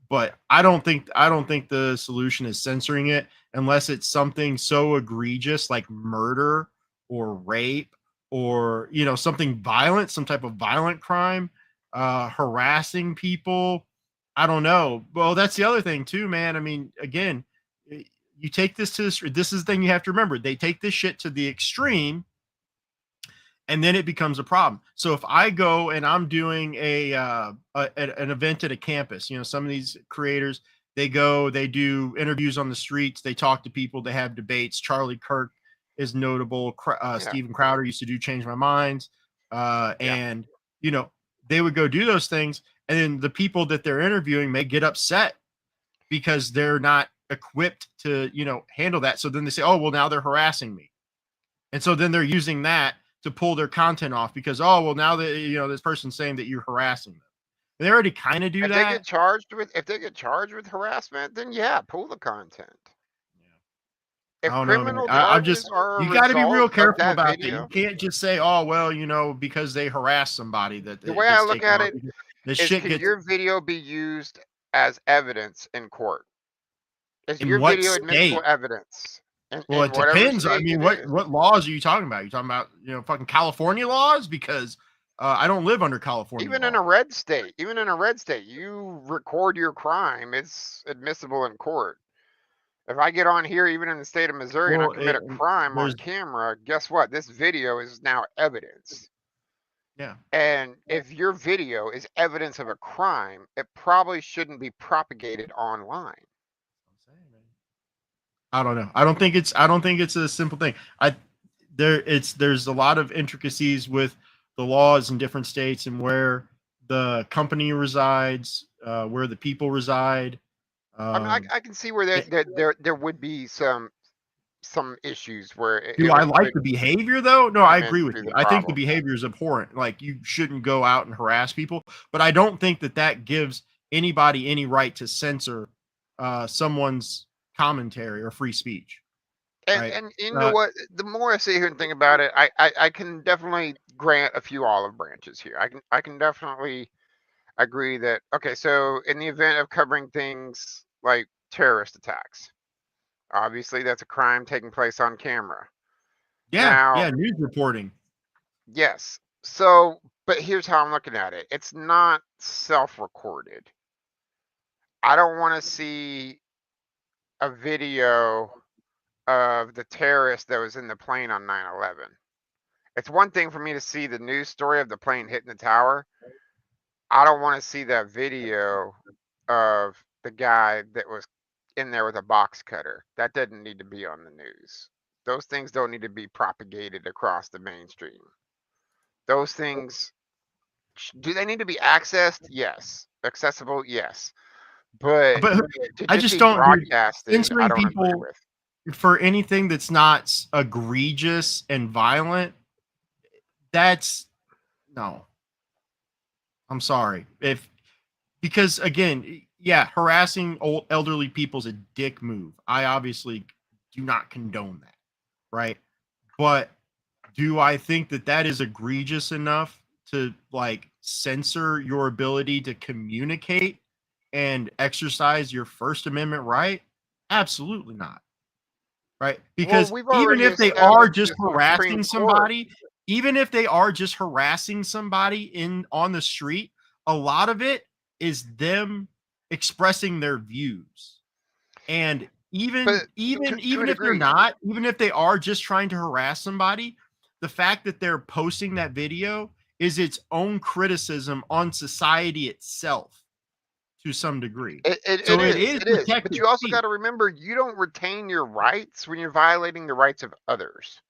S2: But I don't think the solution is censoring it unless it's something so egregious like murder or rape or something violent, some type of violent crime, harassing people. I don't know. Well, that's the other thing too, man. I mean, again, you take this to this is the thing you have to remember. They take this shit to the extreme, and then it becomes a problem. So if I go and I'm doing an event at a campus, some of these creators, they go, they do interviews on the streets, they talk to people, they have debates. Charlie Kirk is notable.
S1: Yeah,
S2: Steven Crowder used to do Change My Minds,
S1: yeah.
S2: and they would go do those things, and then the people that they're interviewing may get upset because they're not equipped to handle that. So then they say, oh well, now they're harassing me, and so then they're using that to pull their content off because, oh well, now that this person's saying that you're harassing them. And they already kind of do
S1: If they
S2: that.
S1: get charged with harassment, then yeah, pull the content.
S2: I
S1: If
S2: don't know, man.
S1: criminal
S2: I'm just
S1: charges are a
S2: you got to be real
S1: result of
S2: careful
S1: that
S2: about that. You
S1: video,
S2: can't just say, oh well, because they harass somebody that
S1: the
S2: it
S1: way I
S2: gets
S1: look
S2: taken
S1: at
S2: off.
S1: it
S2: This
S1: is,
S2: shit
S1: can
S2: gets
S1: your video be used as evidence in court? Is
S2: in
S1: your
S2: what
S1: video admissible
S2: state?
S1: evidence
S2: Well,
S1: in
S2: it
S1: whatever
S2: depends. I
S1: state
S2: mean,
S1: it
S2: what
S1: is?
S2: what laws are you talking about? You talking about fucking California laws? Because I don't live under California
S1: Even in
S2: law.
S1: a red state, you record your crime, it's admissible in court. If I get on here, even in the state of Missouri, and I
S2: Well,
S1: commit a crime on
S2: there's
S1: camera, guess what? This video is now evidence.
S2: yeah.
S1: And if your video is evidence of a crime, it probably shouldn't be propagated online.
S2: I don't know. I don't think it's a simple thing. There's a lot of intricacies with the laws in different states and where the company resides, where the people reside.
S1: I mean,
S2: Um,
S1: I can see where
S2: it-
S1: there would be some issues where
S2: do I like the behavior though? No, I
S1: come in
S2: agree
S1: to
S2: with
S1: be
S2: you.
S1: the
S2: I think the
S1: problem.
S2: behavior is abhorrent. Like you shouldn't go out and harass people, but I don't think that gives anybody any right to censor someone's commentary or free speech. Right?
S1: And you know
S2: Uh,
S1: what? The more I sit here and think about it, I can definitely grant a few olive branches here. I can definitely agree that, okay, so in the event of covering things like terrorist attacks, obviously that's a crime taking place on camera.
S2: yeah,
S1: Now,
S2: yeah, news reporting.
S1: yes. So, but here's how I'm looking at it. It's not self-recorded. I don't want to see a video of the terrorist that was in the plane on 9/11. It's one thing for me to see the news story of the plane hitting the tower. I don't want to see that video of the guy that was in there with a box cutter. That doesn't need to be on the news. Those things don't need to be propagated across the mainstream. Those things, do they need to be accessed? Yes. Accessible? Yes. But
S2: But
S1: to
S2: I
S1: just
S2: just
S1: be
S2: don't, dude.
S1: broadcasted, I
S2: Censoring
S1: don't agree
S2: people
S1: with.
S2: for anything that's not egregious and violent, that's no. I'm sorry. Because again, yeah, harassing old elderly people is a dick move. I obviously do not condone that, right? But do I think that that is egregious enough to like censor your ability to communicate and exercise your First Amendment right? Absolutely not. Right?
S1: Well,
S2: Because
S1: we've
S2: even
S1: already
S2: if they are
S1: established
S2: just
S1: this on Supreme
S2: harassing
S1: Court.
S2: somebody, even if they are just harassing somebody in on the street, a lot of it is them expressing their views. And
S1: But to a
S2: even if they're
S1: degree,
S2: not, even if they are just trying to harass somebody, the fact that they're posting that video is its own criticism on society itself to some degree.
S1: it
S2: So it
S1: is,
S2: is
S1: it is. But
S2: protected
S1: you also got
S2: speech.
S1: to remember, you don't retain your rights when you're violating the rights of others.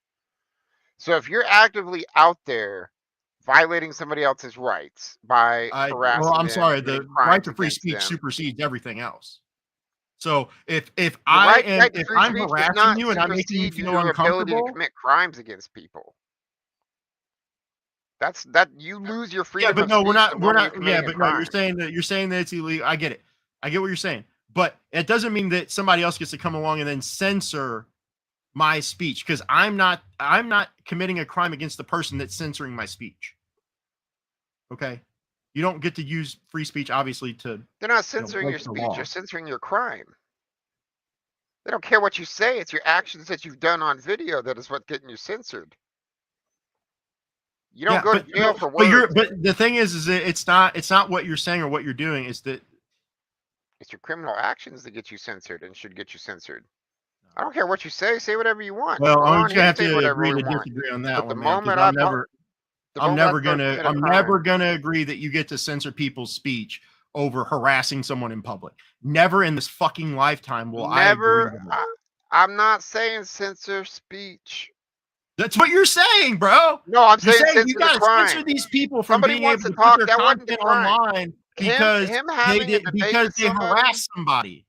S1: So if you're actively out there violating somebody else's rights by
S2: Well,
S1: harassing
S2: I'm
S1: them,
S2: sorry.
S1: committing
S2: The right
S1: crimes
S2: to free
S1: against
S2: speech
S1: them,
S2: supersedes everything else. So if
S1: the
S2: I am
S1: right to
S2: if
S1: free
S2: I'm
S1: speech does
S2: harassing
S1: not
S2: you and I'm making you
S1: supersede
S2: feel
S1: your ability to
S2: uncomfortable,
S1: commit crimes against people. That you lose your
S2: yeah,
S1: freedom
S2: but
S1: of
S2: no,
S1: speech the
S2: we're
S1: moment you're
S2: not. Yeah,
S1: committing a
S2: but no,
S1: crime.
S2: you're saying that it's illegal. I get it. I get what you're saying, but it doesn't mean that somebody else gets to come along and then censor my speech because I'm not committing a crime against the person that's censoring my speech. Okay, you don't get to use free speech, obviously, to
S1: They're not censoring
S2: break
S1: your
S2: the
S1: speech,
S2: law.
S1: they're censoring your crime. They don't care what you say, it's your actions that you've done on video that is what's getting you censored. You don't
S2: Yeah,
S1: go to jail for words.
S2: but the thing is that it's not what you're saying or what you're doing. Is that
S1: It's your criminal actions that get you censored and should get you censored. I don't care what you say whatever you want.
S2: well,
S1: We're
S2: I'm
S1: on
S2: just gonna
S1: here
S2: have
S1: saying
S2: to
S1: whatever
S2: agree
S1: we
S2: to
S1: want.
S2: disagree on that
S1: But the
S2: one, man, because
S1: moment I the moment I start commit a
S2: I'm
S1: crime,
S2: never gonna agree that you get to censor people's speech over harassing someone in public. Never in this fucking lifetime will I agree
S1: never.
S2: with that.
S1: I'm not saying censor speech.
S2: That's what you're saying, bro.
S1: No, I'm
S2: You're
S1: saying
S2: saying you
S1: censor the
S2: got to censor
S1: crime.
S2: these people from
S1: Somebody
S2: being
S1: wants
S2: able
S1: to
S2: to put
S1: talk.
S2: their
S1: That wasn't the
S2: content
S1: crime.
S2: online
S1: Him
S2: because
S1: him having a debate with
S2: they
S1: somebody.
S2: harass somebody.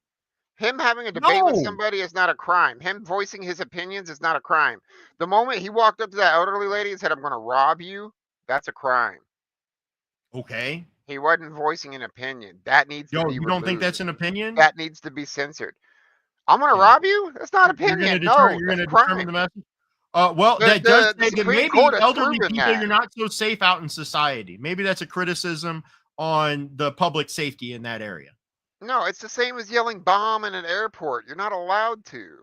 S1: Him having a debate with
S2: No.
S1: somebody is not a crime. Him voicing his opinions is not a crime. The moment he walked up to that elderly lady and said, "I'm going to rob you," that's a crime.
S2: Okay.
S1: He wasn't voicing an opinion. That needs to
S2: Yo,
S1: be
S2: you don't think
S1: removed.
S2: that's an opinion?
S1: That needs to be censored. I'm going to
S2: Yeah.
S1: rob you? That's not opinion. No,
S2: You're
S1: that's a
S2: gonna determine the
S1: crime.
S2: message. Well, that does
S1: The
S2: say that
S1: Supreme Court
S2: maybe
S1: has
S2: elderly
S1: proven
S2: people
S1: that.
S2: you're not so safe out in society. Maybe that's a criticism on the public safety in that area.
S1: No, it's the same as yelling bomb in an airport. You're not allowed to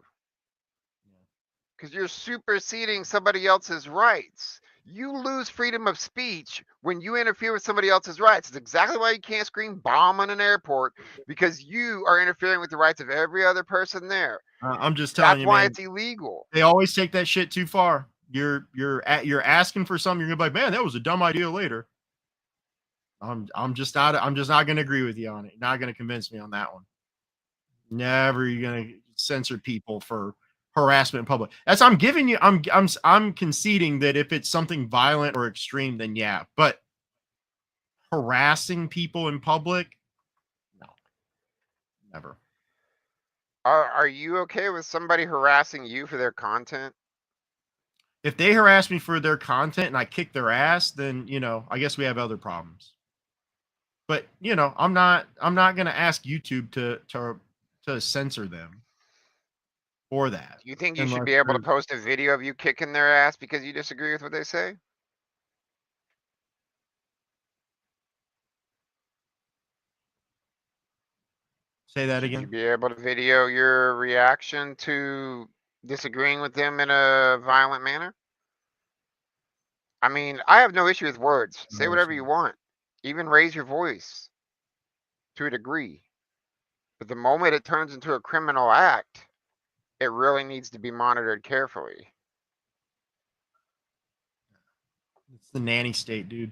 S1: because you're superseding somebody else's rights. You lose freedom of speech when you interfere with somebody else's rights. It's exactly why you can't scream bomb in an airport, because you are interfering with the rights of every other person there.
S2: I'm just telling
S1: That's
S2: you,
S1: why
S2: man.
S1: it's illegal.
S2: They always take that shit too far. You're asking for something. You're gonna be like, man, that was a dumb idea. Later, I'm just not gonna agree with you on it. Not gonna convince me on that one. Never you're gonna censor people for harassment in public. That's I'm giving you. I'm conceding that if it's something violent or extreme, then yeah. But harassing people in public, no, never.
S1: Are you okay with somebody harassing you for their content?
S2: If they harass me for their content and I kick their ass, then I guess we have other problems. But I'm not gonna ask YouTube to censor them for that.
S1: Do you think you should
S2: Unless
S1: be able to
S2: there's
S1: post a video of you kicking their ass because you disagree with what they say?
S2: say that
S1: Should you
S2: again.
S1: be able to video your reaction to disagreeing with them in a violent manner? I mean, I have no issue with words. Say
S2: No,
S1: whatever you want. Even raise your voice to a degree. But the moment it turns into a criminal act, it really needs to be monitored carefully.
S2: it's the nanny state, dude.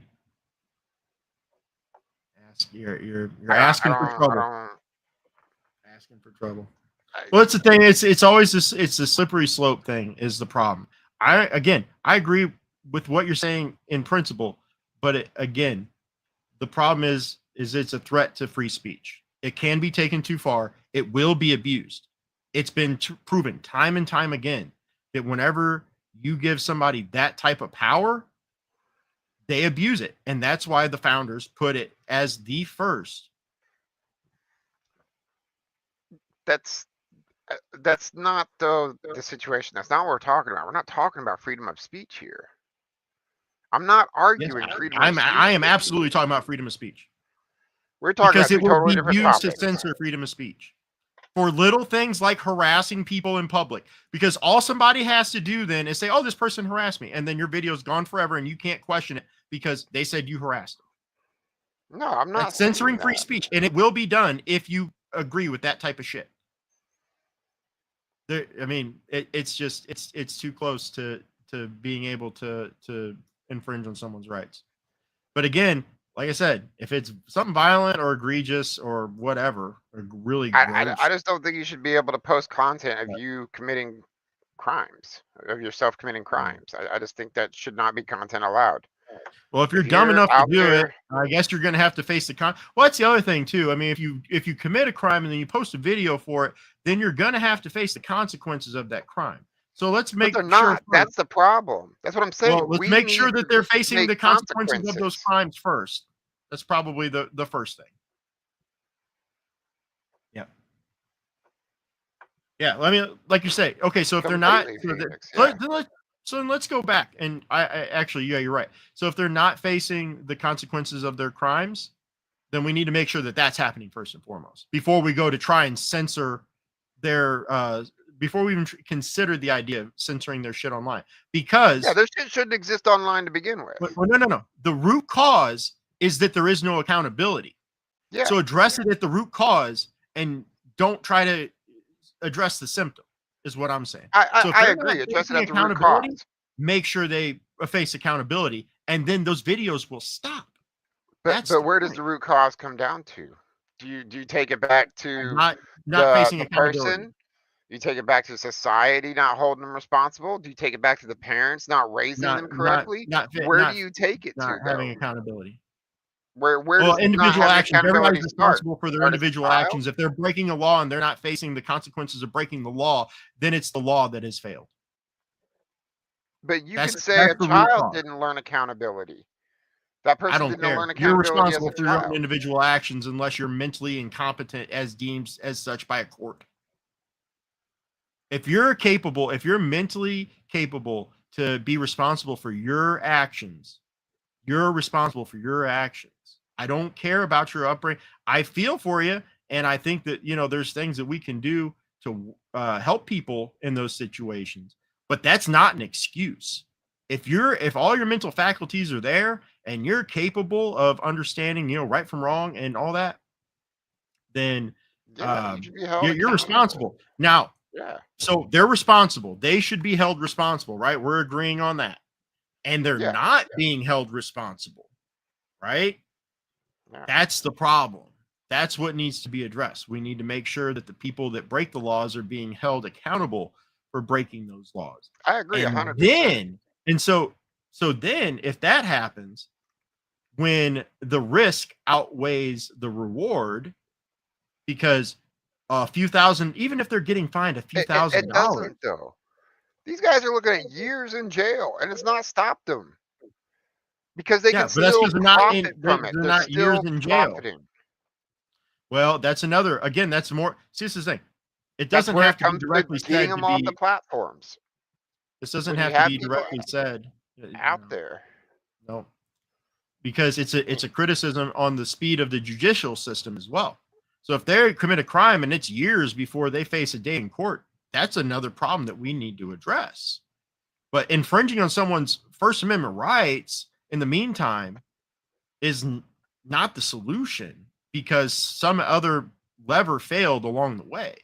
S2: You're
S1: I
S2: asking for
S1: don't, I
S2: trouble.
S1: don't,
S2: Asking for trouble.
S1: I,
S2: Well, that's the thing. It's always this. It's the slippery slope thing is the problem. I agree with what you're saying in principle, but again, the problem is it's a threat to free speech. It can be taken too far. It will be abused. It's been proven time and time again that whenever you give somebody that type of power, they abuse it, and that's why the founders put it as the first
S1: that's that's not the situation. That's not what we're talking about. We're not talking about freedom of speech here. I'm not
S2: Yes,
S1: arguing freedom of
S2: I
S1: speech
S2: am
S1: with you.
S2: absolutely talking about freedom of speech
S1: We're talking
S2: because
S1: about
S2: it
S1: two
S2: will
S1: totally
S2: be
S1: different
S2: used to
S1: topics.
S2: censor freedom of speech for little things like harassing people in public. Because all somebody has to do then is say, "Oh, this person harassed me," and then your video's gone forever, and you can't question it because they said you harassed them.
S1: No, I'm not
S2: That's
S1: saying
S2: censoring free
S1: that.
S2: speech, and it will be done if you agree with that type of shit. I mean, it's just it's too close to being able to infringe on someone's rights. But again, like I said, if it's something violent or egregious or whatever, or really gross,
S1: I just don't think you should be able to post content of you committing crimes, of yourself committing crimes. I just think that should not be content allowed.
S2: well, if you're
S1: If
S2: dumb
S1: you're
S2: enough to
S1: out
S2: do it,
S1: there,
S2: I guess you're going to have to face the con. Well, that's the other thing too. I mean, if you commit a crime and then you post a video for it, then you're going to have to face the consequences of that crime. So let's
S1: but
S2: make
S1: they're
S2: sure.
S1: not. That's the problem. That's what I'm saying.
S2: Well, let's
S1: We
S2: make sure
S1: need
S2: that
S1: to
S2: they're facing
S1: make
S2: the consequences of those
S1: consequences.
S2: crimes first. That's probably the first thing. Yeah. Yeah. I mean, like you say, okay, so if they're not,
S1: Completely, Phoenix.
S2: so
S1: Yeah.
S2: then let's go back. And I actually, yeah, you're right. So if they're not facing the consequences of their crimes, then we need to make sure that that's happening first and foremost before we go to try and censor their, before we even consider the idea of censoring their shit online. Because
S1: Yeah, this shit shouldn't exist online to begin with.
S2: well, no. The root cause is that there is no accountability.
S1: Yeah.
S2: So address it at the root cause and don't try to address the symptom, is what I'm saying. So if
S1: I
S2: they're not
S1: agree. Address it
S2: facing
S1: at the root
S2: accountability,
S1: cause.
S2: make sure they face accountability, and then those videos will stop.
S1: But where does the root cause come down to? Do you take it back to
S2: not facing
S1: the
S2: accountability.
S1: person? You take it back to society not holding them responsible? Do you take it back to the parents not raising them correctly? Where do you take it
S2: not
S1: to
S2: having
S1: though?
S2: accountability.
S1: Where
S2: Well,
S1: does not
S2: individual
S1: having
S2: actions. Everybody's
S1: accountability start?
S2: responsible for their
S1: Start as a
S2: individual
S1: child?
S2: actions. If they're breaking a law and they're not facing the consequences of breaking the law, then it's the law that has failed.
S1: But you
S2: That's
S1: could say a
S2: the root
S1: child
S2: cause.
S1: didn't learn accountability. That
S2: I
S1: person
S2: don't
S1: didn't
S2: care.
S1: learn
S2: You're
S1: accountability as
S2: responsible
S1: a
S2: for your own
S1: child.
S2: individual actions unless you're mentally incompetent as deemed as such by a court. If you're capable, if you're mentally capable to be responsible for your actions, you're responsible for your actions. I don't care about your upbringing. I feel for you, and I think that there's things that we can do to help people in those situations. But that's not an excuse. If all your mental faculties are there and you're capable of understanding, right from wrong and all that, then
S1: Yeah, you should be held
S2: you're
S1: accountable.
S2: responsible. Now,
S1: Yeah.
S2: so they're responsible. They should be held responsible, right? We're agreeing on that. And they're
S1: Yeah.
S2: not being held responsible, right?
S1: Yeah.
S2: That's the problem. That's what needs to be addressed. We need to make sure that the people that break the laws are being held accountable for breaking those laws.
S1: I agree
S2: And
S1: 100%.
S2: then if that happens, when the risk outweighs the reward, because a few thousand, even if they're getting fined a few
S1: It
S2: $1,000,
S1: doesn't though. These guys are looking at years in jail, and it's not stopped them because they
S2: yeah,
S1: can
S2: but that's
S1: still
S2: because they're not
S1: profit from it.
S2: they're
S1: They're
S2: not years
S1: still
S2: in jail.
S1: profiting.
S2: Well, that's another. Again, that's more. See, this is the thing. It
S1: That's
S2: doesn't
S1: where
S2: have
S1: it
S2: to be
S1: comes to
S2: directly
S1: getting
S2: said
S1: them
S2: to
S1: off
S2: be.
S1: the platforms.
S2: This doesn't
S1: When you
S2: have to
S1: have
S2: be
S1: people
S2: directly said.
S1: out there.
S2: No, because it's a criticism on the speed of the judicial system as well. So if they commit a crime and it's years before they face a day in court, that's another problem that we need to address. But infringing on someone's First Amendment rights in the meantime is not the solution because some other lever failed along the way.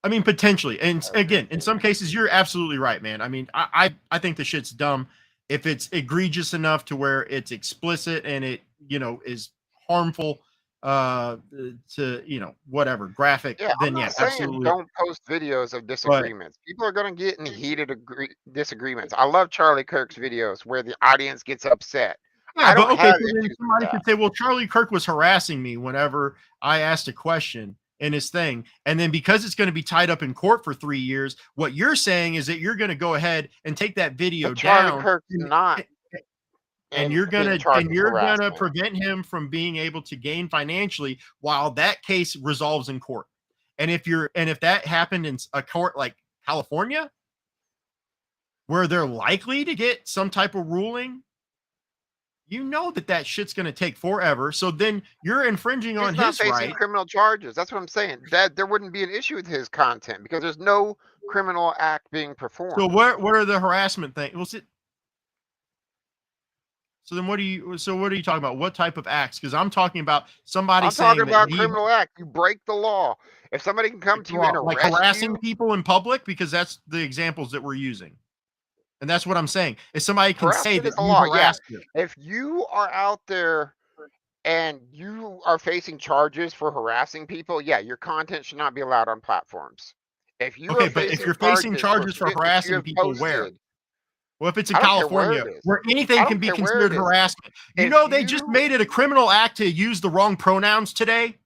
S2: I mean, potentially. And again, in some cases, you're absolutely right, man. I mean, I think the shit's dumb. If it's egregious enough to where it's explicit and it, is harmful to, whatever, graphic,
S1: Yeah,
S2: then
S1: I'm not
S2: yeah,
S1: saying
S2: absolutely.
S1: don't post videos of
S2: But
S1: disagreements. People are going to get in heated disagreements. I love Charlie Kirk's videos where the audience gets upset.
S2: yeah,
S1: I
S2: but
S1: don't
S2: okay,
S1: have
S2: so then
S1: issues with
S2: somebody
S1: that.
S2: could say, well, Charlie Kirk was harassing me whenever I asked a question in his thing. And then because it's going to be tied up in court for 3 years, what you're saying is that you're going to go ahead and take that video
S1: But Charlie
S2: down.
S1: Kirk's not
S2: and you're
S1: being
S2: gonna
S1: charged with harassment.
S2: prevent him from being able to gain financially while that case resolves in court. And if that happened in a court like California, where they're likely to get some type of ruling, you know that shit's going to take forever. So then you're infringing
S1: He's
S2: on
S1: not
S2: his
S1: facing
S2: right.
S1: criminal charges. That's what I'm saying. That there wouldn't be an issue with his content because there's no criminal act being performed.
S2: So what are the harassment things? So then what are you talking about? What type of acts? Because I'm talking about somebody
S1: I'm talking
S2: saying
S1: about
S2: that
S1: criminal act. You break the law. If somebody can come to you and
S2: like
S1: arrest
S2: harassing
S1: you,
S2: people in public, because that's the examples that we're using. And that's what I'm saying. If somebody can say
S1: harassment
S2: that
S1: is the
S2: you
S1: law. Yeah.
S2: harassed them.
S1: If you are out there and you are facing charges for harassing people, yeah, your content should not be allowed on platforms. If you
S2: Okay,
S1: are
S2: but if
S1: facing
S2: you're facing
S1: charges
S2: charges for
S1: shit that you
S2: harassing
S1: have
S2: people, where?
S1: posted,
S2: Well, if it's in
S1: I don't care where
S2: California,
S1: it is.
S2: where
S1: I
S2: anything can
S1: don't
S2: be
S1: care where
S2: considered
S1: it is.
S2: harassment, you
S1: If
S2: know they just
S1: you-
S2: made it a criminal act to use the wrong pronouns today.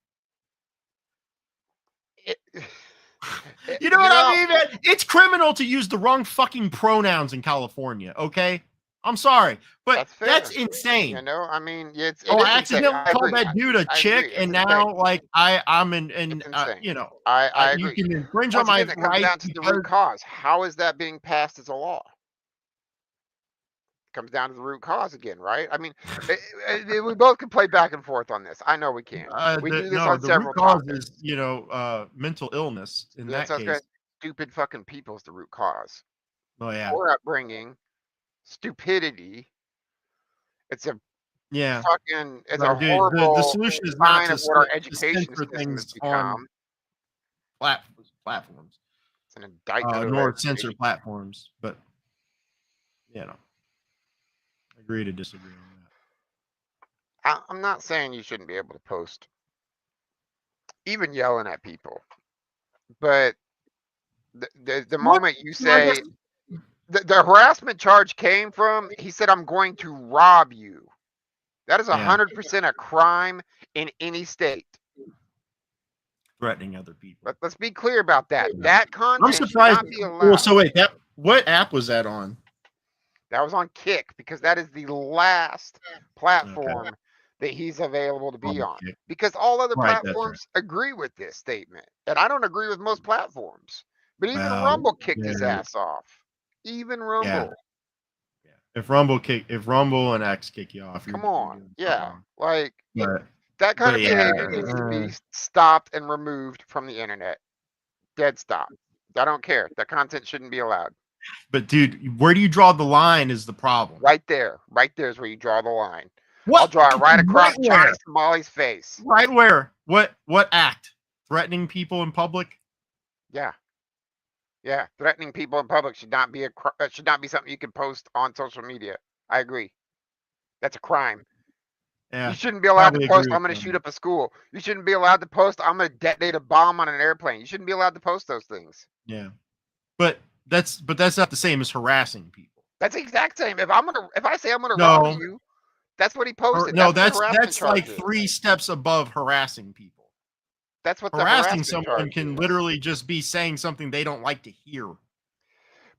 S2: You know what I mean, man? It's criminal to use the wrong fucking pronouns in California, okay? I'm sorry, but that's insane.
S1: You know, I mean, it
S2: I
S1: is
S2: accidentally
S1: insane.
S2: called that dude a chick,
S1: agree.
S2: and
S1: It's
S2: now
S1: insane.
S2: like I'm in,
S1: It's
S2: and
S1: insane.
S2: you know,
S1: I
S2: you
S1: agree.
S2: can infringe
S1: Once
S2: on my
S1: again, it comes
S2: right
S1: down to the root cause. How is that being passed as a law? Comes down to the root cause again, right? I mean, we both can play back and forth on this. I know we can. We do this on
S2: the
S1: several
S2: root cause
S1: topics.
S2: is mental illness in that case.
S1: Stupid fucking people is the root cause.
S2: Oh yeah,
S1: Poor upbringing, stupidity. It's a
S2: yeah.
S1: fucking. It's
S2: No,
S1: a
S2: dude,
S1: horrible
S2: the solution is not
S1: sign
S2: to,
S1: of what our
S2: to
S1: education
S2: censor
S1: system has
S2: things
S1: become.
S2: on platforms.
S1: It's an indictment of
S2: nor
S1: education.
S2: censor platforms, but you know, agree to disagree on that.
S1: I'm not saying you shouldn't be able to post, even yelling at people, but the moment you say the harassment charge came from, he said, "I'm going to rob you." That is 100% a crime in any state.
S2: Threatening other people.
S1: Let's be clear about that. That content
S2: I'm surprised.
S1: should not be allowed.
S2: Well, so wait, what app was that on?
S1: That was on Kick, because that is the last platform that he's available to be on. Because all other platforms agree with this statement. And I don't agree with most platforms. But even Rumble kicked his ass off. Even Rumble.
S2: Yeah. If Rumble and X kick you off,
S1: come on. Yeah. Like
S2: but,
S1: that kind of behavior needs to be stopped and removed from the internet. Dead stop. I don't care. That content shouldn't be allowed.
S2: But dude, where do you draw the line is the problem.
S1: Right there. Right there is where you draw the line.
S2: What?
S1: I'll draw it right across Johnny Somali's face.
S2: Right where? What act? Threatening people in public?
S1: Yeah. Yeah. Threatening people in public should not be something you can post on social media. I agree. That's a crime.
S2: Yeah,
S1: you shouldn't be allowed to post, "I'm going to shoot up a school." You shouldn't be allowed to post, "I'm going to detonate a bomb on an airplane." You shouldn't be allowed to post those things.
S2: Yeah. But that's not the same as harassing people.
S1: That's the exact same. If I say I'm gonna rob you, that's what he posted.
S2: That's like 3 steps above harassing people.
S1: That's what
S2: harassing someone can literally just be saying something they don't like to hear.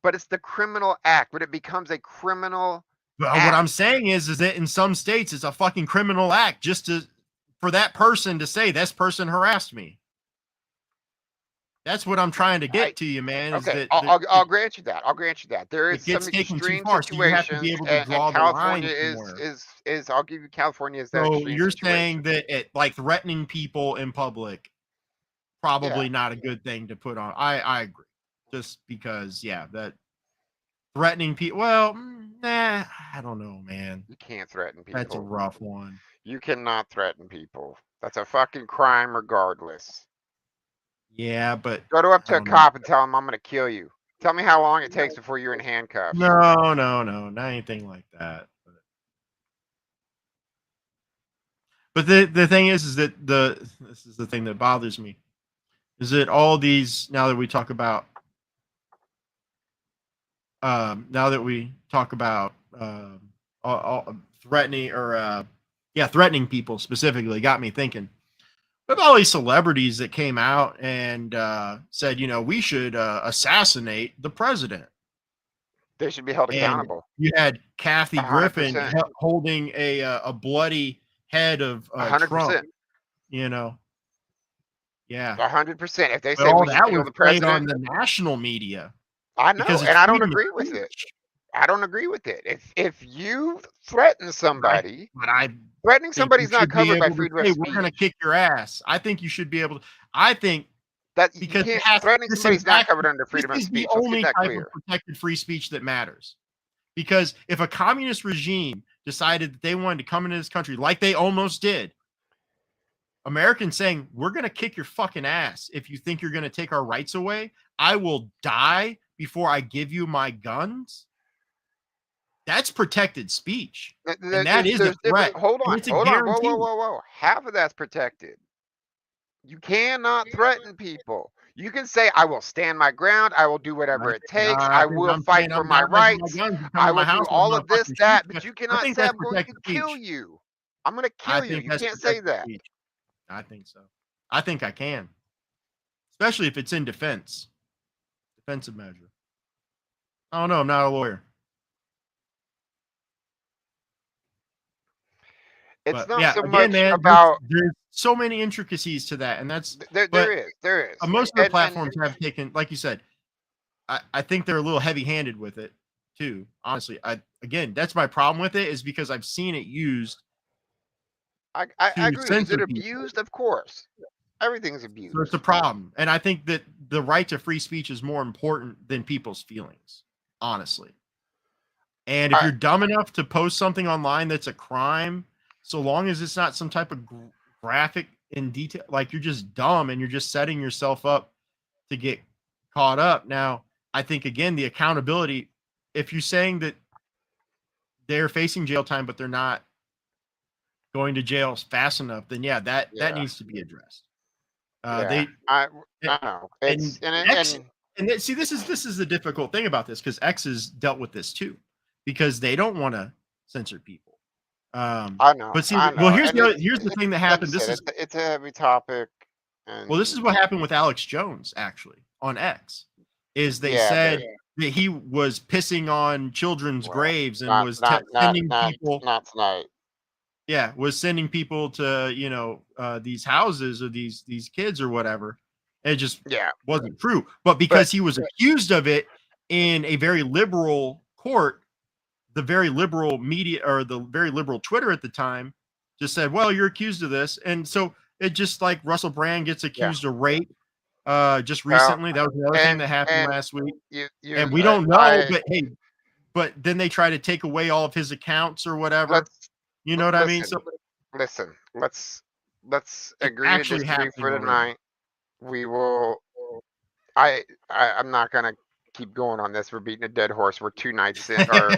S1: But it's the criminal act. When it becomes a criminal
S2: act. What I'm saying is that in some states it's a fucking criminal act just for that person to say this person harassed me. That's what I'm trying to get to you, man.
S1: Okay, I'll grant you that. There is some extreme situations,
S2: so you have to be able to draw
S1: and California is. I'll give you California as that.
S2: So you're saying that like threatening people in public, probably not a good thing to put on. I agree. Just because, that threatening people. Well, I don't know, man.
S1: You can't threaten people.
S2: That's a rough one.
S1: You cannot threaten people. That's a fucking crime, regardless.
S2: Yeah, but
S1: go up to a cop and tell him, "I'm going to kill you." Tell me how long it takes before you're in handcuffs.
S2: No, not anything like that. But the thing is that this is the thing that bothers me, is that all these, now that we talk about threatening people specifically, got me thinking. With all these celebrities that came out and said, we should assassinate the president.
S1: They should be held
S2: And
S1: accountable.
S2: you had Kathy Griffin
S1: 100%.
S2: holding a bloody head of Trump.
S1: 100%.
S2: You know, yeah.
S1: 100%. If they
S2: But
S1: say
S2: all
S1: we should
S2: that
S1: kill
S2: was
S1: the
S2: played on
S1: president,
S2: the national media
S1: I
S2: because
S1: know,
S2: it's
S1: and I don't
S2: freedom of
S1: agree with it.
S2: speech.
S1: I don't agree with it. If you threaten somebody,
S2: But I
S1: threatening
S2: think you
S1: somebody's not
S2: should be
S1: covered by
S2: able to
S1: freedom of
S2: say we're going to
S1: speech.
S2: kick your ass. I think you should be able to. I think
S1: That you
S2: because it
S1: can't.
S2: has
S1: Threatening
S2: listen
S1: somebody's not
S2: back.
S1: covered under
S2: This
S1: freedom of
S2: is the
S1: speech. Let's get
S2: only
S1: that
S2: type of
S1: clear.
S2: protected free speech that matters. Because if a communist regime decided that they wanted to come into this country, like they almost did, Americans saying, we're going to kick your fucking ass if you think you're going to take our rights away. I will die before I give you my guns. That's protected speech. And that is a
S1: There's
S2: threat.
S1: different. Hold
S2: And
S1: on,
S2: it's a
S1: hold on. Whoa,
S2: guarantee.
S1: whoa, whoa, whoa. Half of that's protected. You cannot threaten people. You can say, I will stand my ground. I will do whatever it takes. I
S2: If
S1: will
S2: I'm
S1: fight
S2: saying
S1: for
S2: I'm
S1: my
S2: dying for my
S1: rights.
S2: guns, you come
S1: I
S2: to my
S1: will do
S2: house, I'm
S1: all
S2: gonna
S1: of this,
S2: fucking shoot
S1: that,
S2: you.
S1: but you
S2: I
S1: cannot
S2: think
S1: say
S2: that's
S1: I'm going to
S2: protected
S1: kill
S2: speech.
S1: you. I'm going to
S2: I
S1: kill you.
S2: think
S1: You
S2: that's
S1: can't say
S2: protected
S1: that.
S2: speech. I think so. I think I can. Especially if it's in defense. Defensive measure. Oh no, I'm not a lawyer.
S1: It's
S2: But
S1: not
S2: yeah,
S1: so
S2: again,
S1: much
S2: man,
S1: about.
S2: there's so many intricacies to that. And that's
S1: There
S2: but
S1: is. There is.
S2: most of the
S1: And
S2: platforms have taken, like you said, I think they're a little heavy handed with it too. Honestly. Again, that's my problem with it, is because I've seen it used
S1: I
S2: to
S1: agree. Is
S2: censor
S1: it
S2: people.
S1: abused? Of course. Everything's
S2: So it's
S1: abused.
S2: a problem. And I think that the right to free speech is more important than people's feelings, honestly. And if
S1: I,
S2: you're dumb enough to post something online that's a crime, so long as it's not some type of graphic in detail, like you're just dumb and you're just setting yourself up to get caught up. Now, I think, again, the accountability, if you're saying that they're facing jail time, but they're not going to jail fast enough, then yeah, that
S1: yeah.
S2: needs to be addressed.
S1: Yeah.
S2: They
S1: I know.
S2: and
S1: It's
S2: X
S1: and
S2: and see, this is the difficult thing about this, because X has dealt with this too, because they don't want to censor people.
S1: I know.
S2: But see,
S1: I
S2: well,
S1: know. And
S2: here's the thing that
S1: like you
S2: happened.
S1: said, it's a heavy topic,
S2: This is
S1: and
S2: what happened with Alex Jones, actually, on X, is they
S1: yeah, but
S2: said that he was pissing on children's
S1: well,
S2: graves and was sending people,
S1: not tonight.
S2: was sending people to these houses or these kids or whatever. It just
S1: Yeah,
S2: wasn't true. But
S1: but
S2: because he was accused of it in a very liberal court, the very liberal media, or the very liberal Twitter at the time, just said, well, you're accused of this. And so it just, like Russell Brand gets
S1: yeah.
S2: accused of rape just
S1: Well,
S2: recently. That was another thing that happened
S1: and
S2: last week.
S1: you
S2: And we don't know, but hey, but then they try to take away all of his accounts or whatever.
S1: let's
S2: You know what I mean?
S1: listen.
S2: So
S1: Listen. Let's
S2: it's
S1: agree to
S2: actually
S1: disagree
S2: happening
S1: for
S2: already.
S1: tonight. We will. I'm not gonna keep going on this. We're beating a dead horse. We're 2 nights in, or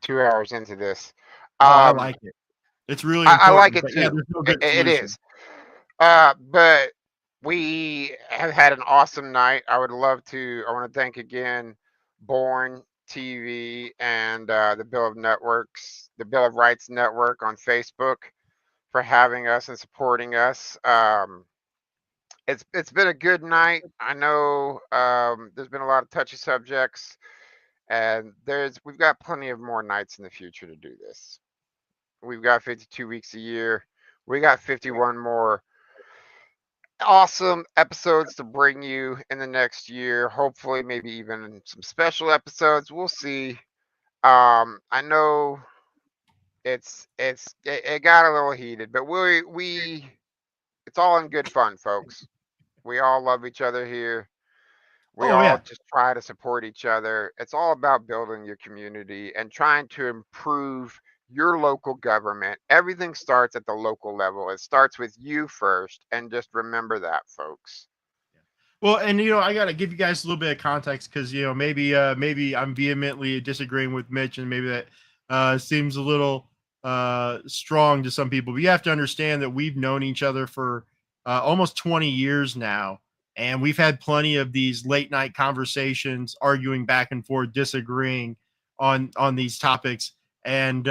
S1: 2 hours into this.
S2: Oh, I
S1: Um,
S2: like it. It's really
S1: I like
S2: important.
S1: it
S2: But yeah,
S1: too.
S2: there's no good
S1: It
S2: solution.
S1: is. But we have had an awesome night. I would love to. I want to thank again Born TV and the Bill of Rights Network on Facebook for having us and supporting us. It's been a good night. I know there's been a lot of touchy subjects, and we've got plenty of more nights in the future to do this. We've got 52 weeks a year. We got 51 more awesome episodes to bring you in the next year. Hopefully, maybe even some special episodes. We'll see. I know it got a little heated, but we it's all in good fun, folks. We all love each other here. We
S2: Oh
S1: all
S2: yeah.
S1: just try to support each other. It's all about building your community and trying to improve your local government. Everything starts at the local level. It starts with you first, and just remember that, folks.
S2: Well, and I got to give you guys a little bit of context, because maybe I'm vehemently disagreeing with Mitch, and maybe that seems a little strong to some people. But you have to understand that we've known each other for almost 20 years now, and we've had plenty of these late night conversations, arguing back and forth, disagreeing on these topics, and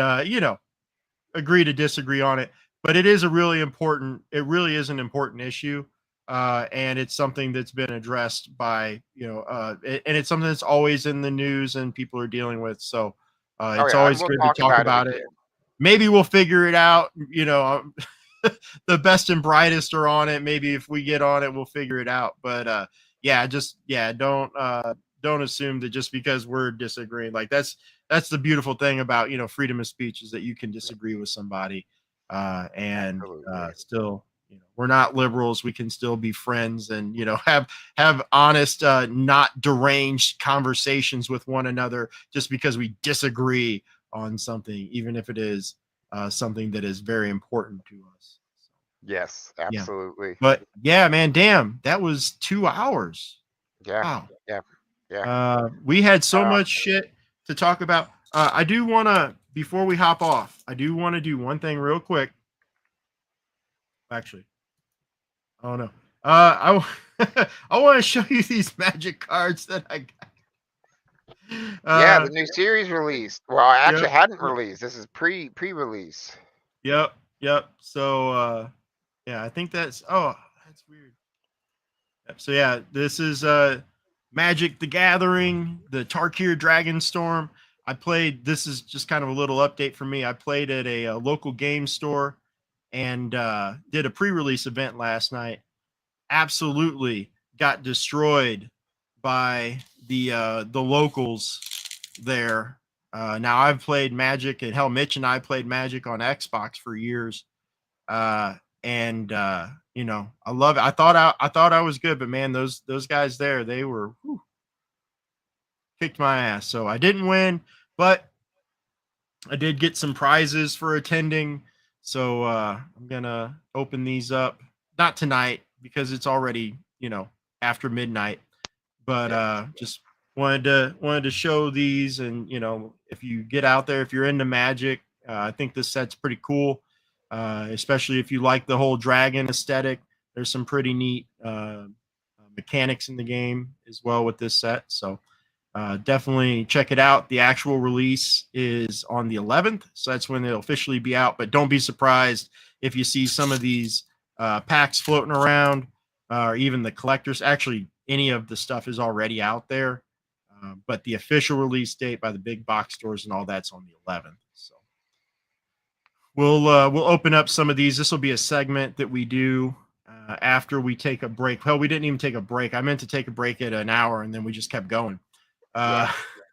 S2: agree to disagree on it. But it really is an important issue. and it's something that's been addressed by and it's something that's always in the news and people are dealing with. So
S1: Oh
S2: it's
S1: yeah, and
S2: always
S1: we'll
S2: good to
S1: talk
S2: talk
S1: about it
S2: about it.
S1: again.
S2: Maybe we'll figure it out. The best and brightest are on it. Maybe if we get on it, we'll figure it out. But don't assume that just because we're disagreeing, like that's the beautiful thing about freedom of speech, is that you can disagree with somebody, and
S1: Absolutely.
S2: still we're not liberals. We can still be friends and have honest, not deranged conversations with one another just because we disagree on something, even if it is something that is very important to us.
S1: Yes,
S2: Yeah.
S1: absolutely.
S2: But yeah, man, damn, that was 2 hours.
S1: Yeah,
S2: Wow.
S1: yeah, yeah.
S2: We had so
S1: Um,
S2: much shit to talk about. I do want to, before we hop off, I do want to do one thing real quick. Actually, oh no. I want to show you these magic cards that I got.
S1: yeah, the new series released. Well, I actually
S2: Yep,
S1: hadn't released. This is pre-release.
S2: yep. So, yeah, I think that's weird. So yeah, this is Magic the Gathering, the Tarkir Dragonstorm. I played. This is just kind of a little update for me. I played at a local game store and did a pre-release event last night. Absolutely got destroyed by the locals there. Now I've played Magic, and hell, Mitch and I played Magic on Xbox for years. Uh, and I love it. I thought I was good, but man, those guys there, they were kicked my ass. So I didn't win, but I did get some prizes for attending. So I'm gonna open these up, not tonight because it's already after midnight, but
S1: Yeah,
S2: just wanted to show these. And if you get out there, if you're into Magic, I think this set's pretty cool, especially if you like the whole dragon aesthetic. There's some pretty neat mechanics in the game as well with this set. So definitely check it out. The actual release is on the 11th, so that's when it'll officially be out. But don't be surprised if you see some of these packs floating around, or even the collectors. Actually, any of the stuff is already out there, but the official release date by the big box stores and all that's on the 11th. So we'll open up some of these. This will be a segment that we do after we take a break. Well, we didn't even take a break. I meant to take a break at an hour, and then we just kept going.
S1: yeah,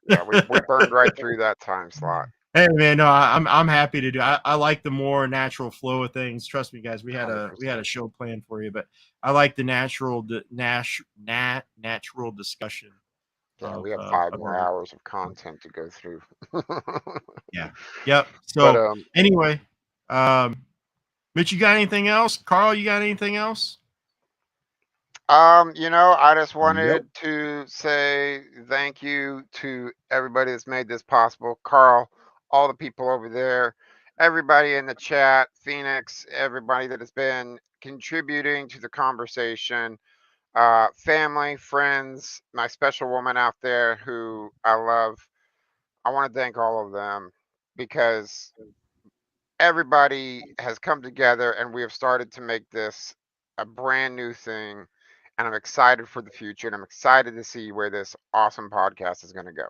S2: Uh,
S1: yeah. We burned right through that time slot.
S2: Hey man, no, I'm happy to do. I like the more natural flow of things. Trust me, guys. We had a
S1: 100%.
S2: show planned for you, but I like the natural discussion
S1: Yeah,
S2: of
S1: we have five
S2: of
S1: more
S2: our
S1: hours of content to go through.
S2: yeah, yep.
S1: But
S2: So anyway, um, Mitch, you got anything else? Carl, you got anything else?
S1: I just
S4: Nope.
S1: wanted to say thank you to everybody that's made this possible. Carl, all the people over there, everybody in the chat, Phoenix, everybody that has been contributing to the conversation, family, friends, my special woman out there who I love. I want to thank all of them because everybody has come together and we have started to make this a brand new thing. And I'm excited for the future and I'm excited to see where this awesome podcast is going to go.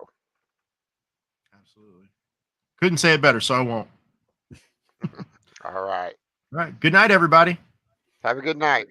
S2: Absolutely. Couldn't say it better, so I won't.
S1: All right.
S2: All right. Good night, everybody.
S1: Have a good night.